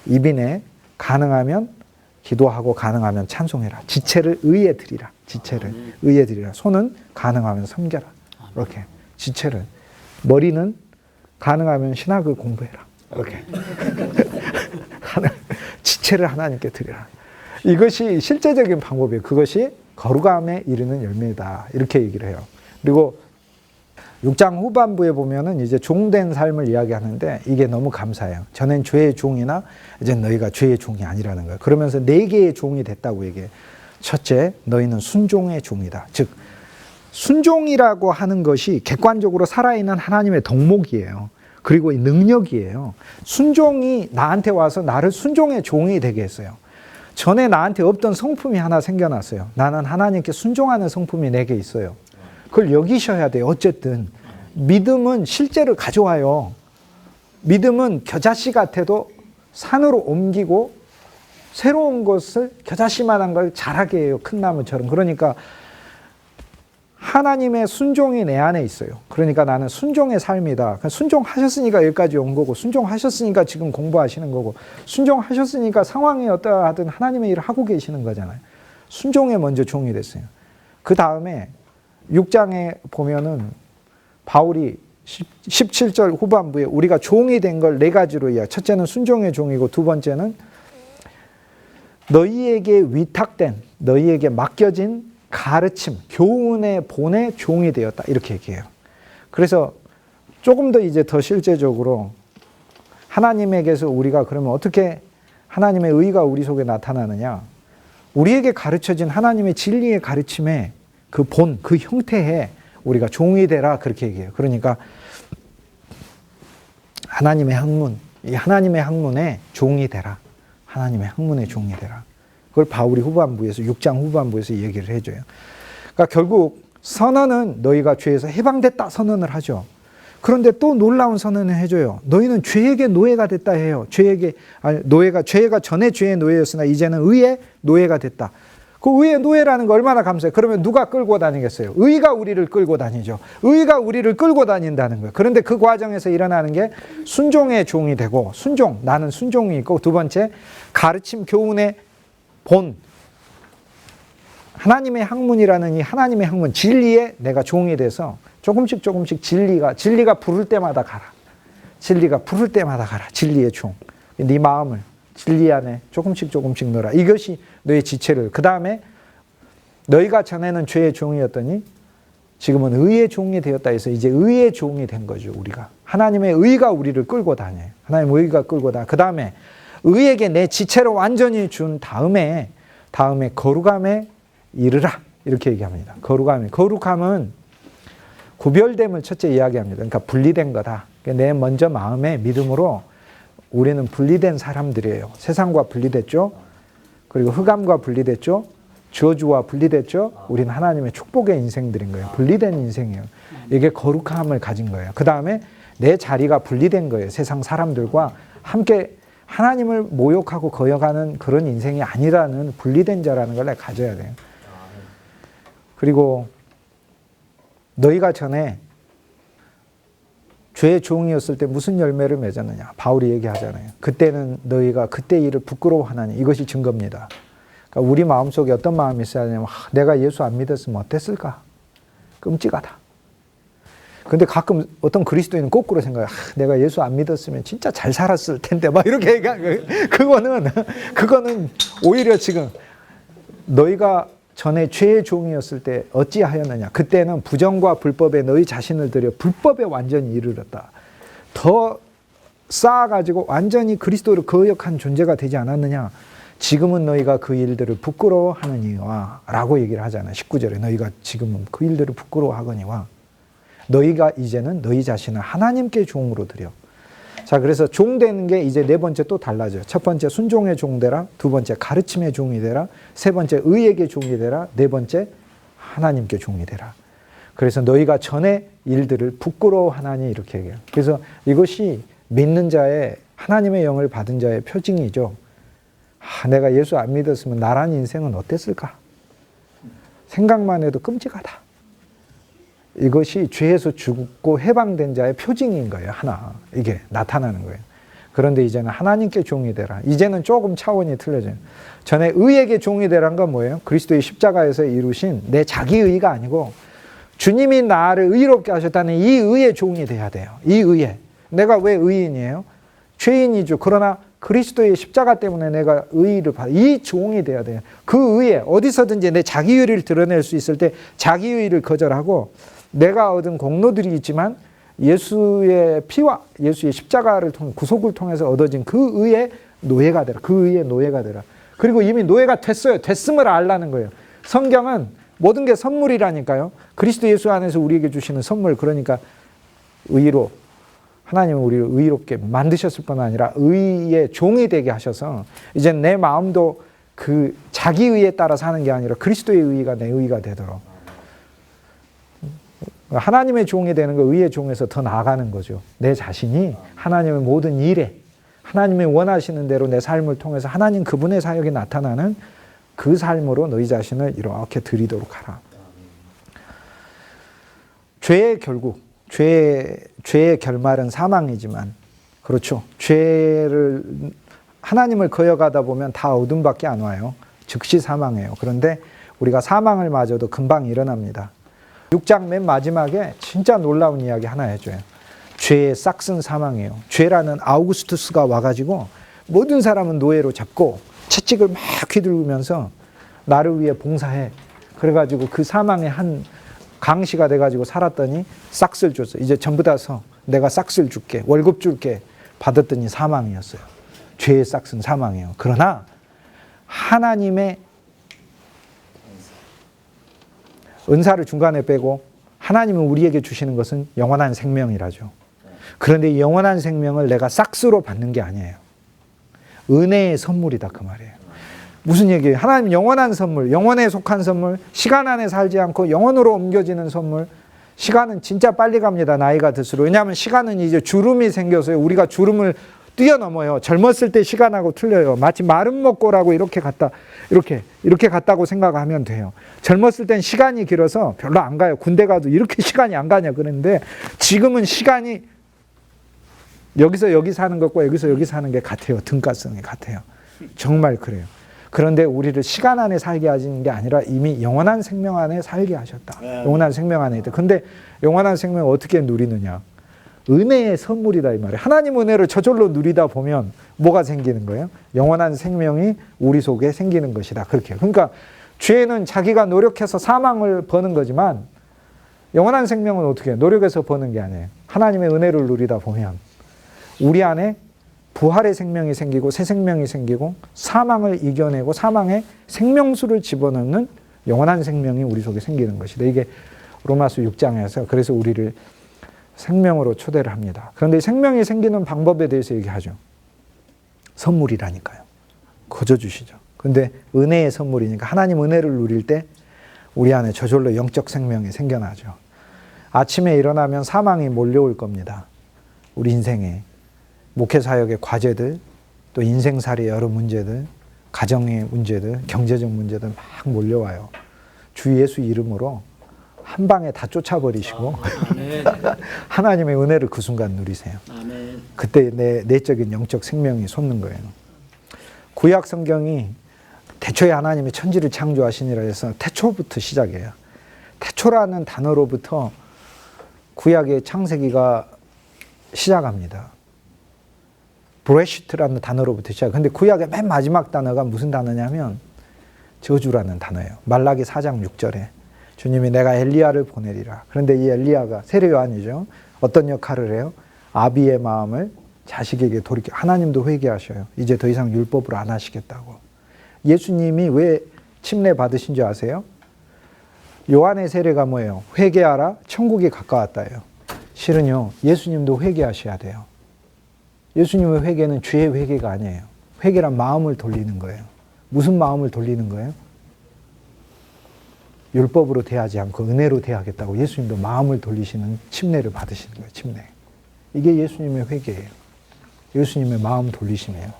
Speaker 1: 입이네. 가능하면 기도하고 가능하면 찬송해라. 지체를 의에 드리라. 지체를 의에 드리라. 손은 가능하면 섬겨라. 이렇게 지체를. 머리는 가능하면 신학을 공부해라. 이렇게 지체를 하나님께 드리라. 이것이 실제적인 방법이에요. 그것이 거룩함에 이르는 열매다, 이렇게 얘기를 해요. 그리고 6장 후반부에 보면은 이제 종된 삶을 이야기하는데, 이게 너무 감사해요. 전엔 죄의 종이나 이제 너희가 죄의 종이 아니라는 거예요. 그러면서 4개의 종이 됐다고 얘기해요. 첫째, 너희는 순종의 종이다. 즉 순종이라고 하는 것이 객관적으로 살아있는 하나님의 덕목이에요. 그리고 능력이에요. 순종이 나한테 와서 나를 순종의 종이 되게 했어요. 전에 나한테 없던 성품이 하나 생겨났어요. 나는 하나님께 순종하는 성품이 내게 있어요. 그걸 여기셔야 돼요. 어쨌든 믿음은 실제를 가져와요. 믿음은 겨자씨 같아도 산으로 옮기고 새로운 것을, 겨자씨만한 걸 자라게 해요. 큰 나무처럼. 그러니까 하나님의 순종이 내 안에 있어요. 그러니까 나는 순종의 삶이다. 순종하셨으니까 여기까지 온 거고, 순종하셨으니까 지금 공부하시는 거고, 순종하셨으니까 상황이 어떠하든 하나님의 일을 하고 계시는 거잖아요. 순종에 먼저 종이 됐어요. 그 다음에 6장에 보면은 바울이 17절 후반부에 우리가 종이 된 걸 4가지로 이야기해요. 첫째는 순종의 종이고, 두 번째는 너희에게 위탁된, 너희에게 맡겨진 가르침, 교훈의 본의 종이 되었다, 이렇게 얘기해요. 그래서 조금 더 이제 더 실제적으로 하나님에게서 우리가 그러면 어떻게 하나님의 의가 우리 속에 나타나느냐? 우리에게 가르쳐진 하나님의 진리의 가르침에 그 본, 그 형태에 우리가 종이 되라, 그렇게 얘기해요. 그러니까 하나님의 학문, 이 하나님의 학문에 종이 되라. 하나님의 학문에 종이 되라. 그걸 바울이 후반부에서, 6장 후반부에서 얘기를 해줘요. 그러니까 결국 선언은 너희가 죄에서 해방됐다 선언을 하죠. 그런데 또 놀라운 선언을 해줘요. 너희는 죄에게 노예가 됐다 해요. 죄가 전에 죄의 노예였으나 이제는 의의 노예가 됐다. 그 의의 노예라는 거 얼마나 감사해요. 그러면 누가 끌고 다니겠어요? 의가 우리를 끌고 다니죠. 의가 우리를 끌고 다닌다는 거예요. 그런데 그 과정에서 일어나는 게 순종의 종이 되고, 순종, 나는 순종이 있고, 두 번째 가르침, 교훈의 본, 하나님의 학문이라는 이 하나님의 학문, 진리에 내가 종이 돼서 조금씩 진리가 부를 때마다 가라. 진리가 부를 때마다 가라. 진리의 종. 네 마음을 진리 안에 조금씩 넣어라. 이것이 너의 지체를. 그 다음에 너희가 전에는 죄의 종이었더니 지금은 의의 종이 되었다 해서 이제 의의 종이 된 거죠. 우리가. 하나님의 의가 우리를 끌고 다녀요. 하나님의 의가 끌고 다녀요. 그 다음에 의에게 내 지체를 완전히 준 다음에 거룩함에 이르라. 이렇게 얘기합니다. 거룩함은 구별됨을 첫째 이야기합니다. 그러니까 분리된 거다. 내 먼저 마음의 믿음으로 우리는 분리된 사람들이에요. 세상과 분리됐죠. 그리고 흑암과 분리됐죠. 저주와 분리됐죠. 우리는 하나님의 축복의 인생들인 거예요. 분리된 인생이에요. 이게 거룩함을 가진 거예요. 그 다음에 내 자리가 분리된 거예요. 세상 사람들과 함께 하나님을 모욕하고 거역하는 그런 인생이 아니라는 분리된 자라는 걸 내가 가져야 돼요. 그리고 너희가 전에 죄의 종이었을 때 무슨 열매를 맺었느냐. 바울이 얘기하잖아요. 그때는 너희가 그때 일을 부끄러워하나니. 이것이 증거입니다. 그러니까 우리 마음속에 어떤 마음이 있어야 되냐면 내가 예수 안 믿었으면 어땠을까? 끔찍하다. 근데 가끔 어떤 그리스도인은 거꾸로 생각해요. 내가 예수 안 믿었으면 진짜 잘 살았을 텐데 막 이렇게 얘기하는 그거는 오히려 지금 너희가 전에 죄의 종이었을 때 어찌하였느냐. 그때는 부정과 불법에 너희 자신을 들여 불법에 완전히 이르렀다. 더 쌓아가지고 완전히 그리스도를 거역한 존재가 되지 않았느냐. 지금은 너희가 그 일들을 부끄러워하느니와 라고 얘기를 하잖아요. 19절에 너희가 지금은 그 일들을 부끄러워하거니와 너희가 이제는 너희 자신을 하나님께 종으로 드려. 자, 그래서 종 되는 게 이제 네 번째 또 달라져요. 첫 번째 순종의 종 되라. 두 번째 가르침의 종이 되라. 세 번째 의에게 종이 되라. 네 번째 하나님께 종이 되라. 그래서 너희가 전에 일들을 부끄러워하나니 이렇게 얘기해요. 그래서 이것이 믿는 자의 하나님의 영을 받은 자의 표징이죠. 내가 예수 안 믿었으면 나란 인생은 어땠을까? 생각만 해도 끔찍하다. 이것이 죄에서 죽고 해방된 자의 표징인 거예요. 하나. 이게 나타나는 거예요. 그런데 이제는 하나님께 종이 되라. 이제는 조금 차원이 틀려져요. 전에 의에게 종이 되라는 건 뭐예요? 그리스도의 십자가에서 이루신 내 자기의가 아니고 주님이 나를 의롭게 하셨다는 이 의의 종이 돼야 돼요. 이 의에. 내가 왜 의인이에요? 죄인이죠. 그러나 그리스도의 십자가 때문에 내가 의의를 받아. 이 종이 돼야 돼요. 그 의에 어디서든지 내 자기의를 드러낼 수 있을 때 자기의를 거절하고 내가 얻은 공로들이 있지만 예수의 피와 예수의 십자가를 통해 구속을 통해서 얻어진 그 의의 노예가 되라. 그 의의 노예가 되라. 그리고 이미 노예가 됐어요. 됐음을 알라는 거예요. 성경은 모든 게 선물이라니까요. 그리스도 예수 안에서 우리에게 주시는 선물. 그러니까 의로 하나님은 우리를 의롭게 만드셨을 뿐 아니라 의의 종이 되게 하셔서 이제 내 마음도 그 자기 의에 따라 사는 게 아니라 그리스도의 의가 내 의가 되도록 하나님의 종이 되는 거 의의 종에서 더 나아가는 거죠. 내 자신이 하나님의 모든 일에 하나님의 원하시는 대로 내 삶을 통해서 하나님 그분의 사역이 나타나는 그 삶으로 너희 자신을 이렇게 드리도록 하라. 죄의 결국 죄의 결말은 사망이지만 그렇죠. 죄를 하나님을 거역하다 보면 다 어둠밖에 안 와요. 즉시 사망해요. 그런데 우리가 사망을 맞아도 금방 일어납니다. 6장 맨 마지막에 진짜 놀라운 이야기 하나 해줘요. 죄의 싹슨 사망이에요. 죄라는 아우구스투스가 와가지고 모든 사람은 노예로 잡고 채찍을 막 휘두르면서 나를 위해 봉사해. 그래가지고 그 사망의 한 강시가 돼가지고 살았더니 싹스를 줬어. 이제 전부 다 서 내가 싹스를 줄게. 월급 줄게. 받았더니 사망이었어요. 죄의 싹슨 사망이에요. 그러나 하나님의 은사를 중간에 빼고 하나님은 우리에게 주시는 것은 영원한 생명이라죠. 그런데 영원한 생명을 내가 싹스로 받는 게 아니에요. 은혜의 선물이다 그 말이에요. 무슨 얘기예요? 하나님 영원한 선물, 영원에 속한 선물, 시간 안에 살지 않고 영원으로 옮겨지는 선물. 시간은 진짜 빨리 갑니다. 나이가 들수록. 왜냐하면 시간은 이제 주름이 생겨서요. 우리가 주름을 뛰어넘어요. 젊었을 때 시간하고 틀려요. 마치 마른 먹고라고 이렇게 갔다고 생각하면 돼요. 젊었을 땐 시간이 길어서 별로 안 가요. 군대 가도 이렇게 시간이 안 가냐 그랬는데 지금은 시간이 여기서 여기 사는 것과 여기서 여기 사는 게 같아요. 등가성이 같아요. 정말 그래요. 그런데 우리를 시간 안에 살게 하시는 게 아니라 이미 영원한 생명 안에 살게 하셨다. 영원한 생명 안에 있다. 근데 영원한 생명을 어떻게 누리느냐? 은혜의 선물이다 이 말이에요. 하나님 은혜를 저절로 누리다 보면 뭐가 생기는 거예요? 영원한 생명이 우리 속에 생기는 것이다. 그렇게. 그러니까 죄는 자기가 노력해서 사망을 버는 거지만 영원한 생명은 어떻게 노력해서 버는 게 아니에요. 하나님의 은혜를 누리다 보면 우리 안에 부활의 생명이 생기고 새 생명이 생기고 사망을 이겨내고 사망의 생명수를 집어넣는 영원한 생명이 우리 속에 생기는 것이다. 이게 로마서 6장에서 그래서 우리를 생명으로 초대를 합니다. 그런데 생명이 생기는 방법에 대해서 얘기하죠. 선물이라니까요. 거저 주시죠. 근데 은혜의 선물이니까 하나님 은혜를 누릴 때 우리 안에 저절로 영적 생명이 생겨나죠. 아침에 일어나면 사망이 몰려올 겁니다. 우리 인생에. 목회사역의 과제들, 또 인생살이의 여러 문제들, 가정의 문제들, 경제적 문제들 막 몰려와요. 주 예수 이름으로 한 방에 다 쫓아버리시고 하나님의 은혜를 그 순간 누리세요. 그때 내 내적인 영적 생명이 솟는 거예요. 구약 성경이 태초에 하나님이 천지를 창조하시니라 해서 태초부터 시작해요. 태초라는 단어로부터 구약의 창세기가 시작합니다. 브레시트라는 단어로부터 시작. 근데 구약의 맨 마지막 단어가 무슨 단어냐면 저주라는 단어예요. 말라기 4장 6절에 주님이 내가 엘리야를 보내리라. 그런데 이 엘리야가 세례 요한이죠. 어떤 역할을 해요? 아비의 마음을 자식에게 돌이켜. 하나님도 회개하셔요. 이제 더 이상 율법을 안 하시겠다고. 예수님이 왜 침례 받으신 줄 아세요? 요한의 세례가 뭐예요? 회개하라, 천국이 가까웠다예요. 실은요, 예수님도 회개하셔야 돼요. 예수님의 회개는 죄의 회개가 아니에요. 회개란 마음을 돌리는 거예요. 무슨 마음을 돌리는 거예요? 율법으로 대하지 않고 은혜로 대하겠다고 예수님도 마음을 돌리시는 침례를 받으시는 거예요. 침례. 이게 예수님의 회개예요. 예수님의 마음 돌리심이에요.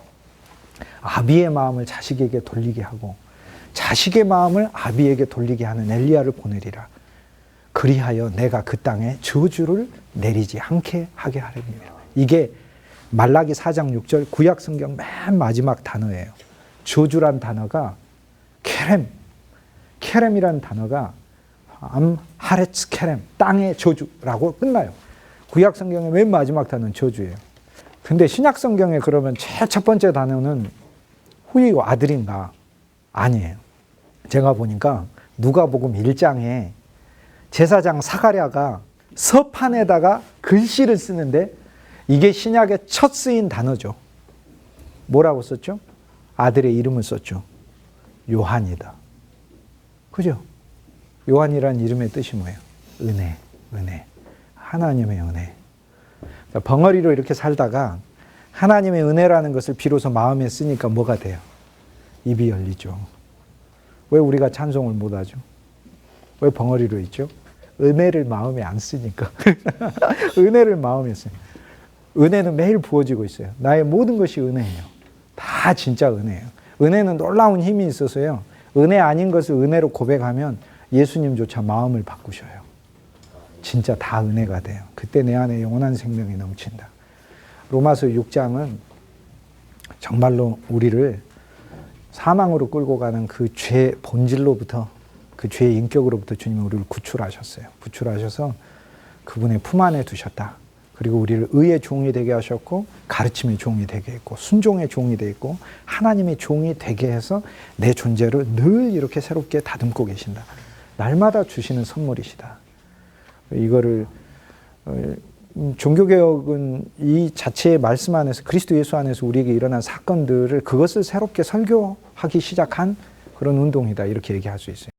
Speaker 1: 아비의 마음을 자식에게 돌리게 하고 자식의 마음을 아비에게 돌리게 하는 엘리야를 보내리라. 그리하여 내가 그 땅에 저주를 내리지 않게 하게 하렵니다. 이게 말라기 4장 6절 구약 성경 맨 마지막 단어예요. 저주란 단어가 케렘이라는 단어가 하레츠 케렘, 땅의 저주라고 끝나요. 구약 성경의 맨 마지막 단어는 저주예요. 근데 신약 성경에 그러면 제일 첫 번째 단어는 후이고 아들인가? 아니에요. 제가 보니까 누가복음 1장에 제사장 사가랴가 서판에다가 글씨를 쓰는데 이게 신약의 첫 쓰인 단어죠. 뭐라고 썼죠? 아들의 이름을 썼죠. 요한이다. 그죠? 요한이라는 이름의 뜻이 뭐예요? 은혜, 은혜. 하나님의 은혜. 벙어리로 이렇게 살다가 하나님의 은혜라는 것을 비로소 마음에 쓰니까 뭐가 돼요? 입이 열리죠. 왜 우리가 찬송을 못하죠? 왜 벙어리로 있죠? 은혜를 마음에 안 쓰니까. 은혜를 마음에 쓰니까. 은혜는 매일 부어지고 있어요. 나의 모든 것이 은혜예요. 다 진짜 은혜예요. 은혜는 놀라운 힘이 있어서요. 은혜 아닌 것을 은혜로 고백하면 예수님조차 마음을 바꾸셔요. 진짜 다 은혜가 돼요. 그때 내 안에 영원한 생명이 넘친다. 로마서 6장은 정말로 우리를 사망으로 끌고 가는 그 죄 본질로부터, 그 죄의 인격으로부터 주님이 우리를 구출하셨어요. 구출하셔서 그분의 품 안에 두셨다. 그리고 우리를 의의 종이 되게 하셨고 가르침의 종이 되게 했고 순종의 종이 되게 했고 하나님의 종이 되게 해서 내 존재를 늘 이렇게 새롭게 다듬고 계신다. 날마다 주시는 선물이시다. 이거를 종교개혁은 이 자체의 말씀 안에서 그리스도 예수 안에서 우리에게 일어난 사건들을 그것을 새롭게 설교하기 시작한 그런 운동이다. 이렇게 얘기할 수 있어요.